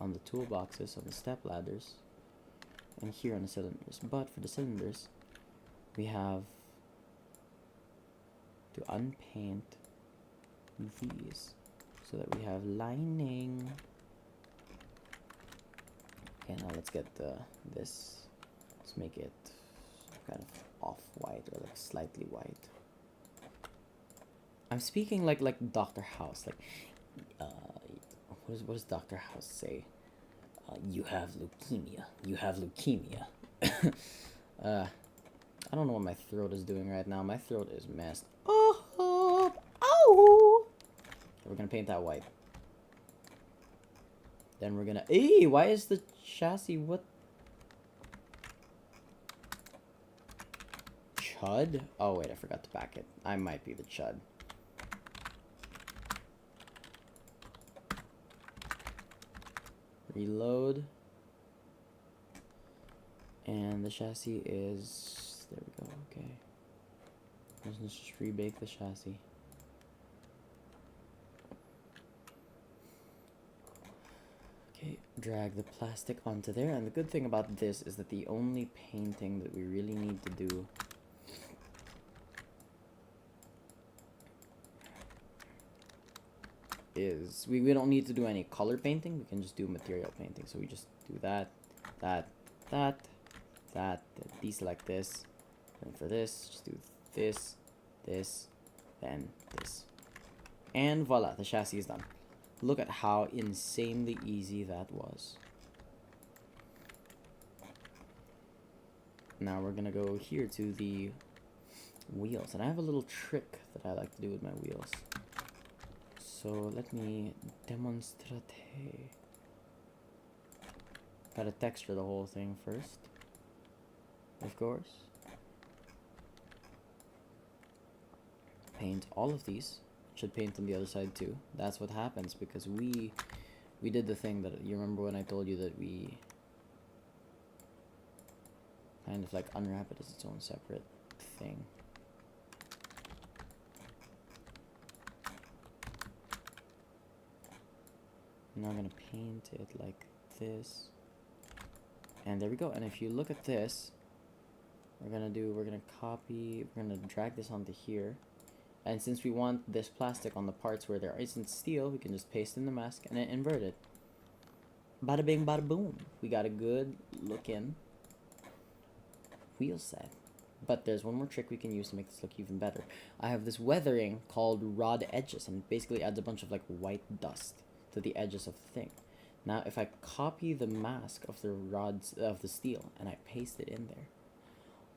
on the toolboxes, on the step ladders, and here on the cylinders. But for the cylinders, we have to unpaint these so that we have lining. Okay, now let's get this. Let's make it kind of off-white or like slightly white. I'm speaking like Dr. House. Like, what does Dr. House say? You have leukemia. You have leukemia. I don't know what my throat is doing right now. My throat is messed up. Ow! We're gonna paint that white. Then we're gonna. Hey, why is the chassis what? Chud? Oh wait, I forgot to back it. I might be the chud. Reload. And the chassis is, there we go, okay. Let's just rebake the chassis. Okay, drag the plastic onto there, and the good thing about this is that the only painting that we really need to do is, we don't need to do any color painting, we can just do material painting. So we just do that, deselect this, and for this, just do this, then this. And voila, the chassis is done. Look at how insanely easy that was. Now we're gonna go here to the wheels, and I have a little trick that I like to do with my wheels. So let me demonstrate. Gotta texture the whole thing first, of course. Paint all of these. Should paint on the other side too. That's what happens because we did the thing that, you remember when I told you that we kind of like unwrap it as its own separate thing. Now I'm gonna paint it like this, and there we go. And if you look at this, we're gonna drag this onto here, and since we want this plastic on the parts where there isn't steel, we can just paste in the mask and then invert it. Bada bing, bada boom. We got a good looking wheel set. But there's one more trick we can use to make this look even better. I have this weathering called rod edges, and it basically adds a bunch of like white dust to the edges of the thing. Now, if I copy the mask of the rods of the steel and I paste it in there,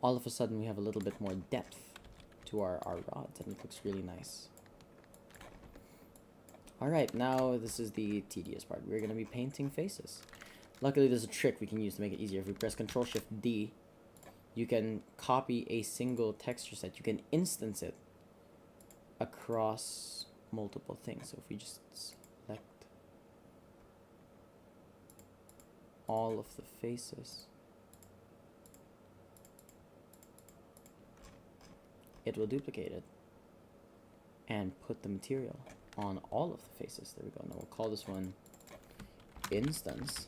all of a sudden we have a little bit more depth to our rods, and it looks really nice. Alright, now this is the tedious part. We're going to be painting faces. Luckily, there's a trick we can use to make it easier. If we press Ctrl-Shift-D, you can copy a single texture set. You can instance it across multiple things. So if we just select all of the faces, it will duplicate it and put the material on all of the faces. There we go. Now we'll call this one instance.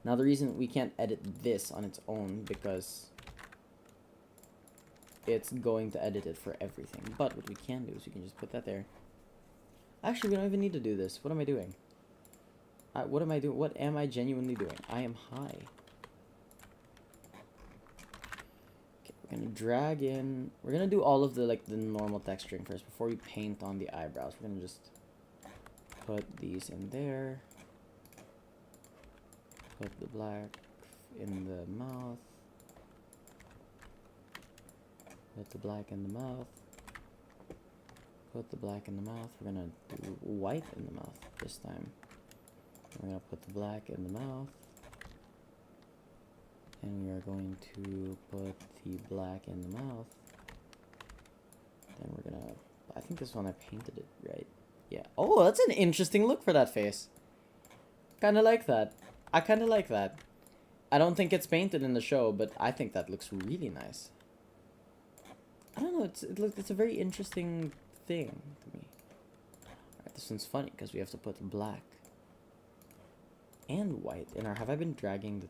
Now the reason we can't edit this on its own because it's going to edit it for everything. But what we can do is we can just put that there. Actually, we don't even need to do this. What am I doing? What am I doing? What am I genuinely doing? I am high. Okay, we're gonna drag in. We're gonna do all of the the normal texturing first before we paint on the eyebrows. We're gonna just put these in there. Put the black in the mouth. Put the black in the mouth. Put the black in the mouth. We're gonna do white in the mouth this time. We're gonna put the black in the mouth. And we are going to put the black in the mouth. Then we're gonna... I think this one I painted it, right? Yeah. Oh, that's an interesting look for that face. Kinda like that. I kind of like that. I don't think it's painted in the show, but I think that looks really nice. I don't know, it's a very interesting thing to me. Alright, this one's funny because we have to put black and white in our... Have I been dragging the...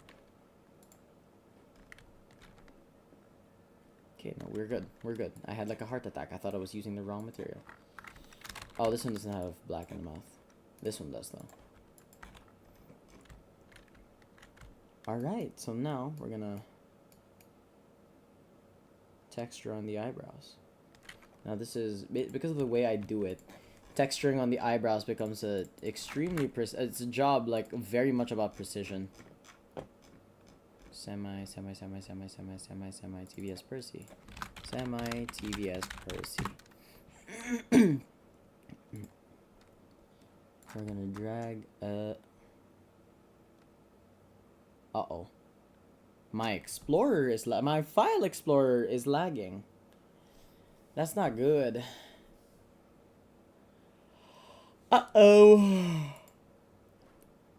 Okay, no, we're good. We're good. I had like a heart attack. I thought I was using the wrong material. Oh, this one doesn't have black in the mouth. This one does, though. Alright, so now we're gonna texture on the eyebrows. Now this is, because of the way I do it, texturing on the eyebrows becomes a extremely, it's a job like very much about precision. Semi, TVS Percy. Semi, TVS Percy. We're gonna drag, uh-oh. My Explorer is my File Explorer is lagging. That's not good. Uh-oh.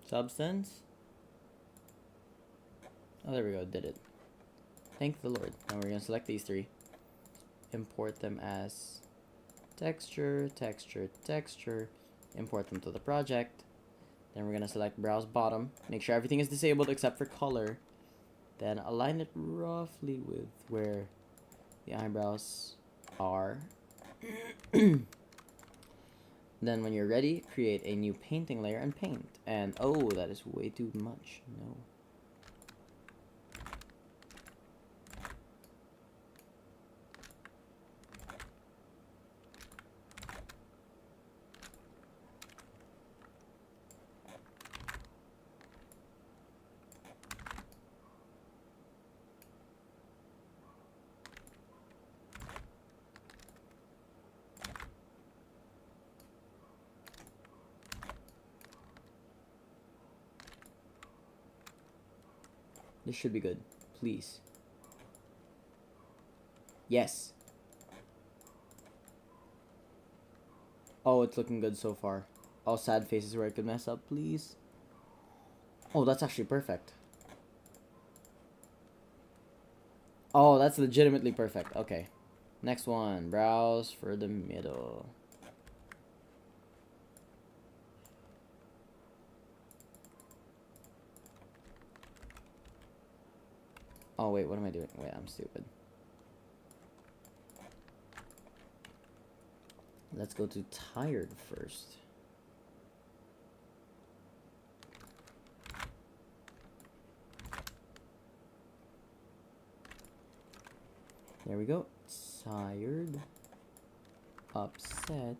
Substance? Oh, there we go. Did it. Thank the Lord. Now we're going to select these three. Import them as texture, texture, texture. Import them to the project. Then we're going to select browse bottom. Make sure everything is disabled except for color. Then align it roughly with where the eyebrows are. Then when you're ready, create a new painting layer and paint. And oh, that is way too much. No. This should be good. Please. Yes. Oh, it's looking good so far. Oh, sad faces where I could mess up, please. Oh, that's actually perfect. Oh, that's legitimately perfect. Okay. Next one. Browse for the middle. Oh, wait, what am I doing? Wait, I'm stupid. Let's go to tired first. There we go. Tired. Upset.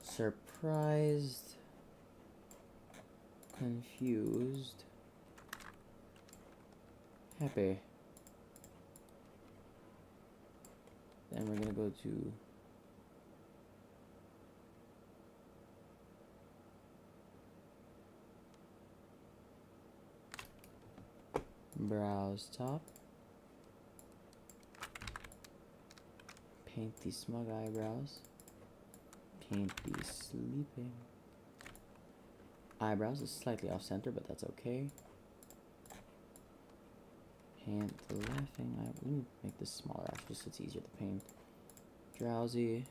Surprised. Confused. Happy. Then we're gonna go to browse top. Paint these smug eyebrows. Paint these sleeping eyebrows. Is slightly off center, but that's okay. Paint the laughing eye. Let me make this smaller actually so it's easier to paint. Drowsy.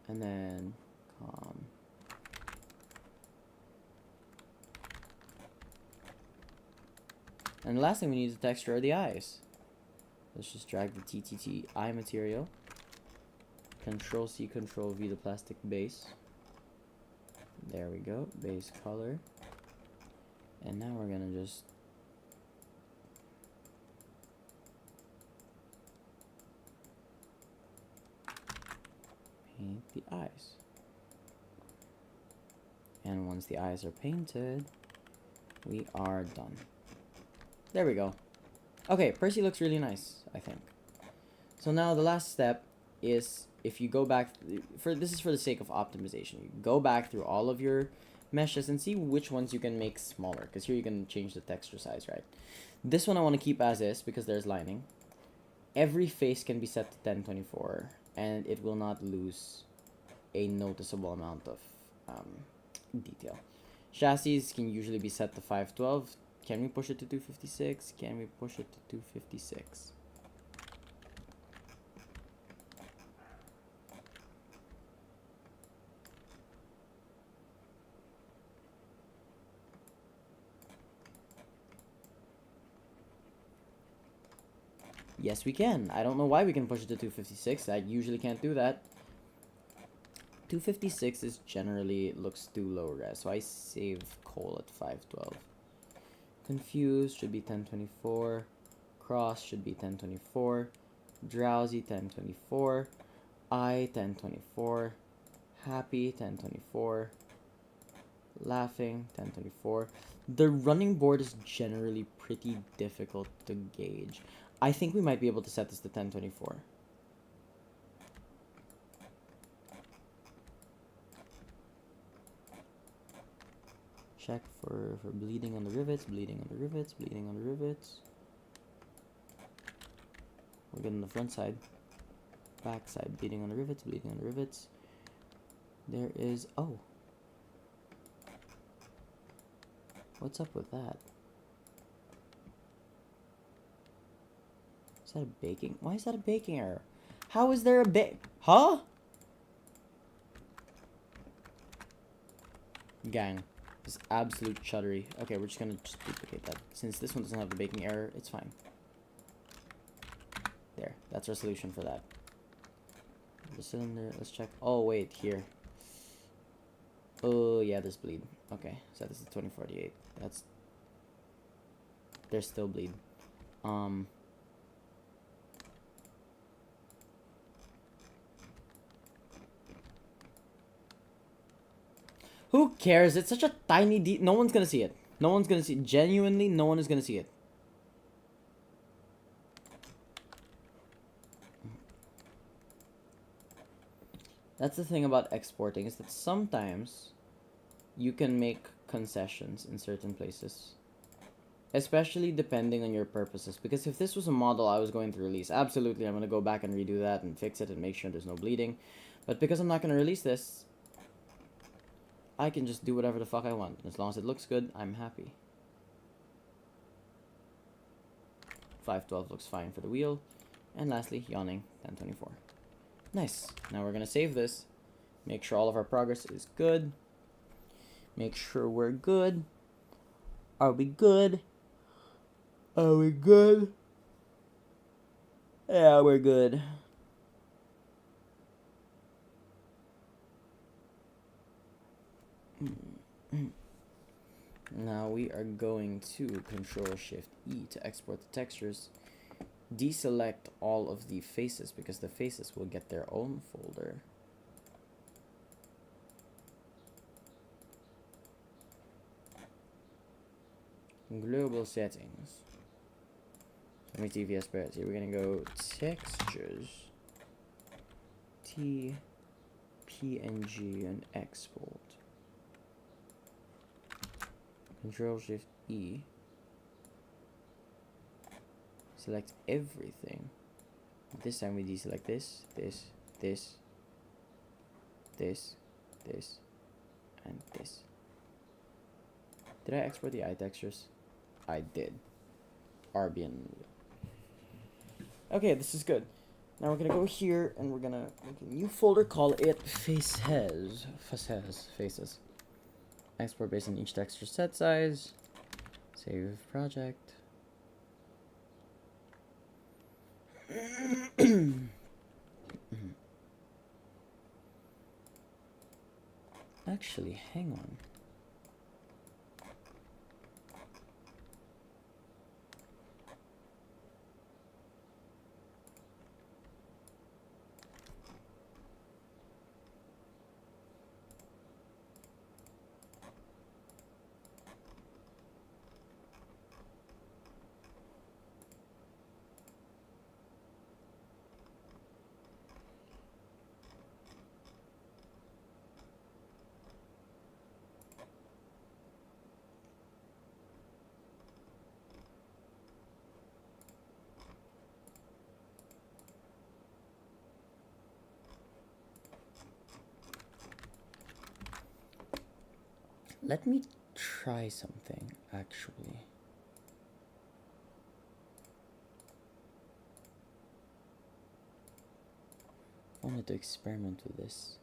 And then calm. And the last thing we need is the texture of the eyes. Let's just drag the TTT eye material. Control C, Control V the plastic base. There we go, base color. And now we're gonna just paint the eyes. And once the eyes are painted, we are done. There we go. Okay, Percy looks really nice, I think. So now the last step is, if you go back, this is for the sake of optimization. You go back through all of your meshes and see which ones you can make smaller, because here you can change the texture size, right? This one I want to keep as is because there's lining. Every face can be set to 1024 and it will not lose a noticeable amount of detail. Chassis can usually be set to 512. Can we push it to 256? Can we push it to 256? Yes, we can. I don't know why we can push it to 256. I usually can't do that. 256 is generally looks too low res, so I save Cole at 512. Confused should be 1024. Cross should be 1024. Drowsy 1024. Eye 1024. Happy 1024. Laughing 1024. The running board is generally pretty difficult to gauge. I think we might be able to set this to 1024. Check for bleeding on the rivets, bleeding on the rivets, bleeding on the rivets. We're good on the front side. Back side, bleeding on the rivets, bleeding on the rivets. There is, oh. What's up with that? Is that a baking? Why is that a baking error? How is there a huh? Gang. This absolute chuddery. Okay, we're just gonna just duplicate that. Since this one doesn't have the baking error, it's fine. There, that's our solution for that. The cylinder, let's check. Oh, wait, here. Oh, yeah, there's bleed. Okay, so this is 2048. That's... There's still bleed. Who cares? It's such a tiny no one's gonna see it. No one's gonna see it. Genuinely, no one is gonna see it. That's the thing about exporting, is that sometimes you can make concessions in certain places. Especially depending on your purposes. Because if this was a model I was going to release, absolutely I'm going to go back and redo that and fix it and make sure there's no bleeding. But because I'm not going to release this, I can just do whatever the fuck I want. As long as it looks good, I'm happy. 512 looks fine for the wheel. And lastly, yawning, 1024. Nice. Now we're going to save this. Make sure all of our progress is good. Make sure we're good. Are we good? Are we good? Yeah, we're good. Now we are going to Control Shift E to export the textures. Deselect all of the faces because the faces will get their own folder. Global settings. Let me TVS parity. We're gonna go textures, T, PNG, and export. Control Shift E. Select everything. This time we deselect this, this, this, and this. Did I export the eye textures? I did. RB and okay, this is good. Now we're gonna go here and we're gonna make a new folder, call it faces. Faces. Export based on each texture set size. Save project. Actually, hang on. Let me try something, actually. I wanted to experiment with this.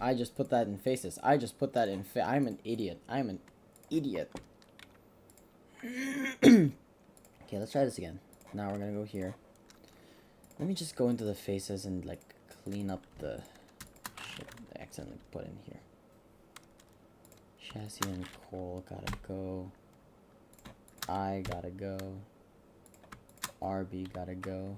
I just put that in faces. I just put that in I'm an idiot. I'm an idiot. Okay, let's try this again. Now we're gonna go here. Let me just go into the faces and like clean up the shit I accidentally put in here. Chassis and Cole gotta go. I gotta go. RB gotta go.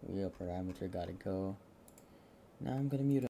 Wheel parameter gotta go. Now I'm gonna mute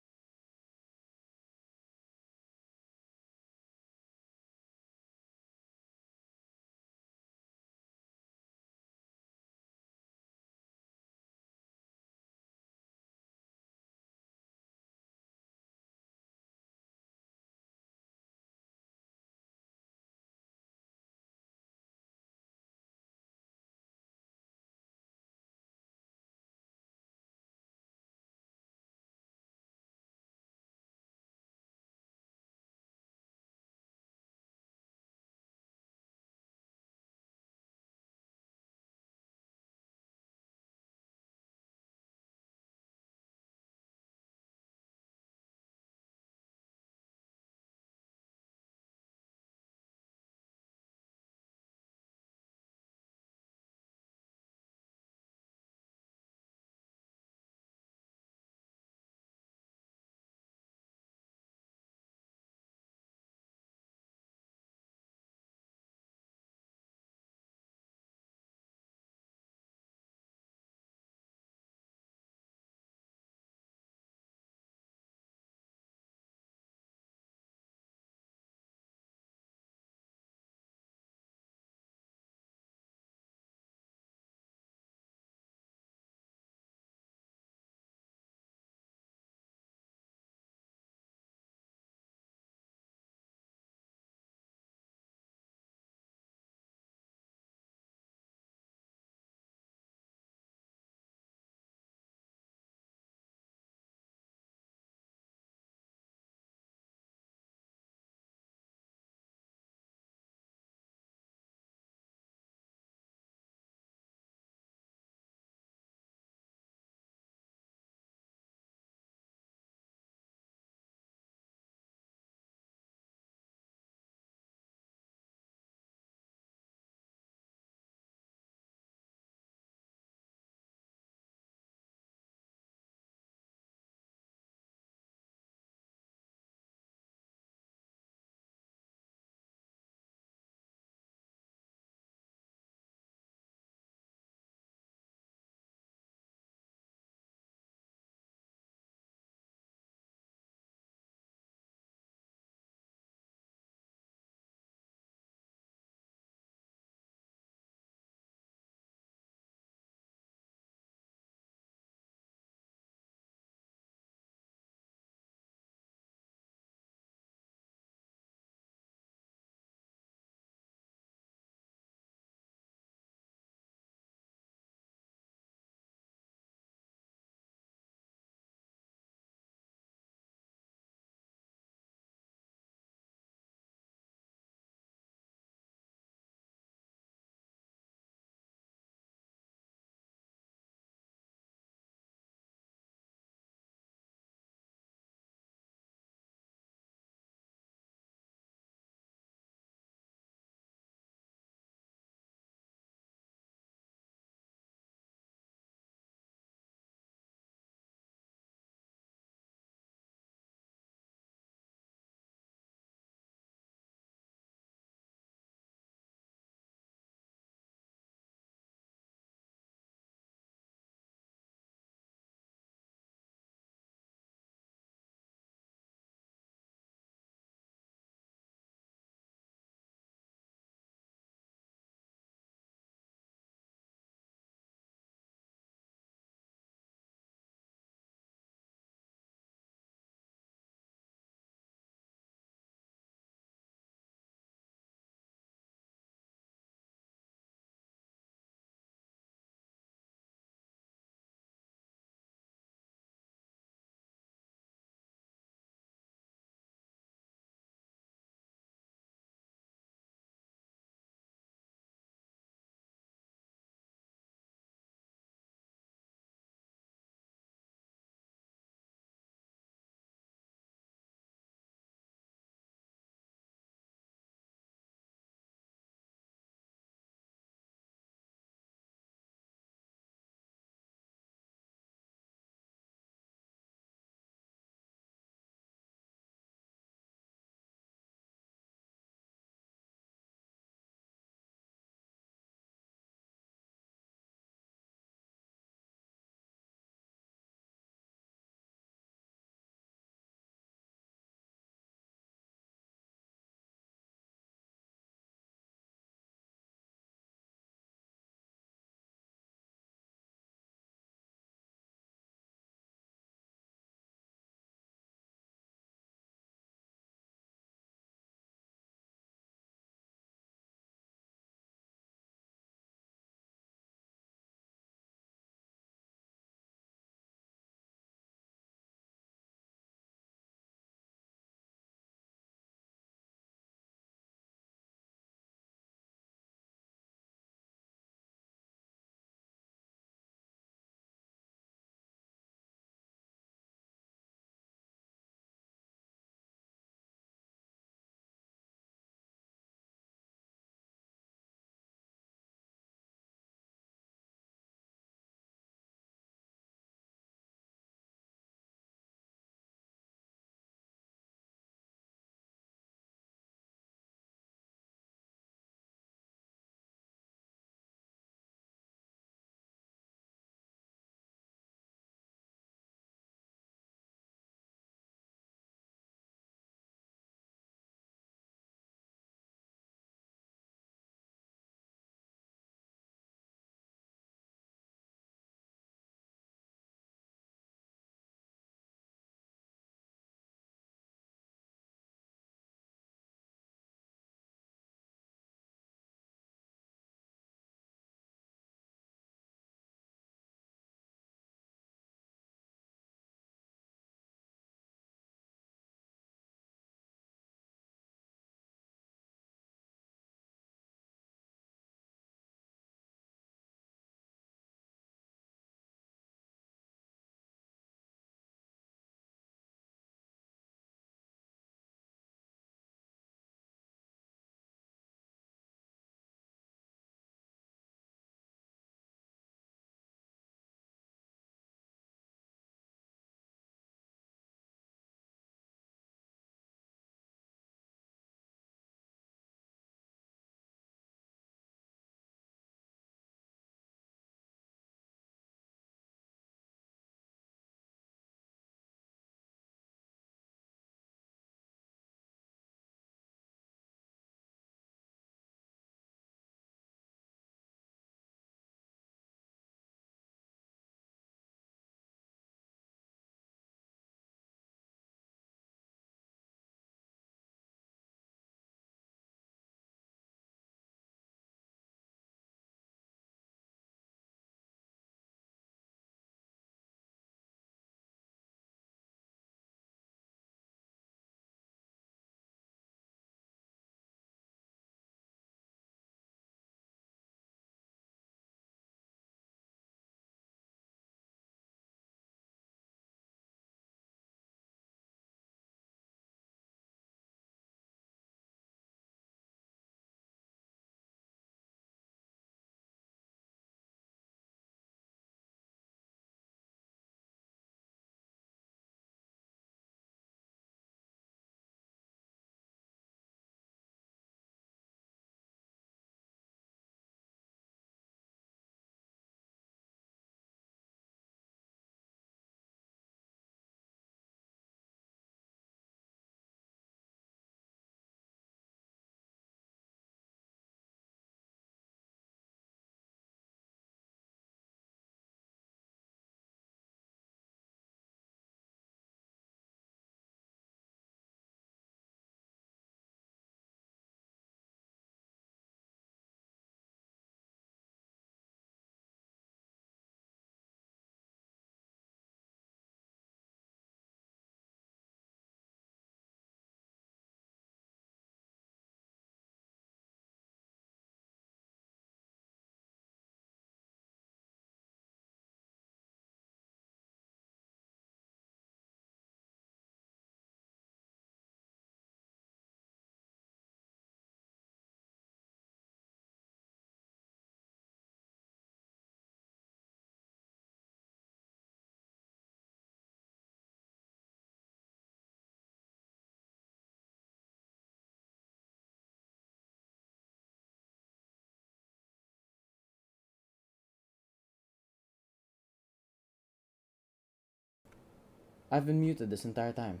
I've been muted this entire time.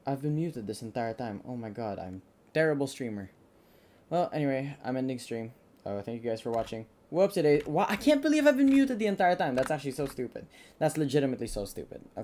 I've been muted this entire time. Oh my god, I'm terrible streamer. Well, anyway, I'm ending stream. Thank you guys for watching. Whoops, today. Wow, I can't believe I've been muted the entire time. That's actually so stupid. That's legitimately so stupid. Okay.